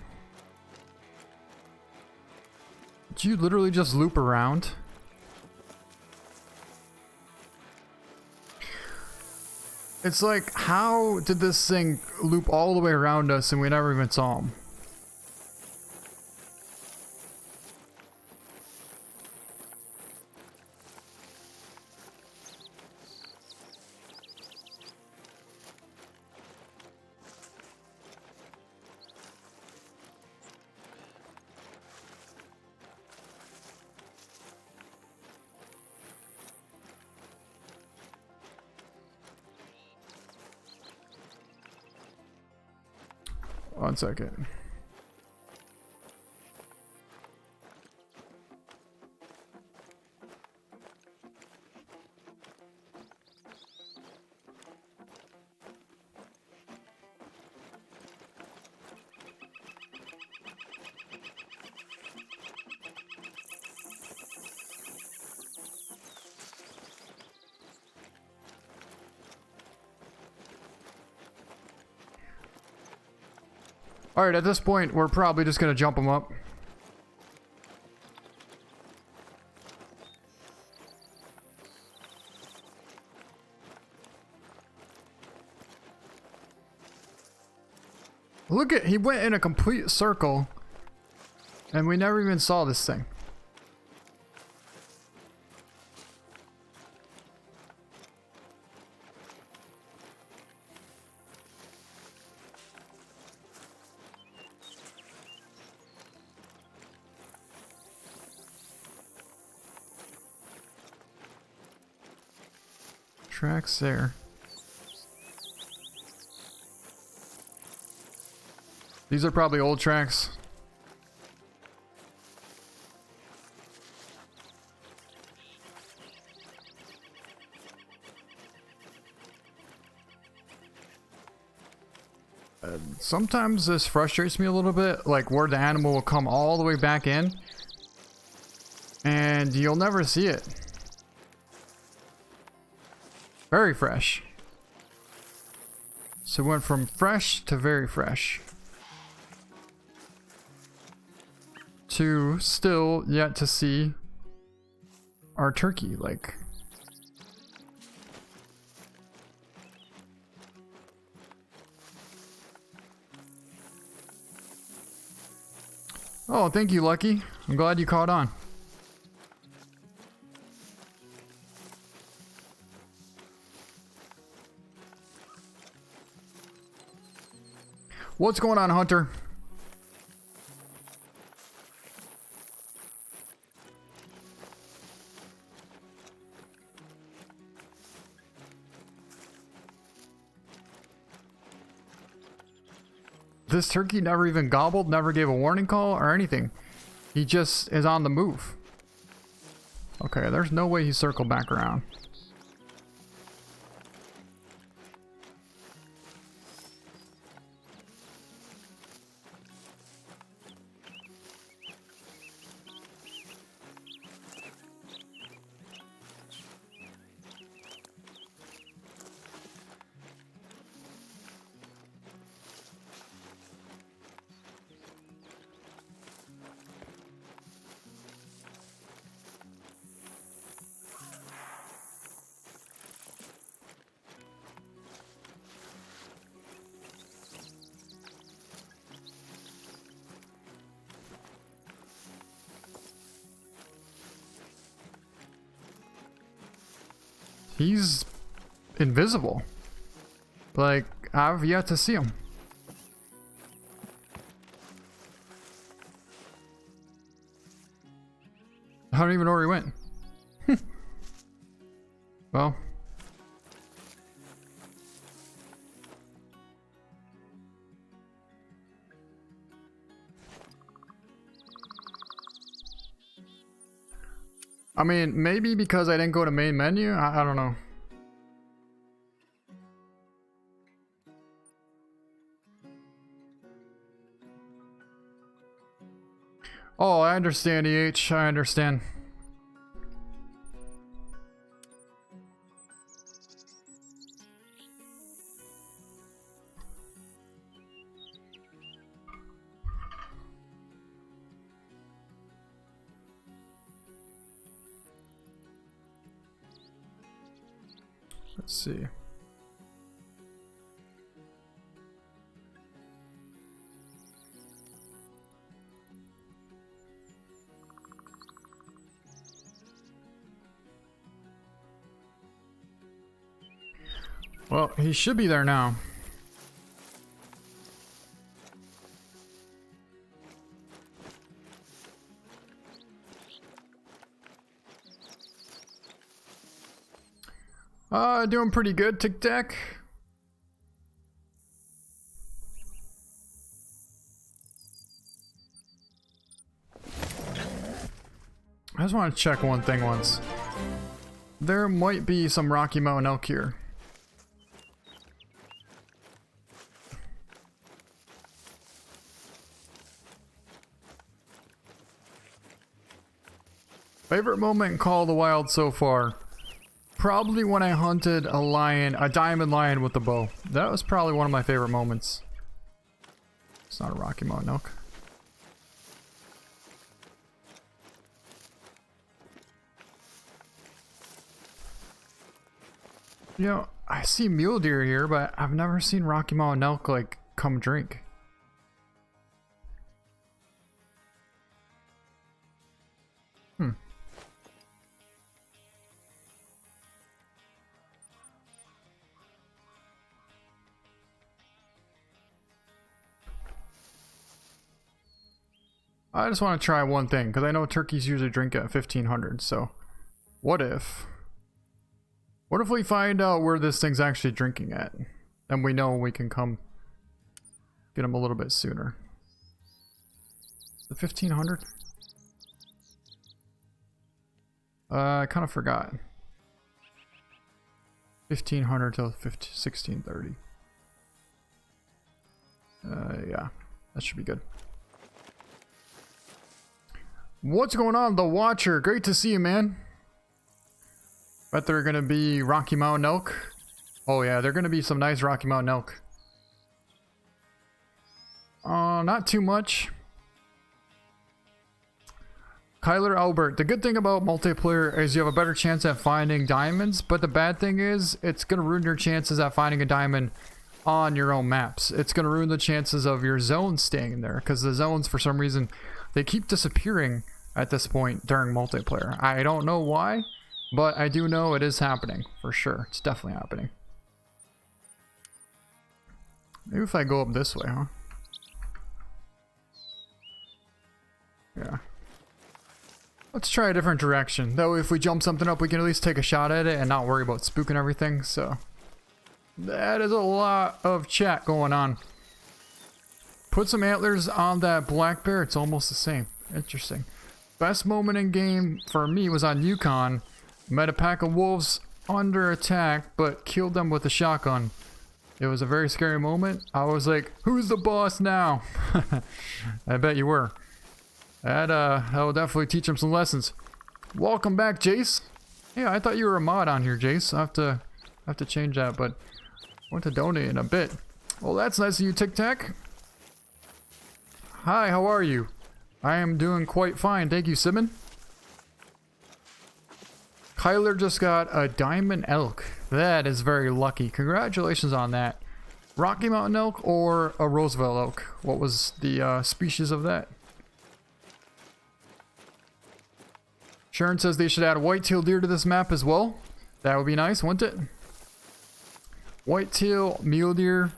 Did you literally just loop around? It's like, how did this thing loop all the way around us and we never even saw him? 1 second. Alright, at this point, we're probably just gonna jump them up. Look at, he went in a complete circle, and we never even saw this thing. Tracks there. These are probably old tracks. Sometimes this frustrates me a little bit, like where the animal will come all the way back in and you'll never see it. Very fresh. So it went from fresh to very fresh. To still yet to see our turkey, like. Oh, thank you, Lucky. I'm glad you caught on. What's going on, Hunter? This turkey never even gobbled, never gave a warning call or anything. He just is on the move. Okay, there's no way he circled back around. He's invisible. Like, I've yet to see him. I don't even know where he went. Well. I mean, maybe because I didn't go to main menu? I don't know. Oh, I understand, EH. I understand. Let's see. Well, he should be there now. Doing pretty good, Tic Tac. I just want to check one thing once. There might be some Rocky Mountain elk here. Favorite moment in Call of the Wild so far? Probably when I hunted a lion, a diamond lion with the bow. That was probably one of my favorite moments. It's not a Rocky Mountain elk. You know, I see mule deer here, but I've never seen Rocky Mountain elk like come drink. I just want to try one thing, because I know turkeys usually drink at 1500, so what if we find out where this thing's actually drinking at, and we know we can come get them a little bit sooner. The 1500? I kind of forgot. 1500 till 1630. Yeah, that should be good. What's going on, The Watcher? Great to see you, man. Bet they're gonna be Rocky Mountain elk. Oh yeah, they're gonna be some nice Rocky Mountain elk. Not too much. Kyler Albert, the good thing about multiplayer is you have a better chance at finding diamonds, but the bad thing is it's gonna ruin your chances at finding a diamond on your own maps. It's gonna ruin the chances of your zones staying there, because the zones, for some reason, they keep disappearing at this point during multiplayer. I don't know why, but I do know it is happening for sure. It's definitely happening. Maybe if I go up this way, huh? Yeah. Let's try a different direction. That way if we jump something up, we can at least take a shot at it and not worry about spooking everything. So that is a lot of chat going on. Put some antlers on that black bear. It's almost the same. Interesting. Best moment in game for me was on Yukon. Met a pack of wolves under attack, but killed them with a shotgun. It was a very scary moment. I was like, who's the boss now? I bet you were. That will definitely teach him some lessons. Welcome back, Jace. Yeah, I thought you were a mod on here, Jace. I have to change that, but I want to donate in a bit. Well, that's nice of you, Tic Tac. Hi, how are you? I am doing quite fine, thank you, Simon. Kyler just got a diamond elk. That is very lucky. Congratulations on that. Rocky Mountain elk or a Roosevelt elk? What was the species of that? Sharon says they should add whitetail deer to this map as well. That would be nice, wouldn't it? Whitetail, mule deer,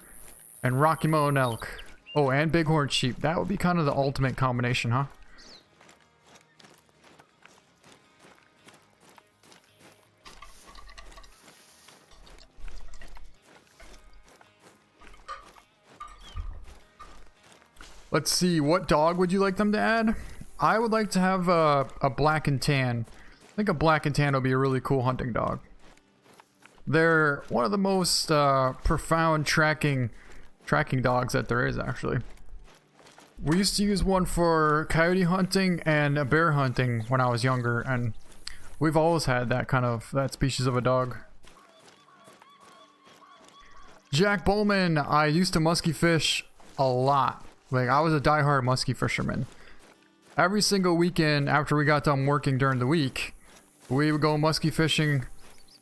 and Rocky Mountain elk. Oh, and bighorn sheep. That would be kind of the ultimate combination, huh? Let's see, what dog would you like them to add? I would like to have a black and tan. I think a black and tan would be a really cool hunting dog. They're one of the most profound tracking dogs that there is, actually. We used to use one for coyote hunting and bear hunting when I was younger, and we've always had that species of a dog. Jack Bowman, I used to musky fish a lot. Like, I was a diehard musky fisherman. Every single weekend after we got done working during the week, we would go musky fishing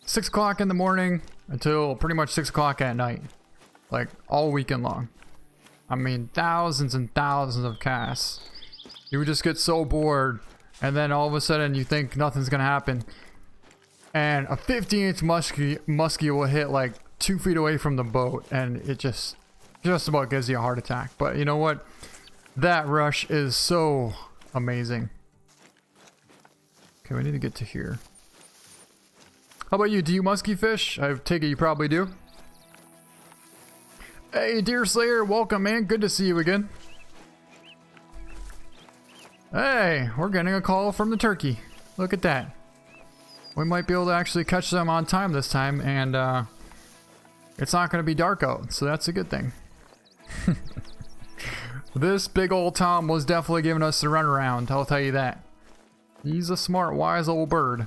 6 o'clock in the morning until pretty much 6 o'clock at night. Like, all weekend long. I mean, thousands and thousands of casts. You would just get so bored, and then all of a sudden you think nothing's gonna happen. And a 50-inch muskie will hit like 2 feet away from the boat, and it just about gives you a heart attack. But you know what? That rush is so amazing. Okay, we need to get to here. How about you? Do you musky fish? I take it you probably do. Hey, Deer Slayer, welcome, man. Good to see you again. Hey, we're getting a call from the turkey. Look at that. We might be able to actually catch them on time this time, and it's not going to be dark out, so that's a good thing. This big old Tom was definitely giving us the runaround, I'll tell you that. He's a smart, wise old bird.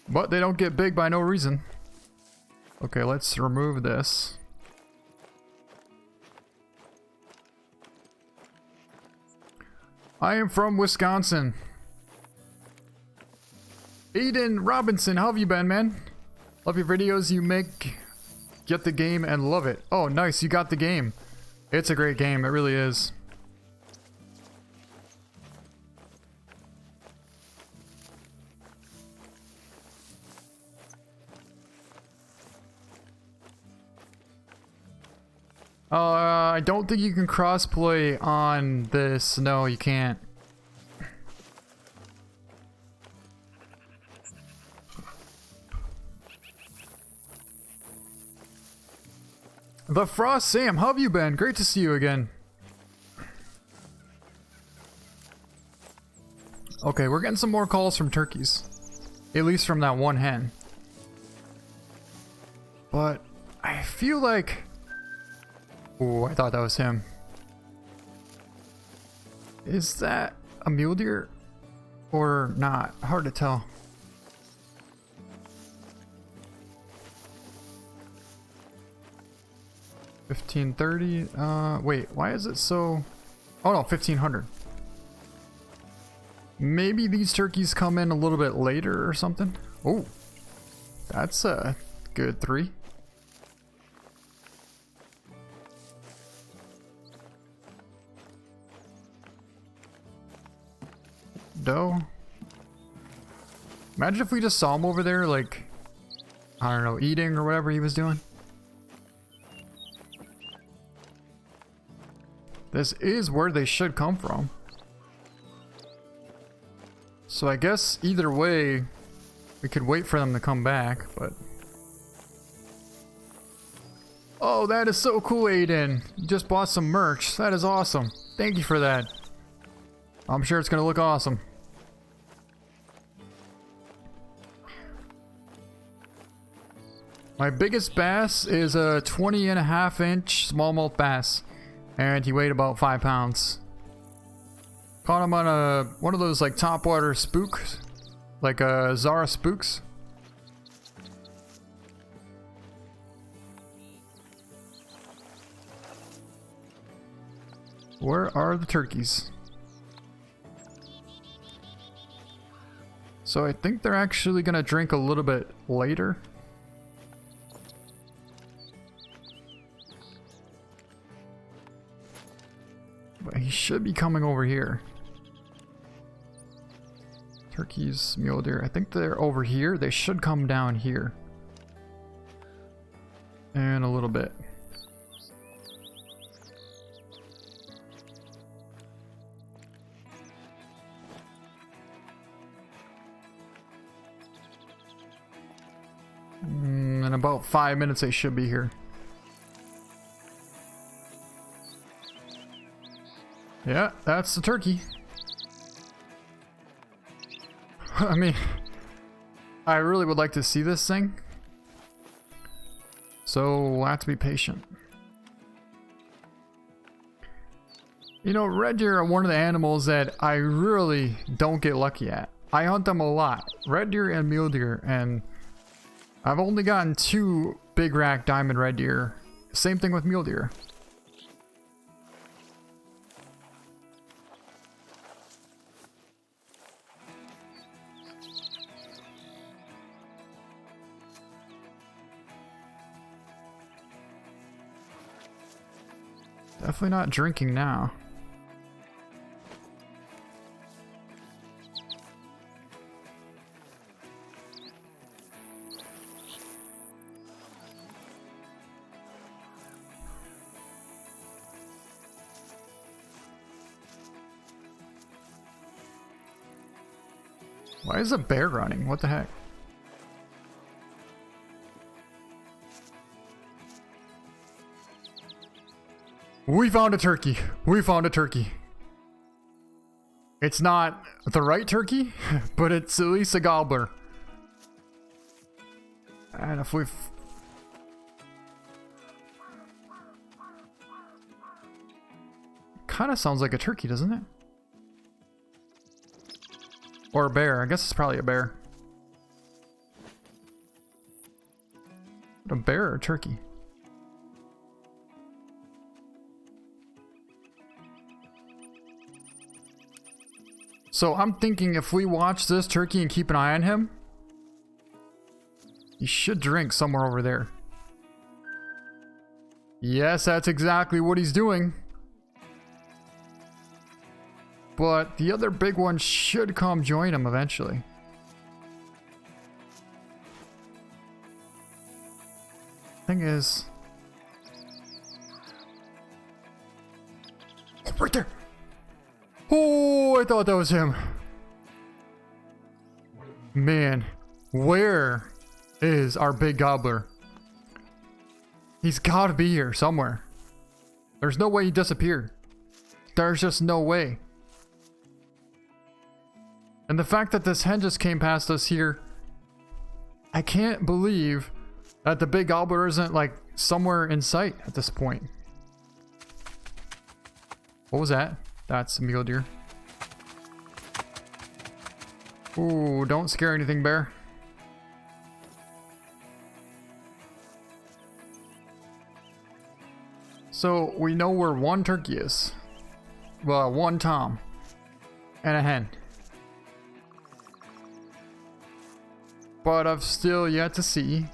But they don't get big by no reason. Okay, let's remove this. I am from Wisconsin. Aiden Robinson, how have you been, man? Love your videos you make. Get the game and love it. Oh, nice, you got the game. It's a great game, it really is. I don't think you can crossplay on this. No, you can't. The Frost Sam, how have you been? Great to see you again. Okay, we're getting some more calls from turkeys. At least from that one hen. But I feel like... Oh, I thought that was him. Is that a mule deer or not? Hard to tell. $15.30. Wait, why is it so... Oh no, 1500. Maybe these turkeys come in a little bit later or something. Oh, that's a good 3. Doe. Imagine if we just saw him over there, like, I don't know, eating or whatever he was doing. This is where they should come from. So I guess either way, we could wait for them to come back, but... Oh, that is so cool, Aiden. You just bought some merch. That is awesome. Thank you for that. I'm sure it's gonna look awesome. My biggest bass is a 20.5-inch smallmouth bass, and he weighed about 5 pounds. Caught him on one of those like topwater spooks, like Zara spooks. Where are the turkeys? So I think they're actually gonna drink a little bit later. But he should be coming over here. Turkeys, mule deer. I think they're over here. They should come down here. In a little bit. In about 5 minutes they should be here. Yeah, that's the turkey. I mean, I really would like to see this thing. So we'll have to be patient. You know, red deer are one of the animals that I really don't get lucky at. I hunt them a lot. Red deer and mule deer, and I've only gotten 2 big rack diamond red deer. Same thing with mule deer. Definitely not drinking now. Why is a bear running? What the heck? We found a turkey. We found a turkey. It's not the right turkey, but it's at least a gobbler. And if we've... Kind of sounds like a turkey, doesn't it? Or a bear. I guess it's probably a bear. A bear or a turkey? So I'm thinking if we watch this turkey and keep an eye on him, he should drink somewhere over there. Yes, that's exactly what he's doing. But the other big one should come join him eventually. Thing is... Oh, right there! Oh, I thought that was him. Man, where is our big gobbler? He's gotta be here somewhere. There's no way he disappeared. There's just no way. And the fact that this hen just came past us here, I can't believe that the big gobbler isn't like somewhere in sight at this point. What was that? That's a mule deer. Ooh, don't scare anything, bear. So we know where one turkey is. Well, one tom and a hen. But I've still yet to see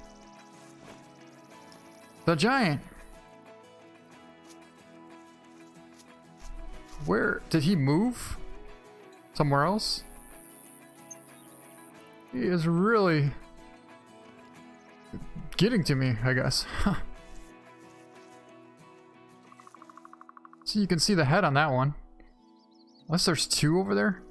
the giant. Where did he move? Somewhere else? He is really getting to me, I guess. So you can see the head on that one. Unless there's two over there.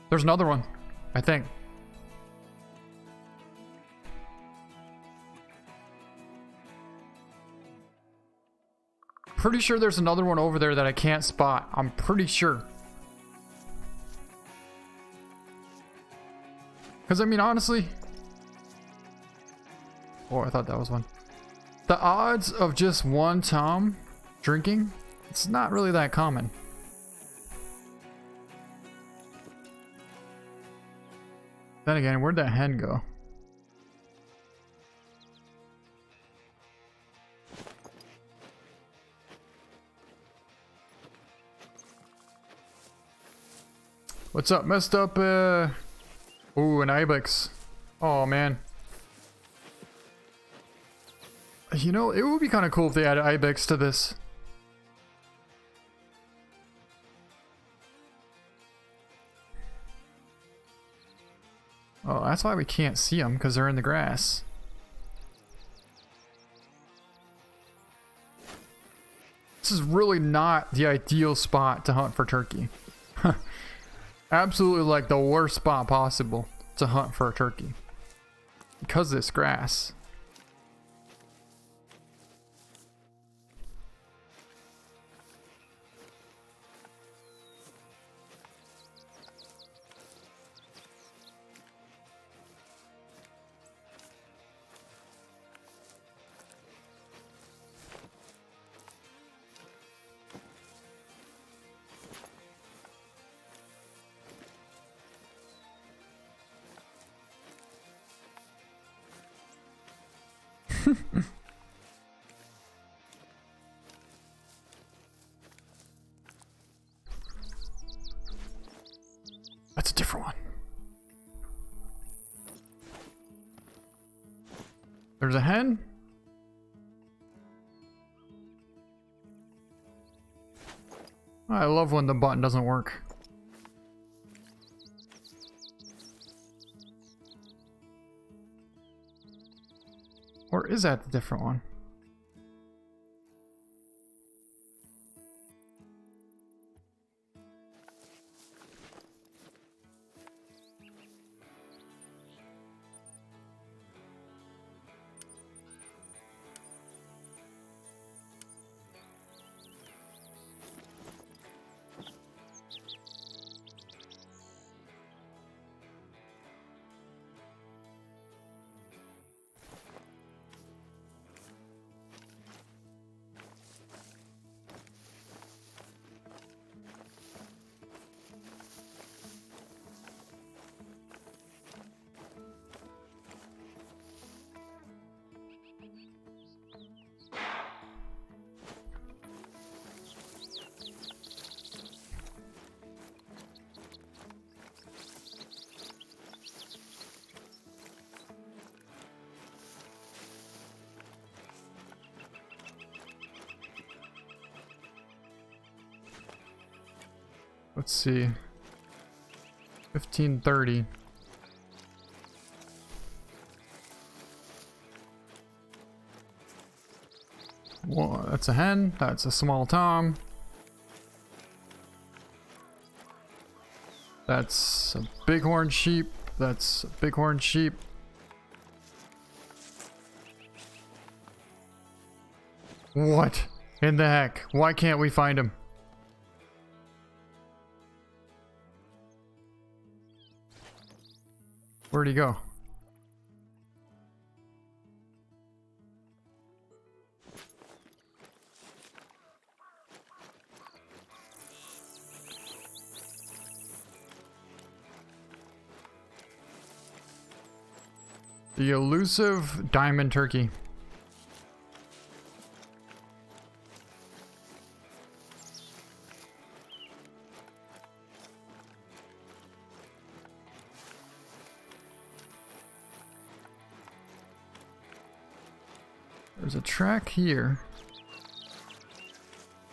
There's another one, I think. Pretty sure there's another one over there that I can't spot. I'm pretty sure. Because, I mean, honestly... Oh, I thought that was one. The odds of just one tom drinking, it's not really that common. Then again, where'd that hen go? What's up, messed up, Ooh, an ibex. Oh, man. You know, it would be kind of cool if they added ibex to this. Oh, that's why we can't see them, because they're in the grass. This is really not the ideal spot to hunt for turkey. Absolutely like the worst spot possible to hunt for a turkey. Because of this grass. That's a different one. There's a hen. I love when the button doesn't work. Or is that the different one? Let's see. 1530. Whoa, that's a hen. That's a small tom. That's a bighorn sheep. That's a bighorn sheep. What in the heck? Why can't we find him? Where'd he go? The elusive diamond turkey. There's a track here.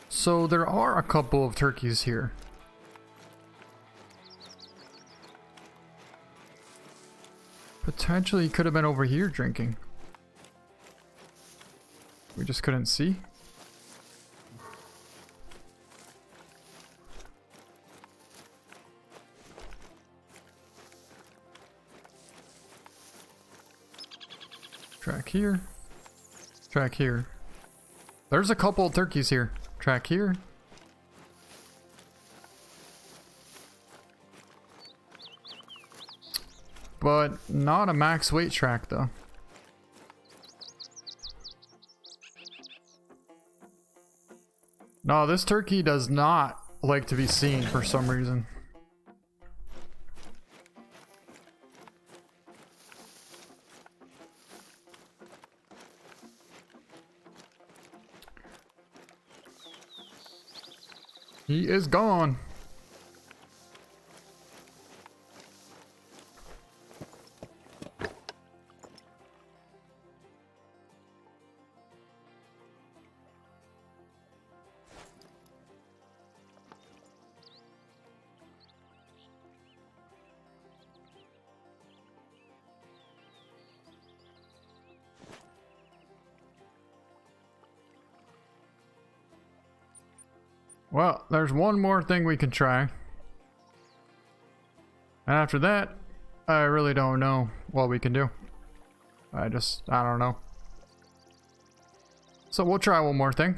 So there are a couple of turkeys here. Potentially could have been over here drinking. We just couldn't see. Track here. Track here. There's a couple of turkeys here. Track here. But not a max weight track though. No, this turkey does not like to be seen for some reason. He is gone. Well, there's one more thing we can try. And after that, I really don't know what we can do. I don't know. So we'll try one more thing.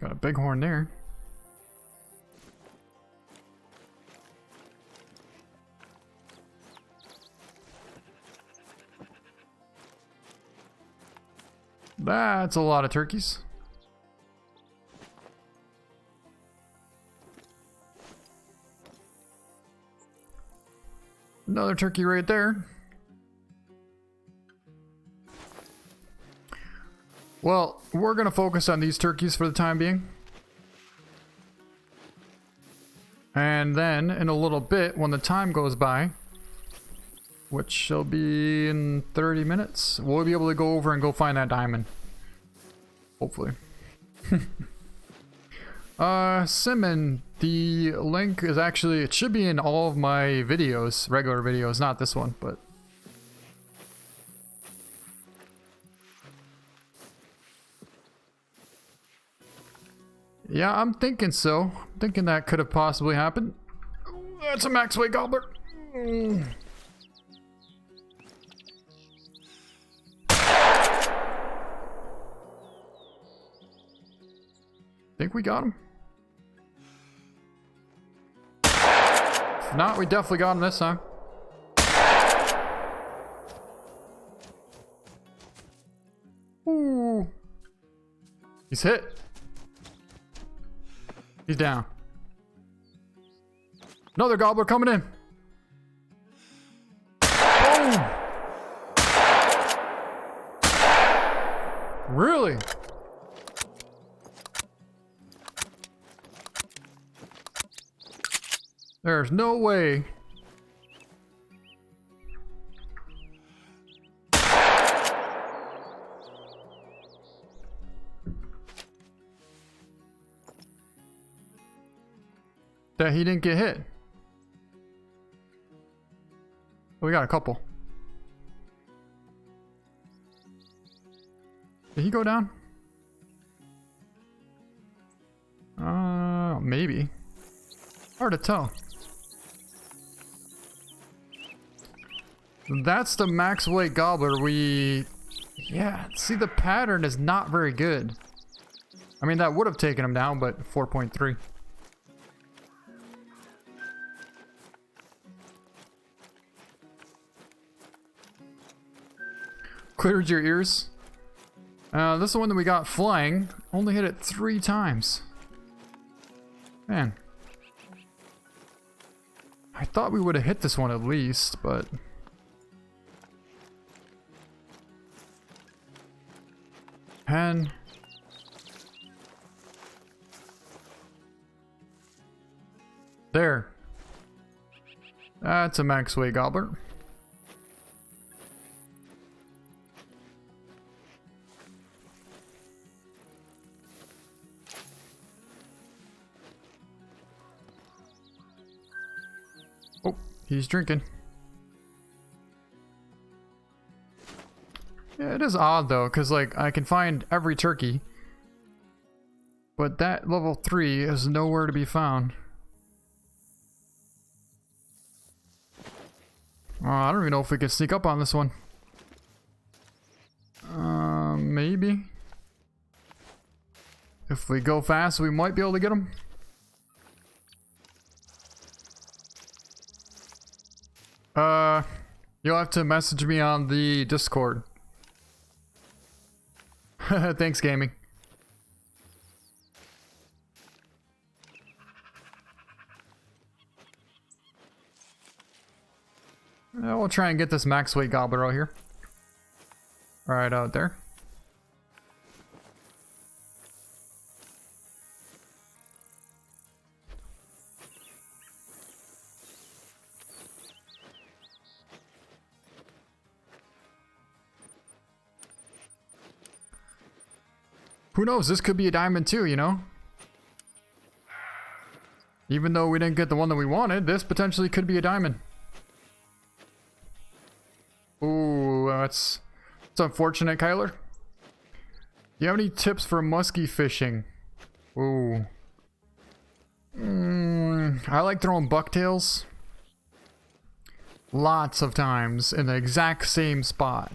Got a bighorn there. That's a lot of turkeys. Another turkey right there. Well, we're going to focus on these turkeys for the time being. And then in a little bit, when the time goes by, which shall be in 30 minutes, we'll be able to go over and go find that diamond. Hopefully. Simon, the link is actually, it should be in all of my videos, regular videos, not this one, but. Yeah, I'm thinking so. I'm thinking that could have possibly happened. That's a max weight gobbler. Think we got him? If not, we definitely got him this time. Ooh. He's hit. He's down. Another gobbler coming in. Boom. Really? There's no way. That he didn't get hit. We got a couple. Did he go down? Maybe. Hard to tell. That's the max weight gobbler. Yeah, see, the pattern is not very good. I mean, that would have taken him down, but 4.3. Cleared your ears. This is the one that we got flying. Only hit it 3 times. Man. I thought we would have hit this one at least, but... Pen. There. That's a max weight gobbler. Oh, he's drinking. Yeah, it is odd though, because like I can find every turkey, but that level 3 is nowhere to be found. I don't even know if we can sneak up on this one. Maybe. If we go fast, we might be able to get him. You'll have to message me on the Discord. Thanks, gaming. We'll try and get this max weight gobbler out here. Right out there. Who knows? This could be a diamond too, you know? Even though we didn't get the one that we wanted, this potentially could be a diamond. Ooh, that's unfortunate, Kyler. Do you have any tips for musky fishing? Ooh. I like throwing bucktails. Lots of times in the exact same spot.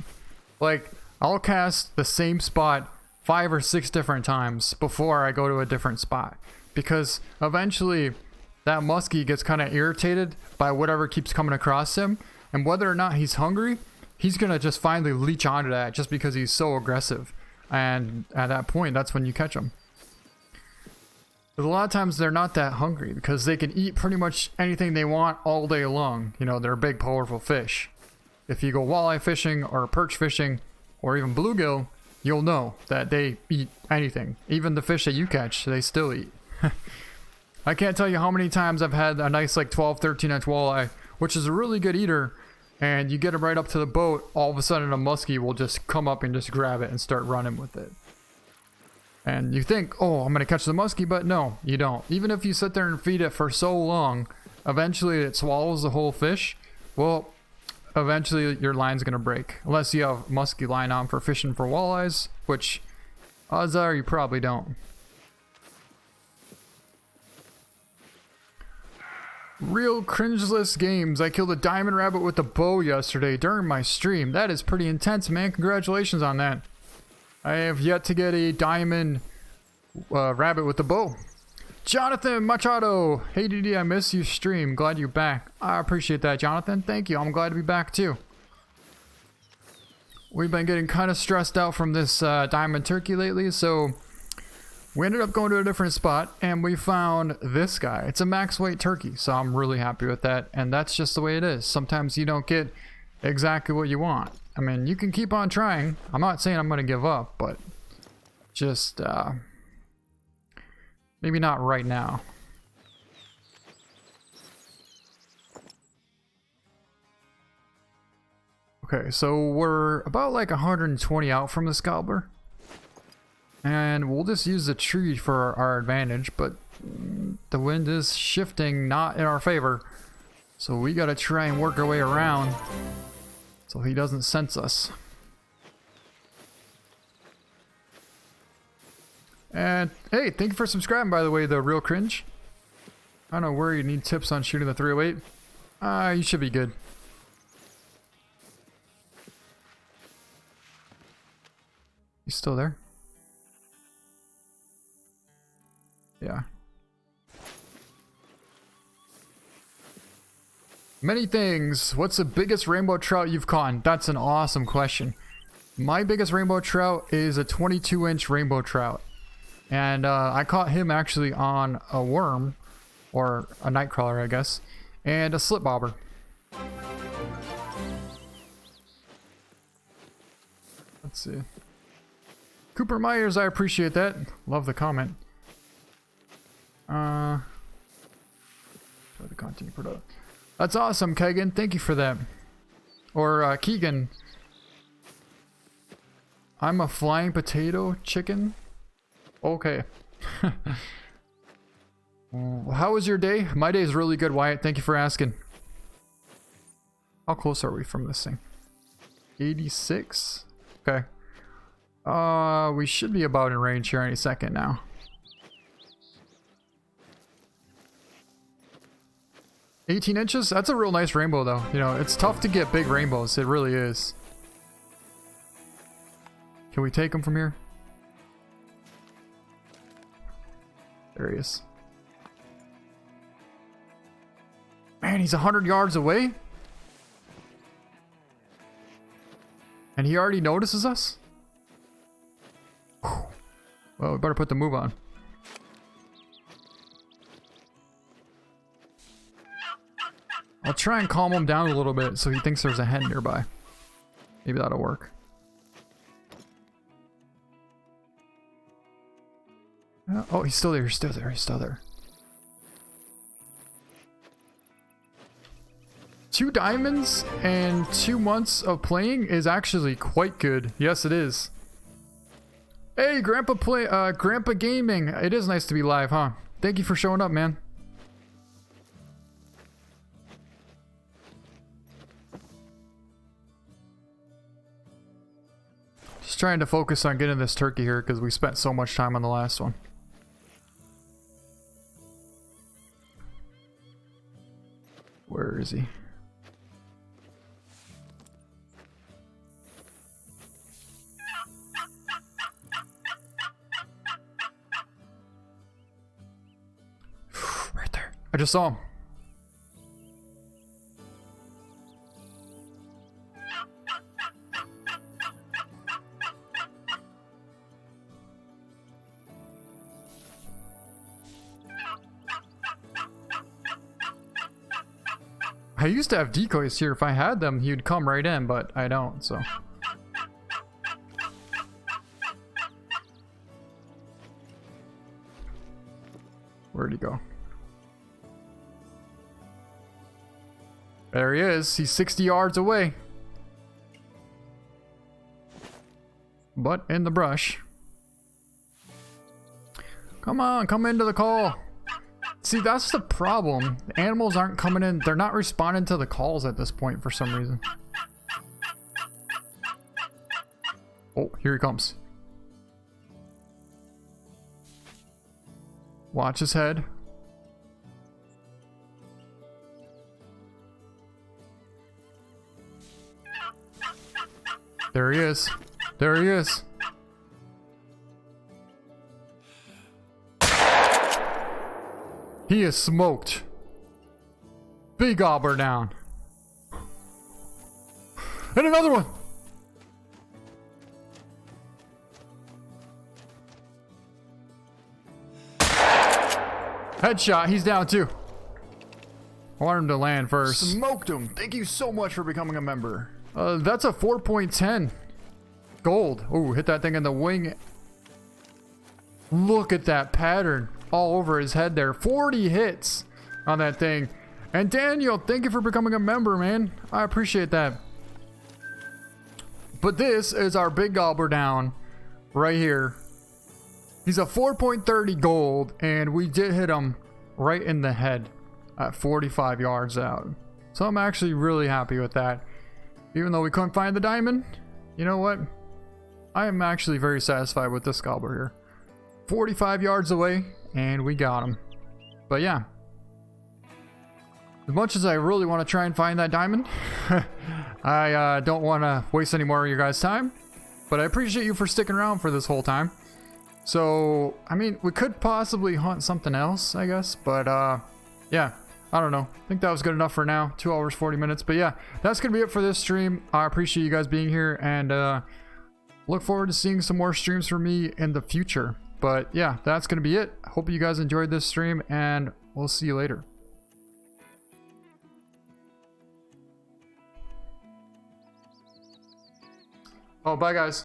Like, I'll cast the same spot 5 or 6 different times before I go to a different spot, because eventually that muskie gets kind of irritated by whatever keeps coming across him, and whether or not he's hungry, he's gonna just finally leech onto that just because he's so aggressive, and at that point that's when you catch him. But a lot of times they're not that hungry because they can eat pretty much anything they want all day long. You know, they're big powerful fish. If you go walleye fishing or perch fishing or even bluegill, you'll know that they eat anything. Even the fish that you catch, they still eat. I can't tell you how many times I've had a nice like 12, 13 inch walleye, which is a really good eater, and you get him right up to the boat, all of a sudden a muskie will just come up and just grab it and start running with it. And you think, oh, I'm gonna catch the muskie, but no, you don't. Even if you sit there and feed it for so long, eventually it swallows the whole fish. Well, eventually your line's gonna break, unless you have musky line on for fishing for walleyes, which odds are you probably don't. Real cringeless games. I killed a diamond rabbit with a bow yesterday during my stream. That is pretty intense, man. Congratulations on that. I have yet to get a diamond rabbit with a bow. Jonathan Machado, hey DD, I miss you stream. Glad you're back. I appreciate that, Jonathan. Thank you. I'm glad to be back too. We've been getting kind of stressed out from this diamond turkey lately, so we ended up going to a different spot and we found this guy. It's a max weight turkey, so I'm really happy with that, and that's just the way it is. Sometimes you don't get exactly what you want. I mean, you can keep on trying. I'm not saying I'm going to give up, but just maybe not right now. Okay, so we're about like 120 out from this Gobbler. And we'll just use the tree for our advantage, but the wind is shifting not in our favor. So we gotta try and work our way around so he doesn't sense us. And hey, thank you for subscribing, by the way, the Real Cringe. I don't know where you need tips on shooting the 308. You should be good. He's still there? Yeah. Many things. What's the biggest rainbow trout you've caught? That's an awesome question. My biggest rainbow trout is a 22-inch rainbow trout. And I caught him actually on a worm, or a nightcrawler, I guess, and a slip bobber. Let's see. Cooper Myers, I appreciate that. Love the comment. Try the content product. That's awesome, Kegan. Thank you for that. Or Keegan. I'm a flying potato chicken. Okay. How was your day? My day is really good, Wyatt. Thank you for asking. How close are we from this thing? 86? Okay. We should be about in range here any second now. $18 inches? That's a real nice rainbow though. You know, it's tough to get big rainbows. It really is. Can we take him from here? There he is. Man, he's 100 yards away? And he already notices us? Whew. Well, we better put the move on. I'll try and calm him down a little bit so he thinks there's a hen nearby. Maybe that'll work. Oh, he's still there, he's still there, he's still there. 2 diamonds and 2 months of playing is actually quite good. Yes, it is. Hey, Grandpa Gaming. It is nice to be live, huh? Thank you for showing up, man. Just trying to focus on getting this turkey here because we spent so much time on the last one. Where is he? Right there. I just saw him. I used to have decoys here. If I had them, he would come right in, but I don't, so. Where'd he go? There he is. He's 60 yards away. But in the brush. Come on, come into the call. See, that's the problem. The animals aren't coming in. They're not responding to the calls at this point for some reason. Oh, here he comes. Watch his head. There he is. There he is. He is smoked. Big Gobbler down. And another one. Headshot. He's down too. I want him to land first. Smoked him. Thank you so much for becoming a member. That's a 4.10 gold. Oh, hit that thing in the wing. Look at that pattern all over his head there. 40 hits on that thing. And Daniel, thank you for becoming a member, man. I appreciate that. But this is our big gobbler down right here. He's a 4.30 gold, and we did hit him right in the head at 45 yards out. So I'm actually really happy with that. Even though we couldn't find the diamond, you know what? I am actually very satisfied with this gobbler here. 45 yards away, and we got him. But yeah, as much as I really want to try and find that diamond, I don't want to waste any more of your guys' time. But I appreciate you for sticking around for this whole time. So, I mean, we could possibly hunt something else, I guess. But yeah, I don't know. I think that was good enough for now. 2 hours, 40 minutes. But yeah, that's going to be it for this stream. I appreciate you guys being here, and look forward to seeing some more streams from me in the future. But yeah, that's going to be it. Hope you guys enjoyed this stream, and we'll see you later. Oh, bye guys.